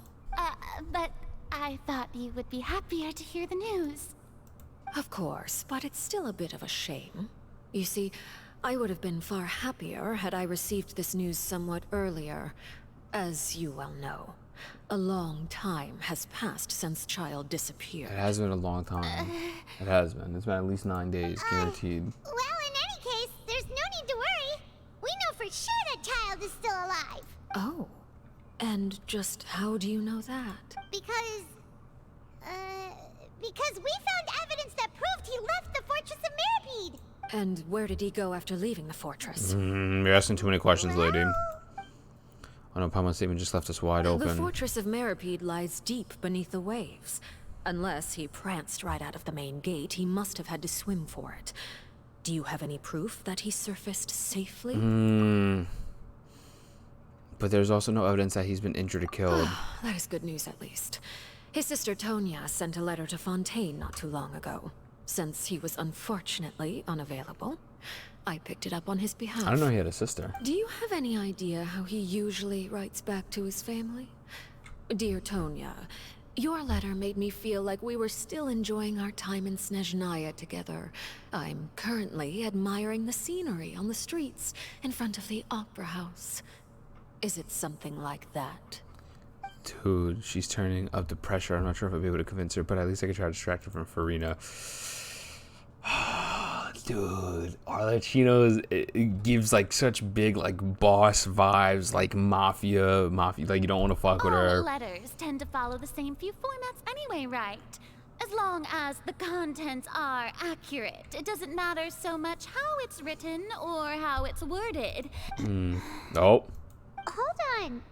But I thought you would be happier to hear the news. Of course, but it's still a bit of a shame. You see, I would have been far happier had I received this news somewhat earlier. As you well know, a long time has passed since Child disappeared. It has been a long time. It has been. It's been at least 9 days, guaranteed. Well, in any case, there's no need to worry. We know for sure that Child is still alive. Oh, And just how do you know that? Because we found evidence that proved he left the Fortress of Meripede. And where did he go after leaving the fortress? You're asking too many questions, lady. I know Pama's statement just left us wide open. The Fortress of Meripede lies deep beneath the waves. Unless he pranced right out of the main gate, he must have had to swim for it. Do you have any proof that he surfaced safely? But there's also no evidence that he's been injured or killed. That is good news, at least. His sister Tonya sent a letter to Fontaine not too long ago. Since he was unfortunately unavailable, I picked it up on his behalf. I don't know he had a sister. Do you have any idea how he usually writes back to his family? Dear Tonya, your letter made me feel like we were still enjoying our time in Snezhnaya together. I'm currently admiring the scenery on the streets in front of the Opera House. Is it something like that? Dude, she's turning up the pressure. I'm not sure if I'll be able to convince her, but at least I can try to distract her from Farina. Dude, Arlecchino it gives like such big like boss vibes, like mafia, like you don't want to fuck with her. All letters tend to follow the same few formats anyway, right? As long as the contents are accurate, it doesn't matter so much how it's written or how it's worded. Oh. Hold on.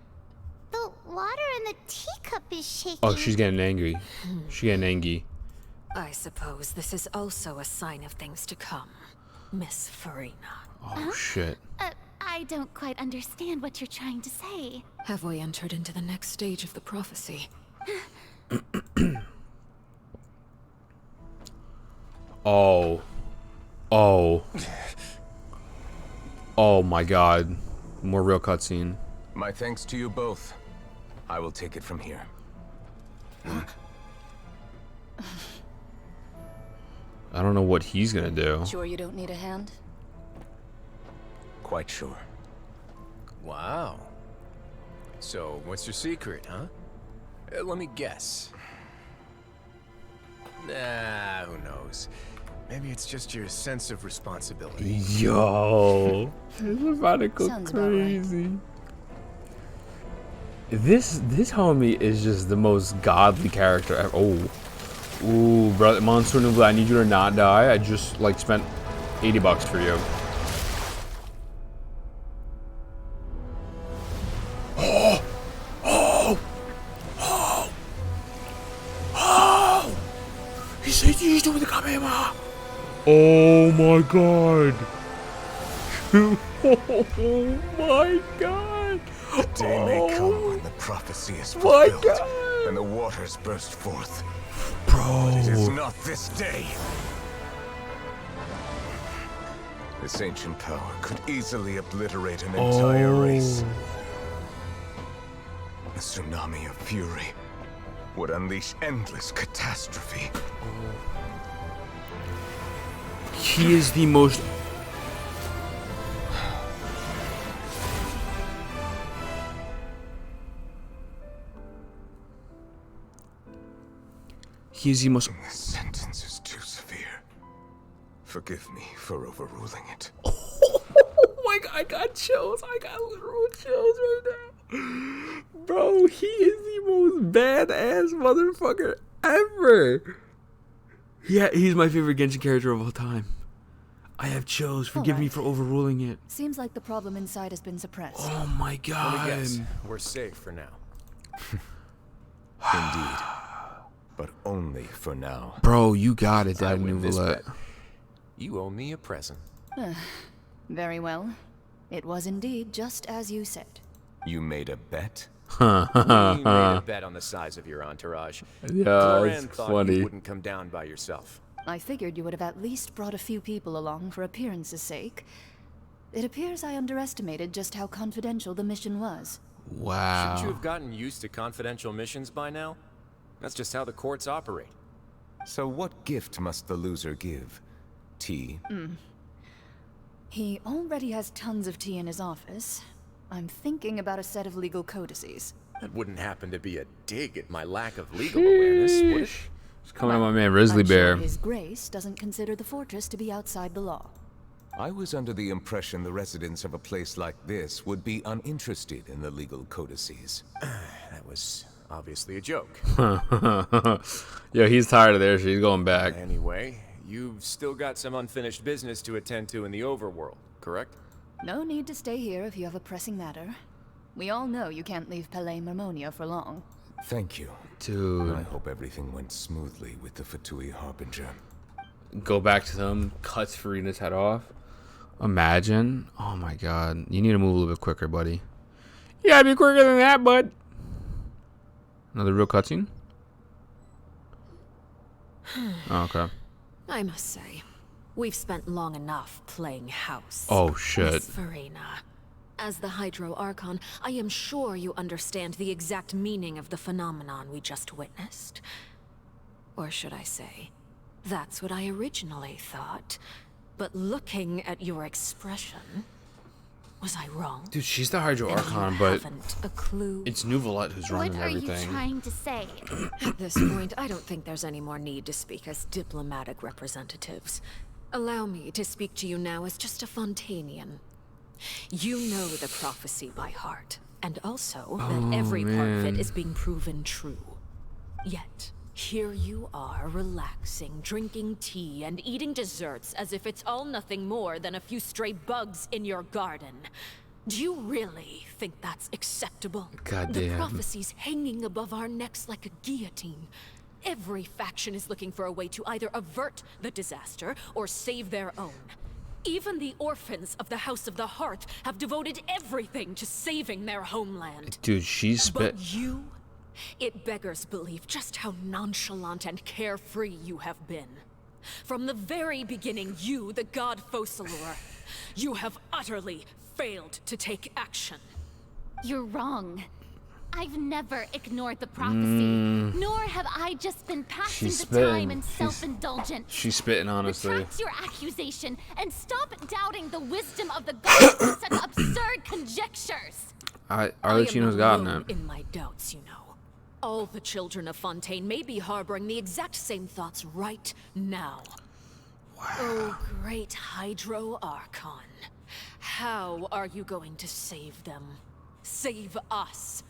The water in the teacup is shaking. Oh, she's getting angry. She's getting angry. I suppose this is also a sign of things to come, Miss Farina. Oh, shit. I don't quite understand what you're trying to say. Have we entered into the next stage of the prophecy? Oh my god. More real cutscene. My thanks to you both. I will take it from here. I don't know what he's gonna do. Sure you don't need a hand? Quite sure. Wow. So, what's your secret, huh? Let me guess. Nah, who knows? Maybe it's just your sense of responsibility. Yo, this is about to go crazy. This homie is just the most godly character ever. Ooh, brother, Monster Noodle, I need you to not die. I just like spent $80 for you. He said he's doing the Kamehameha. Oh my god. Oh my god. The day may come when the prophecy is fulfilled and the waters burst forth. Bro. But it is not this day. This ancient power could easily obliterate an entire race. A tsunami of fury would unleash endless catastrophe. He is the most... He is the most... This sentence is too severe. Forgive me for overruling it. Oh my god, I got chills. I got literal chills right now. Bro, he is the most badass motherfucker ever. Yeah, he's my favorite Genshin character of all time. I have chills. Forgive me for overruling it. Seems like the problem inside has been suppressed. Oh my god. Let me guess. We're safe for now. Indeed. But only for now. Bro, you got it, I Dad win this Nouvellette. bet. You owe me a present. Very well. It was indeed just as you said. You made a bet? We made a bet on the size of your entourage. Yeah, Cloran it's thought funny. you wouldn't come down by yourself. I figured you would have at least brought a few people along for appearance's sake. It appears I underestimated just how confidential the mission was. Wow. Shouldn't you have gotten used to confidential missions by now? That's just how the courts operate. So what gift must the loser give? Tea? He already has tons of tea in his office. I'm thinking about a set of legal codices. That wouldn't happen to be a dig at my lack of legal awareness, would it? It's coming on my man Grizzly I'm Bear. sure His Grace doesn't consider the fortress to be outside the law. I was under the impression the residents of a place like this would be uninterested in the legal codices. That was obviously a joke. Yo, he's tired of this. He's going back. Anyway, you've still got some unfinished business to attend to in the overworld, correct? No need to stay here if you have a pressing matter. We all know you can't leave Palais Marmonia for long. Thank you. Dude. I hope everything went smoothly with the Fatoui Harbinger. Go back to them, cuts Farina's head off. Imagine. Oh my god. You need to move a little bit quicker, buddy. You gotta be quicker than that, bud. Another real cutscene? Oh, okay. I must say, we've spent long enough playing house. Oh, shit. Miss Farina. As the Hydro Archon, I am sure you understand the exact meaning of the phenomenon we just witnessed. Or should I say, that's what I originally thought. But looking at your expression, was I wrong? Dude, she's the Hydro And Archon, you but haven't a clue. it's Nouvelette who's running What are everything. you trying to say? At this point, I don't think there's any more need to speak as diplomatic representatives. Allow me to speak to you now as just a Fontainian. You know the prophecy by heart, and also that every part of it is being proven true. Yet, here you are, relaxing, drinking tea, and eating desserts as if it's all nothing more than a few stray bugs in your garden. Do you really think that's acceptable? Goddamn. The prophecy's hanging above our necks like a guillotine. Every faction is looking for a way to either avert the disaster or save their own. Even the orphans of the House of the Hearth have devoted everything to saving their homeland. Dude, she's spit. But you? It beggars belief just how nonchalant and carefree you have been. From the very beginning, you, the god Focalor, you have utterly failed to take action. You're wrong. I've never ignored the prophecy, nor have I just been passing She's the time spitting. and self-indulgent. She's spitting, honestly. Retract your accusation and stop doubting the wisdom of the gods with such absurd conjectures. Arlecchino's gotten it. In my doubts, you know. All the children of Fontaine may be harboring the exact same thoughts right now. Wow. Oh, great Hydro Archon. How are you going to save them? Save us?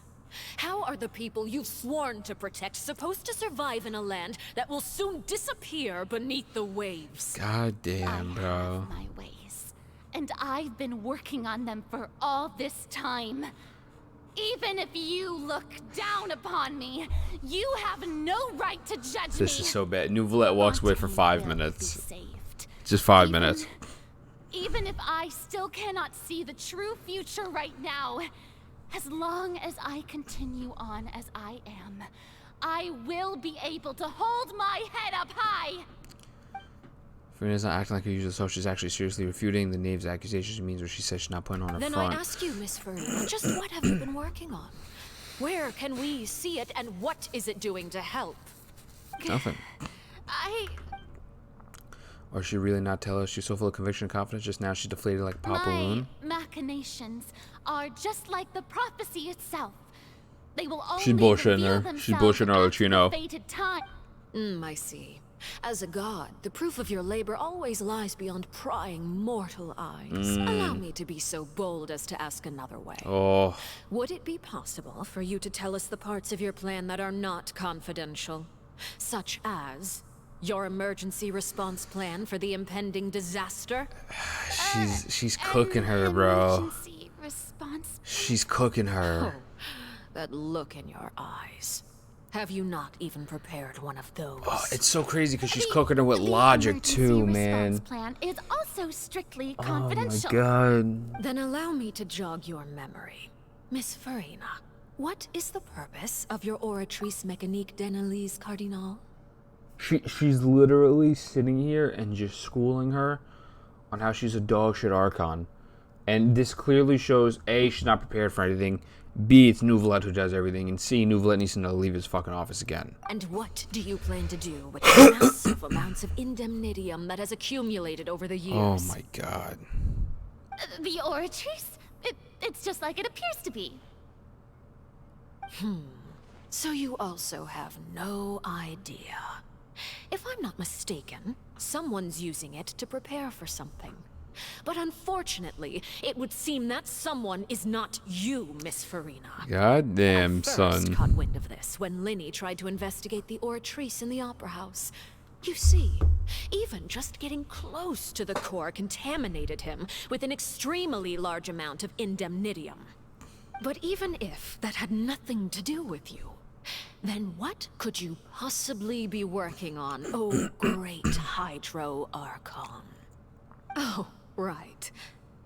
How are the people you've sworn to protect supposed to survive in a land that will soon disappear beneath the waves? God damn, bro. I have my ways, and I've been working on them for all this time. Even if you look down upon me, you have no right to judge me. This is so bad. Nouvelette walks away for 5 minutes. Saved. Just 5 minutes. Even if I still cannot see the true future right now, as long as I continue on as I am, I will be able to hold my head up high. Farina's not acting like her usual self. She's actually seriously refuting the Knave's accusations. Means what she says she's not putting on her Then front. I ask you, Miss Farina, just what have you been working on? Where can we see it, and what is it doing to help? Nothing. Or she really not tell us? She's so full of conviction and confidence. Just now she's deflated like a pop balloon. My machinations are just like the prophecy itself. They will only She's bullshitting reveal her. She's themselves bullshitting after the Arlecchino. fated time. I see. As a god, the proof of your labor always lies beyond prying mortal eyes. Allow me to be so bold as to ask another way. Oh. Would it be possible for you to tell us the parts of your plan that are not confidential? Such as your emergency response plan for the impending disaster? She's cooking her, bro. Emergency response. She's cooking her. Oh, that look in your eyes. Have you not even prepared one of those? Oh, it's so crazy because she's cooking her with logic too, man. Plan is also strictly Oh my confidential. god. Then allow me to jog your memory. Miss Farina, what is the purpose of your Oratrice Mécanique d'Analyse Cardinal? She's literally sitting here and just schooling her on how she's a dog shit Archon. And this clearly shows A, she's not prepared for anything. B, it's Nouvelette who does everything. And C, Nouvelette needs to leave his fucking office again. And what do you plan to do with the massive amounts of indemnitium that has accumulated over the years? Oh my god. The Oratrice? It's just like it appears to be. So you also have no idea. If I'm not mistaken, someone's using it to prepare for something. But unfortunately, it would seem that someone is not you, Miss Farina. Goddamn, I first son. caught wind of this when Linny tried to investigate the Oratrice in the Opera House. You see, even just getting close to the core contaminated him with an extremely large amount of indemnitium. But even if that had nothing to do with you, then what could you possibly be working on, oh great Hydro Archon? Oh, right.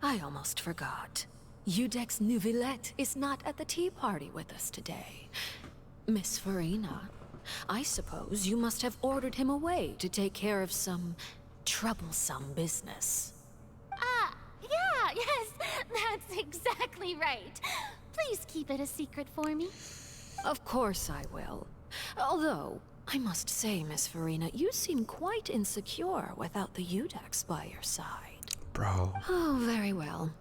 I almost forgot. Udex Neuvillette is not at the tea party with us today. Miss Farina, I suppose you must have ordered him away to take care of some troublesome business. Yeah, yes, that's exactly right. Please keep it a secret for me. Of course I will. Although, I must say, Miss Farina, you seem quite insecure without the Udex by your side. Bro. Oh, very well.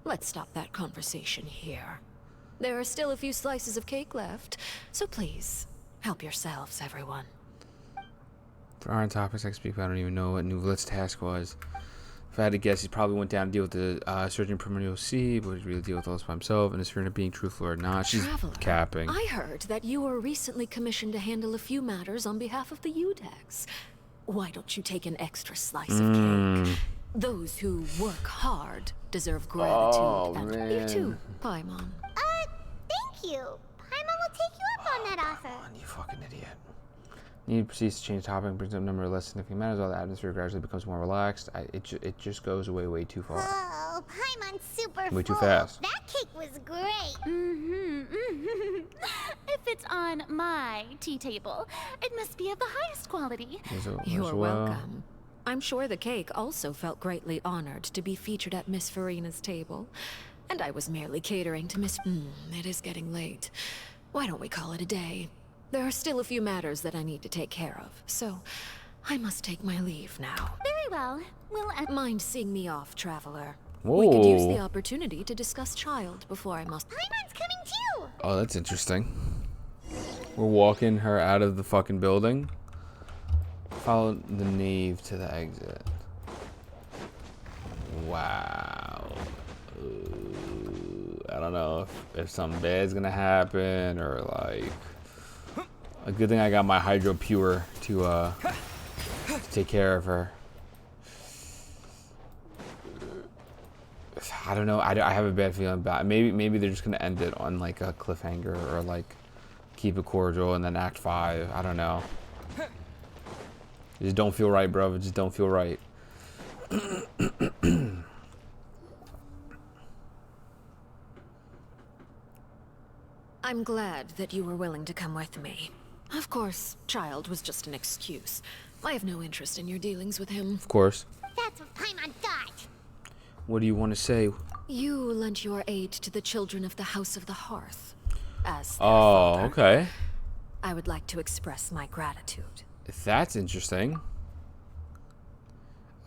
Let's stop that conversation here. There are still a few slices of cake left, so please, help yourselves, everyone. For our topics I speak, I don't even know what Neuvillette's task was. If I had to guess, he probably went down to deal with the surgeon primordial C, but he really deal with all this by himself, and his fear of being truthful or not. She's Traveler, capping. I heard that you were recently commissioned to handle a few matters on behalf of the Udex. Why don't you take an extra slice of cake? Those who work hard deserve gratitude, and you too, Paimon. Thank you. Paimon will take you up on that offer. You fucking idiot. Need proceeds to change the topic, brings up a number of less significant matters, while the atmosphere gradually becomes more relaxed. It just goes away way too far. Oh, Paimon's super Way too full. fast. That cake was great. If it's on my tea table, it must be of the highest quality. You're welcome. I'm sure the cake also felt greatly honored to be featured at Miss Farina's table. And I was merely catering to Miss... it is getting late. Why don't we call it a day? There are still a few matters that I need to take care of, so I must take my leave now. Very well. We'll mind seeing me off, Traveler. Whoa. We could use the opportunity to discuss Child before I must... Paimon's coming too! Oh, that's interesting. We're walking her out of the fucking building. Follow the Knave to the exit. Wow. I don't know if something bad's gonna happen or like... A good thing I got my Hydro Pure to take care of her. I don't know. I have a bad feeling about it. Maybe they're just gonna end it on like a cliffhanger or like keep it cordial and then Act 5. I don't know. It just don't feel right, bro. It just don't feel right. I'm glad that you were willing to come with me. Of course, Child was just an excuse. I have no interest in your dealings with him. Of course. That's what Paimon thought. What do you want to say? You lent your aid to the children of the House of the Hearth. As their Oh, father. okay. I would like to express my gratitude. That's interesting.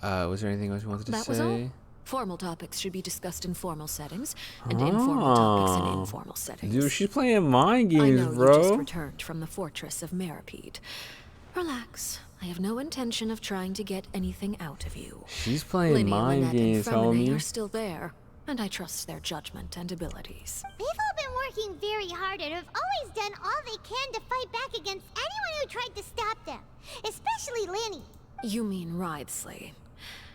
Was there anything else you wanted to That say? was all. Formal topics should be discussed in formal settings, and informal topics in informal settings. Dude, she's playing mind games, I know bro. you just returned from the fortress of Meripede. Relax. I have no intention of trying to get anything out of you. She's playing Linny, mind Lynette, games, and Fremine homie. are still there, and I trust their judgment and abilities. They've all been working very hard and have always done all they can to fight back against anyone who tried to stop them. Especially Linny. You mean Wriothesley.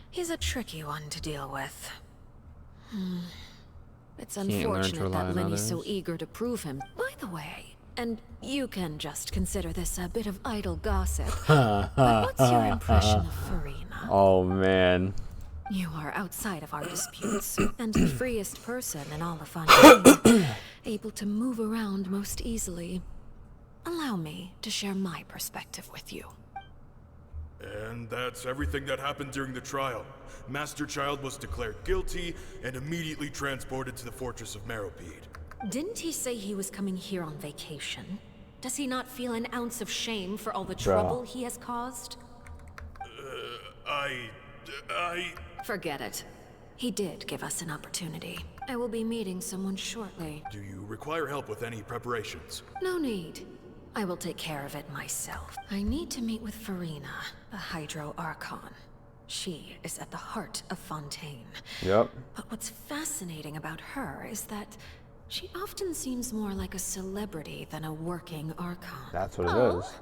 He's a tricky one to deal with. It's Can't learn to unfortunate rely that on Linny's so others. eager to prove him. By the way, and you can just consider this a bit of idle gossip, but what's your impression of Farina? Oh, man. You are outside of our disputes, and the freest person in all of Fontaine, able to move around most easily. Allow me to share my perspective with you. And that's everything that happened during the trial. Master Child was declared guilty and immediately transported to the Fortress of Meripede. Didn't he say he was coming here on vacation? Does he not feel an ounce of shame for all the trouble he has caused? Forget it. He did give us an opportunity. I will be meeting someone shortly. Do you require help with any preparations? No need. I will take care of it myself. I need to meet with Farina, the Hydro Archon. She is at the heart of Fontaine. Yep. But what's fascinating about her is that she often seems more like a celebrity than a working Archon. That's what it is.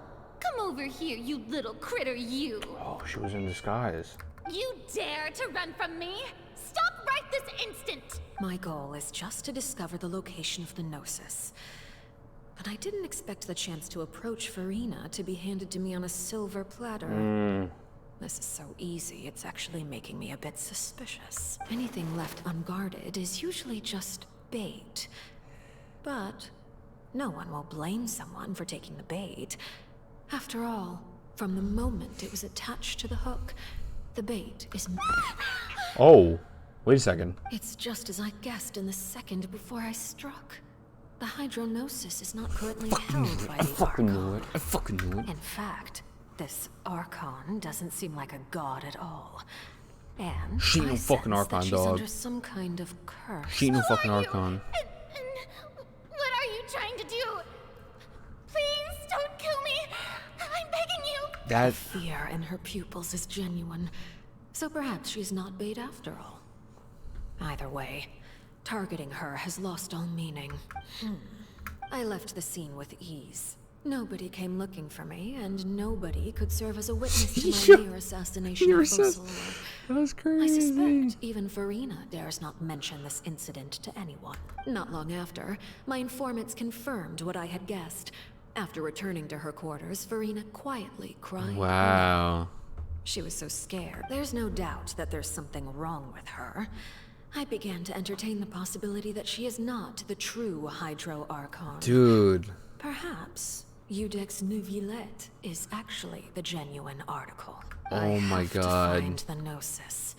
Come over here, you little critter, you. Oh, she was in disguise. You dare to run from me? Stop right this instant! My goal is just to discover the location of the Gnosis. But I didn't expect the chance to approach Farina to be handed to me on a silver platter. This is so easy, it's actually making me a bit suspicious. Anything left unguarded is usually just bait. But no one will blame someone for taking the bait. After all, from the moment it was attached to the hook, the bait is... Oh, wait a second. It's just as I guessed in the second before I struck. The Hydronosis is not currently held by the fucking Archon. knew it. I fucking knew it. In fact, this Archon doesn't seem like a god at all. And She ain't I no fucking sense Archon, that she's dog. under some kind of curse. She ain't no fucking Archon. What are you trying to do? Please don't kill me. I'm begging you. The fear in her pupils is genuine. So perhaps she's not bait after all. Either way, targeting her has lost all meaning. I left the scene with ease. Nobody came looking for me, and nobody could serve as a witness to my near assassination of Fosola. That's crazy. I suspect even Farina dares not mention this incident to anyone. Not long after, my informants confirmed what I had guessed. After returning to her quarters, Farina quietly cried. Wow. She was so scared. There's no doubt that there's something wrong with her. I began to entertain the possibility that she is not the true Hydro Archon. Dude. Perhaps Iudex Neuvillette is actually the genuine article. Oh my I have God. to find the Gnosis.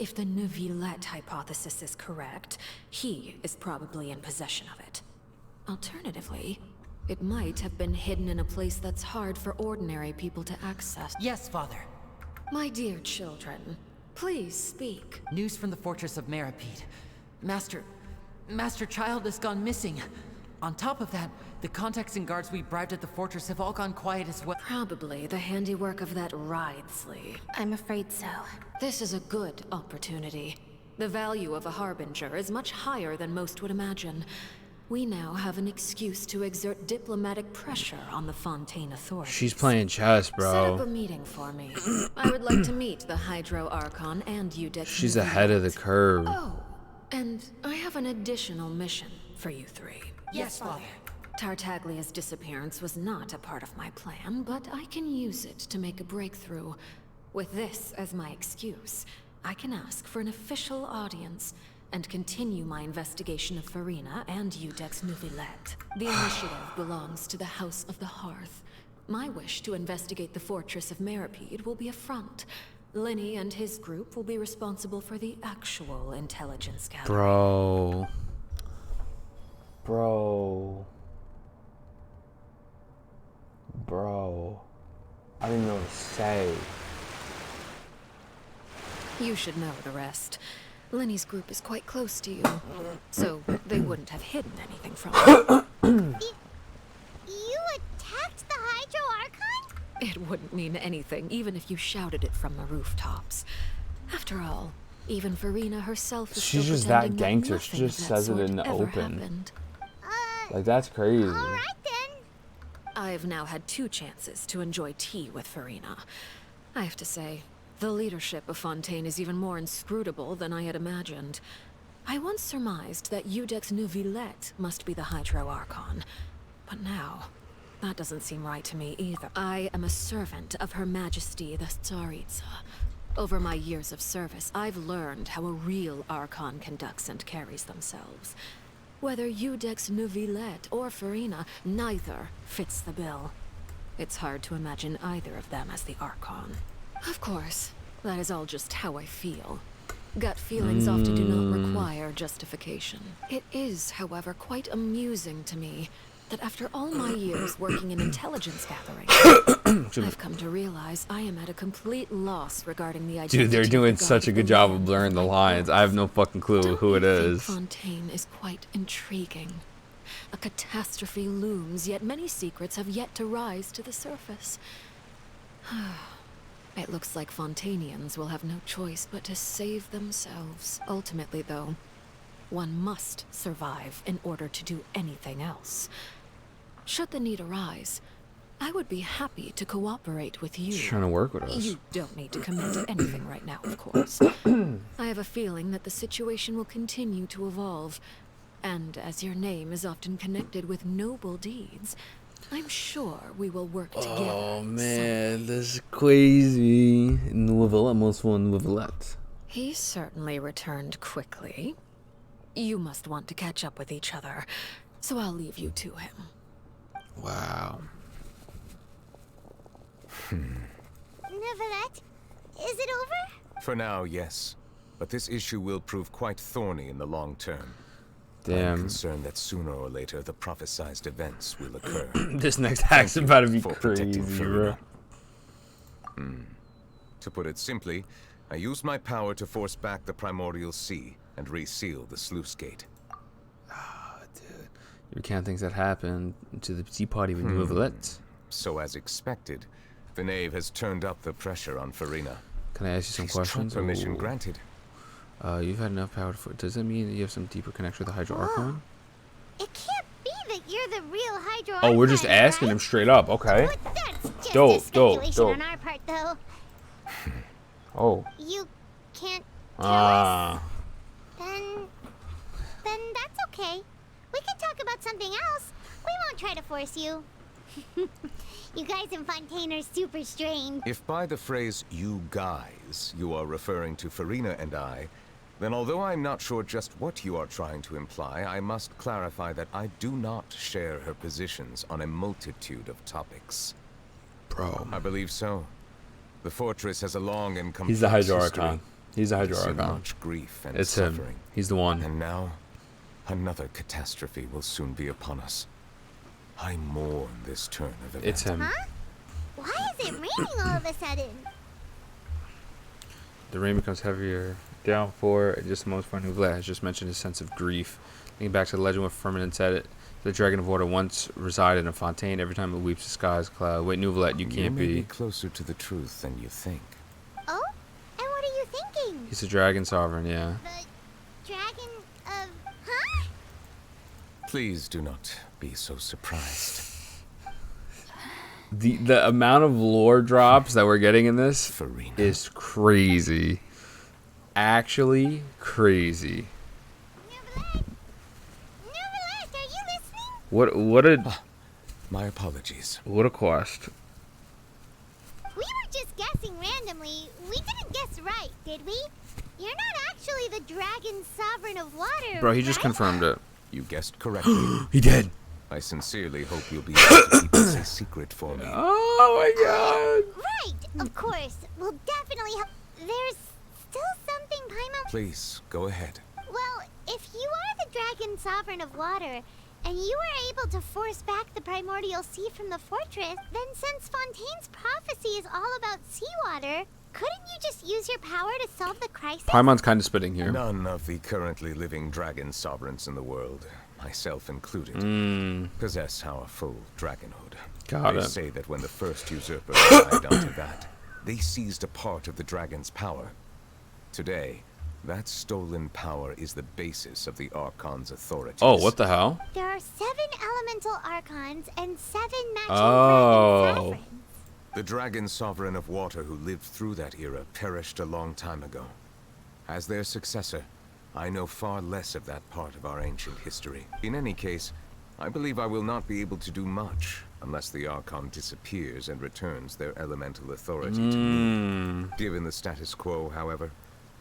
If the Neuvillette hypothesis is correct, he is probably in possession of it. Alternatively, it might have been hidden in a place that's hard for ordinary people to access. Yes, Father. My dear children, please speak. News from the Fortress of Meripede. Master Child has gone missing. On top of that, the contacts and guards we bribed at the fortress have all gone quiet as well. Probably the handiwork of that Wriothesley. I'm afraid so. This is a good opportunity. The value of a Harbinger is much higher than most would imagine. We now have an excuse to exert diplomatic pressure on the Fontaine authorities. She's playing chess, Set up a bro. meeting for me. I would like to meet the Hydro Archon and Iudex. She's ahead of the curve. Oh, and I have an additional mission for you three. Yes, Father. Tartaglia's disappearance was not a part of my plan, but I can use it to make a breakthrough. With this as my excuse, I can ask for an official audience and continue my investigation of Farina and Iudex Neuvillette. The initiative belongs to the House of the Hearth. My wish to investigate the Fortress of Meripede will be a front. Lenny and his group will be responsible for the actual intelligence gathering. Bro. I didn't know what to say. You should know the rest. Lenny's group is quite close to you, so they wouldn't have hidden anything from you. You attacked the Hydro Archon? It wouldn't mean anything, even if you shouted it from the rooftops. After all, even Farina herself is She's still just that pretending gangster. She nothing just of that says it sort in the ever open. happened. Like, that's crazy. I've now had 2 chances to enjoy tea with Farina. I have to say, the leadership of Fontaine is even more inscrutable than I had imagined. I once surmised that Iudex Neuvillette must be the Hydro Archon, but now, that doesn't seem right to me either. I am a servant of Her Majesty the Tsaritsa. Over my years of service, I've learned how a real Archon conducts and carries themselves. Whether Iudex Neuvillette or Farina, neither fits the bill. It's hard to imagine either of them as the Archon. Of course, that is all just how I feel. Gut feelings often do not require justification. It is, however, quite amusing to me that after all my years working in intelligence gathering, I've come to realize I am at a complete loss regarding the identity Dude, they're doing of the such a good job of blurring the lines. I have no fucking clue who it is. Fontaine is quite intriguing. A catastrophe looms, yet many secrets have yet to rise to the surface. It looks like Fontainians will have no choice but to save themselves. Ultimately, though, one must survive in order to do anything else. Should the need arise, I would be happy to cooperate with you. She's trying to work with us. You don't need to commit to anything right now, of course. I have a feeling that the situation will continue to evolve. And as your name is often connected with noble deeds, I'm sure we will work together. Oh man, this is crazy. Nouvellette. He certainly returned quickly. You must want to catch up with each other, so I'll leave you to him. Wow. Nouvellette, is it over? For now, yes. But this issue will prove quite thorny in the long term. Damn. I'm concerned that sooner or later the prophesized events will occur. This next hack's about to be for crazy, protecting bro. To put it simply, I used my power to force back the primordial sea and reseal the sluice gate. You recount things that happened to the tea party with Nouvellette. So as expected, the Knave has turned up the pressure on Farina. Can I ask you some questions? Permission granted. You've had enough power for. Does that mean that you have some deeper connection with the Hydro Archon? It can't be that you're the real Hydro Oh, we're just Archon, asking right? him straight up. Okay. But that's just Dope, a speculation dope. on our part, though. Oh. You can't tell Ah. us? Then that's okay. We can talk about something else. We won't try to force you. You guys in Fontaine are super strange. If by the phrase, you guys, you are referring to Farina and I, then although I'm not sure just what you are trying to imply, I must clarify that I do not share her positions on a multitude of topics. Bro. I believe so. The fortress has a long and complex He's the Hydro history. Archon. He's the Hydro I've seen Archon. much grief and It's suffering. him. He's the one. And now, another catastrophe will soon be upon us. I mourn this turn of events. It's him. Huh? Why is it raining all of a sudden? The rain becomes heavier. Down for just the most part, Nouvellette has just mentioned his sense of grief. Thinking back to the legend where Firmament said it, the Dragon of Water once resided in Fontaine. Every time it weeps, the sky is cloud. Wait, Nouvellette, you can't may be. closer to the truth than you think. Oh? And what are you thinking? He's a dragon sovereign, yeah. The dragon of... Huh? Please do not be so surprised. The amount of lore drops that we're getting in this is crazy. Actually crazy. Nouvellette, are you listening? What a my apologies. What a quest. We were just guessing randomly. We didn't guess right, did we? You're not actually the dragon sovereign of water, Bro, he just right? confirmed it. You guessed correctly. He did. I sincerely hope you'll be able to keep this a secret for me. Oh my god. Right, of course. We'll definitely help. There's still something Paimon... Please, go ahead. Well, if you are the dragon sovereign of water, and you were able to force back the primordial sea from the fortress, then since Fontaine's prophecy is all about seawater, couldn't you just use your power to solve the crisis? Paimon's kind of spitting here. None of the currently living dragon sovereigns in the world, myself included, possess our full dragonhood. Got They it. say that when the first usurper arrived onto that, they seized a part of the dragon's power. Today, that stolen power is the basis of the Archon's authority. Oh, what the hell? There are 7 elemental archons and 7 matching Oh. dragon sovereigns. The dragon sovereign of water who lived through that era perished a long time ago. As their successor, I know far less of that part of our ancient history. In any case, I believe I will not be able to do much unless the Archon disappears and returns their elemental authority to me. Given the status quo, however,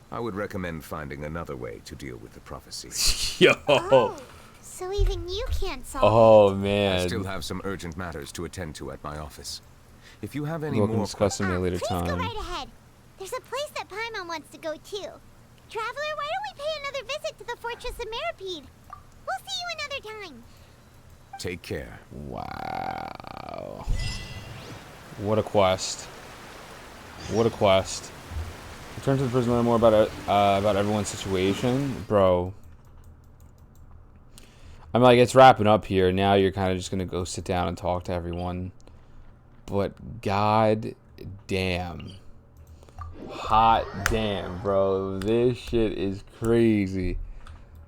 I would recommend finding another way to deal with the prophecy. Yo. Oh, so even you can't solve Oh it. man. I still have some urgent matters to attend to at my office. If you have any We'll more discuss them at a later Please go time. right ahead. There's a place that Paimon wants to go too. Traveler, why don't we pay another visit to the Fortress of Meripede? We'll see you another time. take care. Wow. What a quest. What a quest. Return to the prison to learn more about everyone's situation. Bro. I'm like, it's wrapping up here. Now you're kind of just going to go sit down and talk to everyone. But god damn. hot damn, bro. This shit is crazy.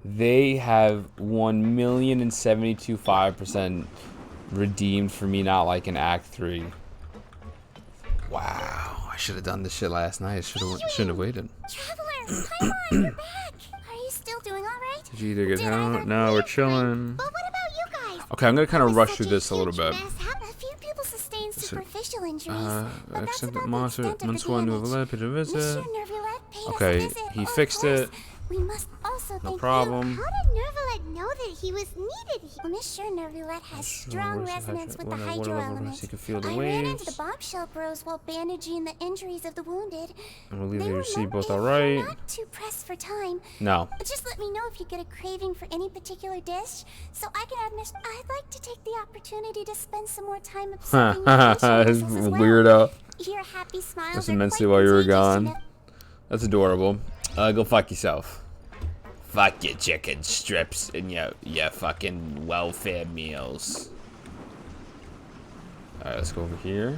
They have 1,072,500% redeemed for me not liking Act 3. Wow. I should have done this shit last night. I shouldn't have waited. Traveler, come on, you're back. Are you still doing all right? Did you either get out? No, we're chilling. But what about you guys? Okay, I'm gonna kind of rush through this a little bit. A few people sustained superficial injuries. But that's Except about the monster, extent of the Monsieur damage. Nervillette paid a visit. Monsieur Nervillette paid us a Okay, visit. he Of fixed course. it. We must also No thank problem. you. How did Nervillette know that he was needed? Well, Monsieur Nervillette has strong resonance with the hydro elements. He could feel the I ran into waves. the bombshell bros while bandaging the injuries of the wounded. I believe They they were received both not- alright. Not too pressed for time. No. But just let me know if you get a craving for any particular dish, so I can admit I'd like to take the opportunity to spend some more time observing your Genshin This muscles as well. weirdo. Your happy smiles That's are immensely quite while you were contagious, gone. That's adorable. Go fuck yourself. Fuck your chicken strips and your fucking welfare meals. Alright, let's go over here.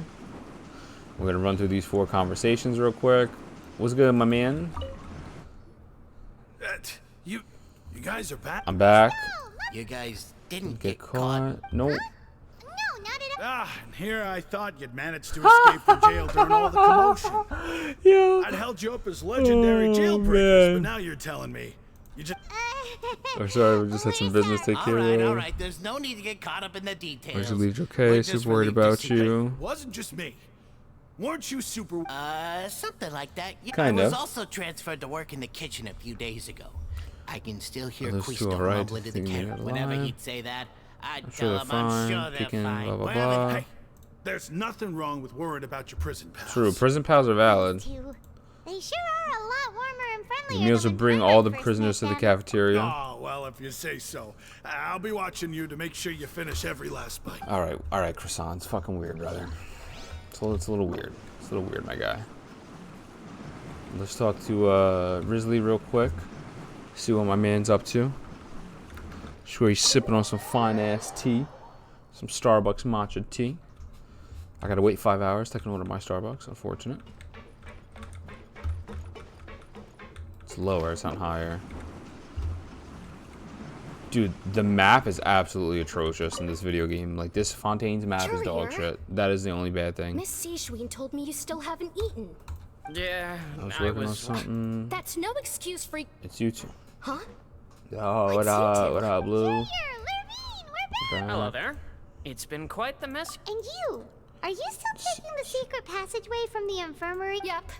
We're gonna run through these 4 conversations real quick. What's good, my man? You guys are back? I'm back. You guys didn't Get caught. Nope. Ah, and here I thought you'd managed to escape from jail during all the commotion. Yeah. I'd held you up as legendary jailbreakers, but now you're telling me you just. Oh, sorry, we just had some business to take care of. All right. There's no need to get caught up in the details. Where's your lead your case? He's worried about you. Wasn't just me. Weren't you super? Something like that. Kinda. I was also transferred to work in the kitchen a few days ago. I can still hear those two Quisto alright? mumble into the Thinking camera they're whenever alive? he'd say that. I'd I'm tell sure him they're I'm fine. sure they're Kicking, fine. blah, blah, Well, blah. hey, there's nothing wrong with worried about your prison pals. True, prison pals are valid. They sure are a lot warmer and The friendlier. meals will bring all the prisoners to the cafeteria. Oh, well, if you say so. I'll be watching you to make sure you finish every last bite. Alright, croissant. It's fucking weird, brother. It's a little weird. It's a little weird, my guy. Let's talk to Wriothesley real quick. See what my man's up to. Sure he's sipping on some fine ass tea. Some Starbucks matcha tea. I gotta wait 5 hours to order my Starbucks, unfortunate. It's lower, it's not higher. Dude, the map is absolutely atrocious in this video game. Like, this Fontaine's map is dog shit. That is the only bad thing. Miss Seashween told me you still haven't eaten. Yeah, I was working on something. That's no excuse for. It's you two. Huh? Oh, what up? What up, Blue? Hello there. It's been quite the mess. And you? Are you still taking the secret passageway from the infirmary? Yep.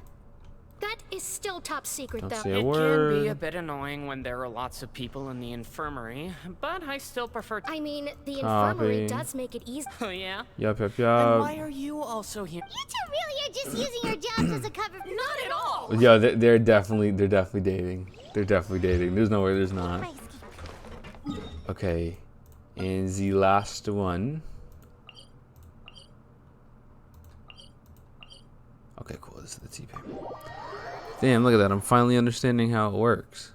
That is still top secret, Don't though. say a It word. can be a bit annoying when there are lots of people in the infirmary, but I still prefer. I mean, the Copy. infirmary does make it easy. Oh yeah. Yup. Then why are you also here? You two really are just using your jobs as a cover for Not at all. Yeah, they're definitely dating. They're definitely dating. There's no way there's not. Okay, and the last one. Okay, cool. This is the tea paper. Damn, look at that. I'm finally understanding how it works.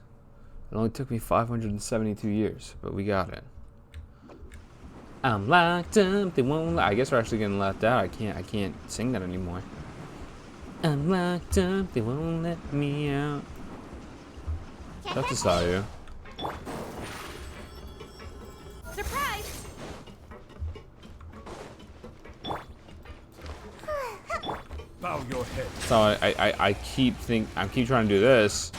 It only took me 572 years, but we got it. I'm locked up. They won't. I guess we're actually getting left out. I can't sing that anymore. I'm locked up. They won't let me out. That's a Sayu. Surprise! Bow your head. So I keep trying to do this,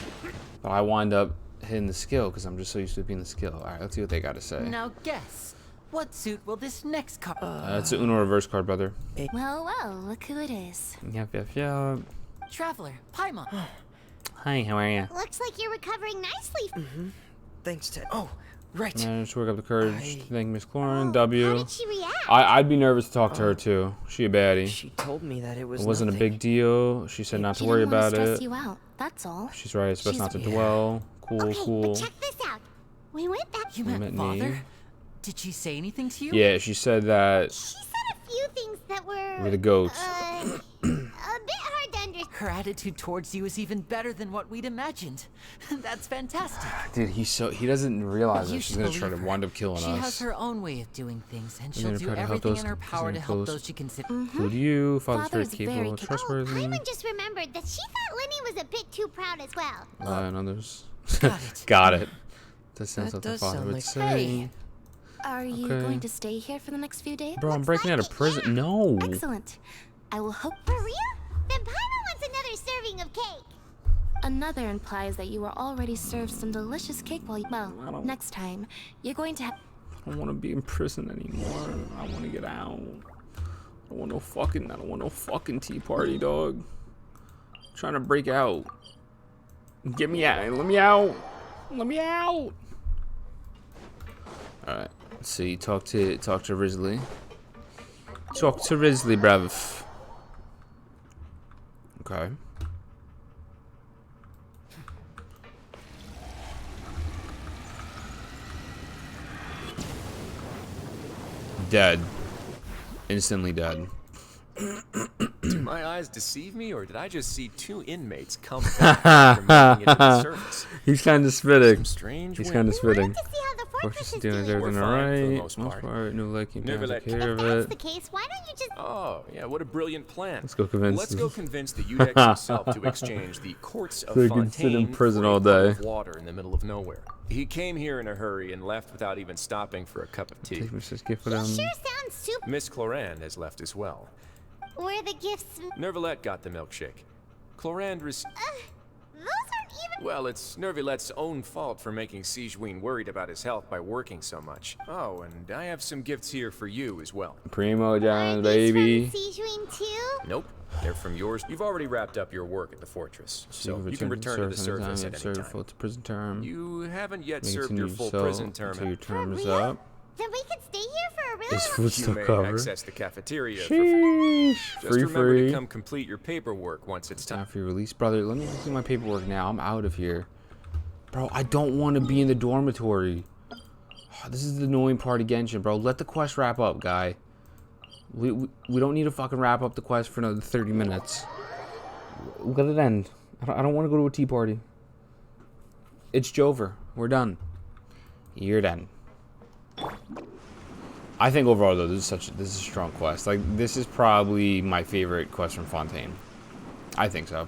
but I wind up hitting the skill because I'm just so used to being the skill. All right, let's see what they got to say. Now guess, what suit will this next card? It's an Uno reverse card, brother. Well, look who it is. Yep. Traveler, Paimon. Hi, how are you? Looks like you're recovering nicely. Thanks, Ted. Oh, right. Managed to work up the courage to thank Miss Clorin. W. How did she react? I'd be nervous to talk to her too. She a baddie. She told me that it was. It wasn't a big deal. She said not to She worry didn't want about to stress it. you out. That's all. She's right. It's best She's- not to dwell. Cool, Okay, cool. but check this out. We went back. You We met met father? Knave. Did she say anything to you? Yeah, she said that She said a few things that were we're the goats. a bit hard to understand. Her attitude towards you is even better than what we'd imagined. That's fantastic. Dude, he doesn't realize You that she's should gonna try to believe her. wind up killing She us. has her own way of doing things, and She's she'll gonna do try to help everything those- in her power to she's help gonna those she considers. Include you. Father's very Father's capable very and ca- trustworthy. Paimon just remembered that she thought Lenny was a bit too proud as well. And others. Got it. Got it. That sounds That like the does father sound would like- say. Hey, are you Okay. going to stay here for the next few days? Bro, I'm breaking out of prison. No. Excellent. I will hope For real? Then Paimon wants another serving of cake. another implies that you were already served some delicious cake while you, well, don't- next time you're going to have. I don't want to be in prison anymore. I want to get out. I don't want no fucking tea party, dog. I'm trying to break out. Get me out. Let me out. Let me out. Alright. Let's see. Talk to Wriothesley. Talk to Wriothesley, bruv. Okay. Dead. Instantly dead. Did my eyes deceive me, or did I just see two inmates come back after moving into the surface? He's kind of spitting. Strange He's wind. kind of spitting. Fortress is doing doing. everything We're fine for the alright. most Most part. part. No liking. Never Take let- care of That's it. the case. Why don't you just? Oh, yeah, what a brilliant plan. Let's go convince Let's this- go convince the Udex himself to exchange the courts of So he can sit in Fontaine prison for a all cup day. of water in the middle of nowhere. He came here in a hurry and left without even stopping for a cup of tea. Take Mrs. Gift for them. Sure sounds super. Miss Clorand has left as well. Where the gifts? Nervalette got the milkshake. Clorand Those aren't even. Well, it's Nervalette's own fault for making Sigewinne worried about his health by working so much. Oh, and I have some gifts here for you as well. Primo John, baby. Sigewinne too? Nope, they're from yours. You've already wrapped up your work at the fortress, so you can return to the surface at any time. Full prison term. You haven't yet May served your continue full so prison term. until your term is real? up. Then we could stay here for a really Is long. food You still may covered? access the cafeteria for Sheesh. Just Free, remember free. to come complete your paperwork once it's time. After your release, brother. Let me do my paperwork now. I'm out of here, bro. I don't want to be in the dormitory. This is the annoying part of Genshin, bro. Let the quest wrap up, guy. We don't need to fucking wrap up the quest for another 30 minutes. Let it end. I don't want to go to a tea party. It's Jover. We're done. You're done. I think overall though, this is a strong quest. Like, this is probably my favorite quest from Fontaine. I think so.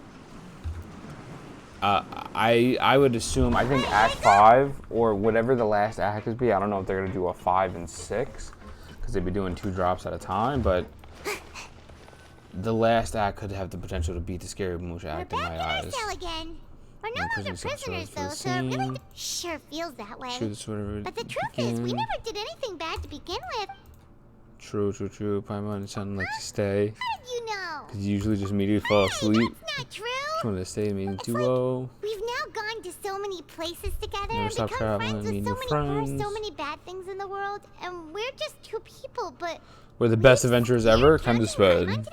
I would assume, I think Act 5 or whatever the last act is be. I don't know if they're gonna do a 5 and 6 because they'd be doing 2 drops at a time, but the last act could have the potential to beat the Scary Moosh act in my eyes. Cell again. We're no And longer prison prisoners substitutes though, for so it the really scene. sure feels that way. True, sort of But the truth is, we never did anything bad to begin with. True. Paimon sounded like to stay. How did you know? Because you usually just immediately fall asleep. That's not true. Just wanted to stay in duo. We've now gone to so many places together Never and stop become traveling, friends with meeting so new many friends. so many bad things in the world, and we're just two people. But We're the best adventurers ever. Time to spend. aren't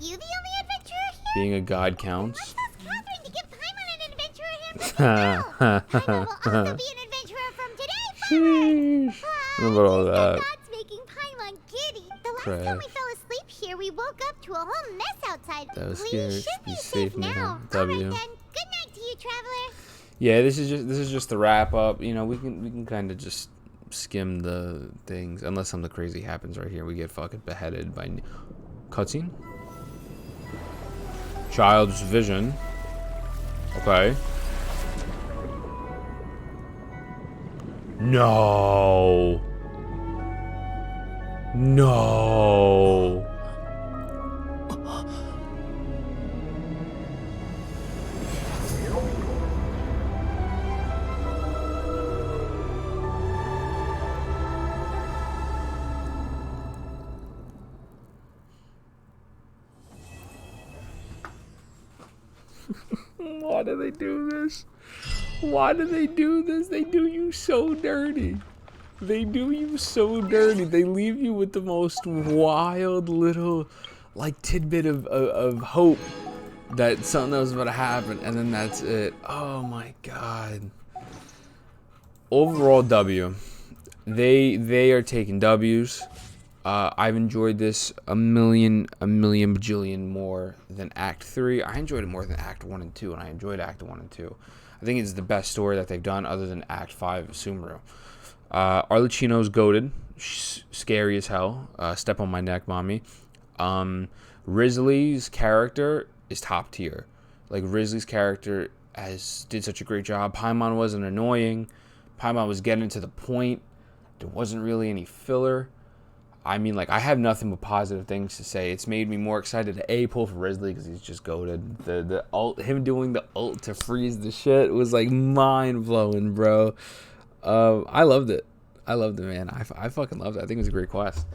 you the only adventurer here? Being a god counts. Catherine to give Paimon an adventurer hand from now. Paimon will also be an adventurer from today forward. Remember all that. God's making Paimon giddy. The last time Crash. we fell asleep here, we woke up to a whole mess outside. That was We scary. should Be be safe now. now. All right W. then. Good night to you, traveler. Yeah, this is just the wrap up. You know, we can kind of just skim the things unless something crazy happens right here. We get fucking beheaded by cutscene. Child's vision. Okay. No. No. Why do they do this? Why do they do this? They do you so dirty. They do you so dirty. They leave you with the most wild little, like, tidbit of hope that something else is about to happen, and then that's it. Oh my god. Overall W. They are taking W's. I've enjoyed this a million bajillion more than Act 3. I enjoyed it more than Act 1 and 2, and I enjoyed Act 1 and 2. I think it's the best story that they've done other than Act 5 of Sumeru. Arlecchino's goated. Scary as hell. Step on my neck, mommy. Wriothesley's character is top tier. Like, Wriothesley's character did such a great job. Paimon wasn't annoying. Paimon was getting to the point. There wasn't really any filler. I mean, like, I have nothing but positive things to say. It's made me more excited to pull for Wriothesley because he's just goated. The ult, him doing the ult to freeze the shit was like mind blowing, bro. I loved it. I loved it, man. I fucking loved it. I think it was a great quest.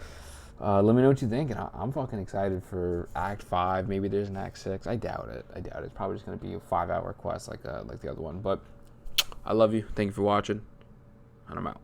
Let me know what you think. And I'm fucking excited for Act 5. Maybe there's an Act 6. I doubt it. It's probably just gonna be a 5-hour quest like the other one. But I love you. Thank you for watching. And I'm out.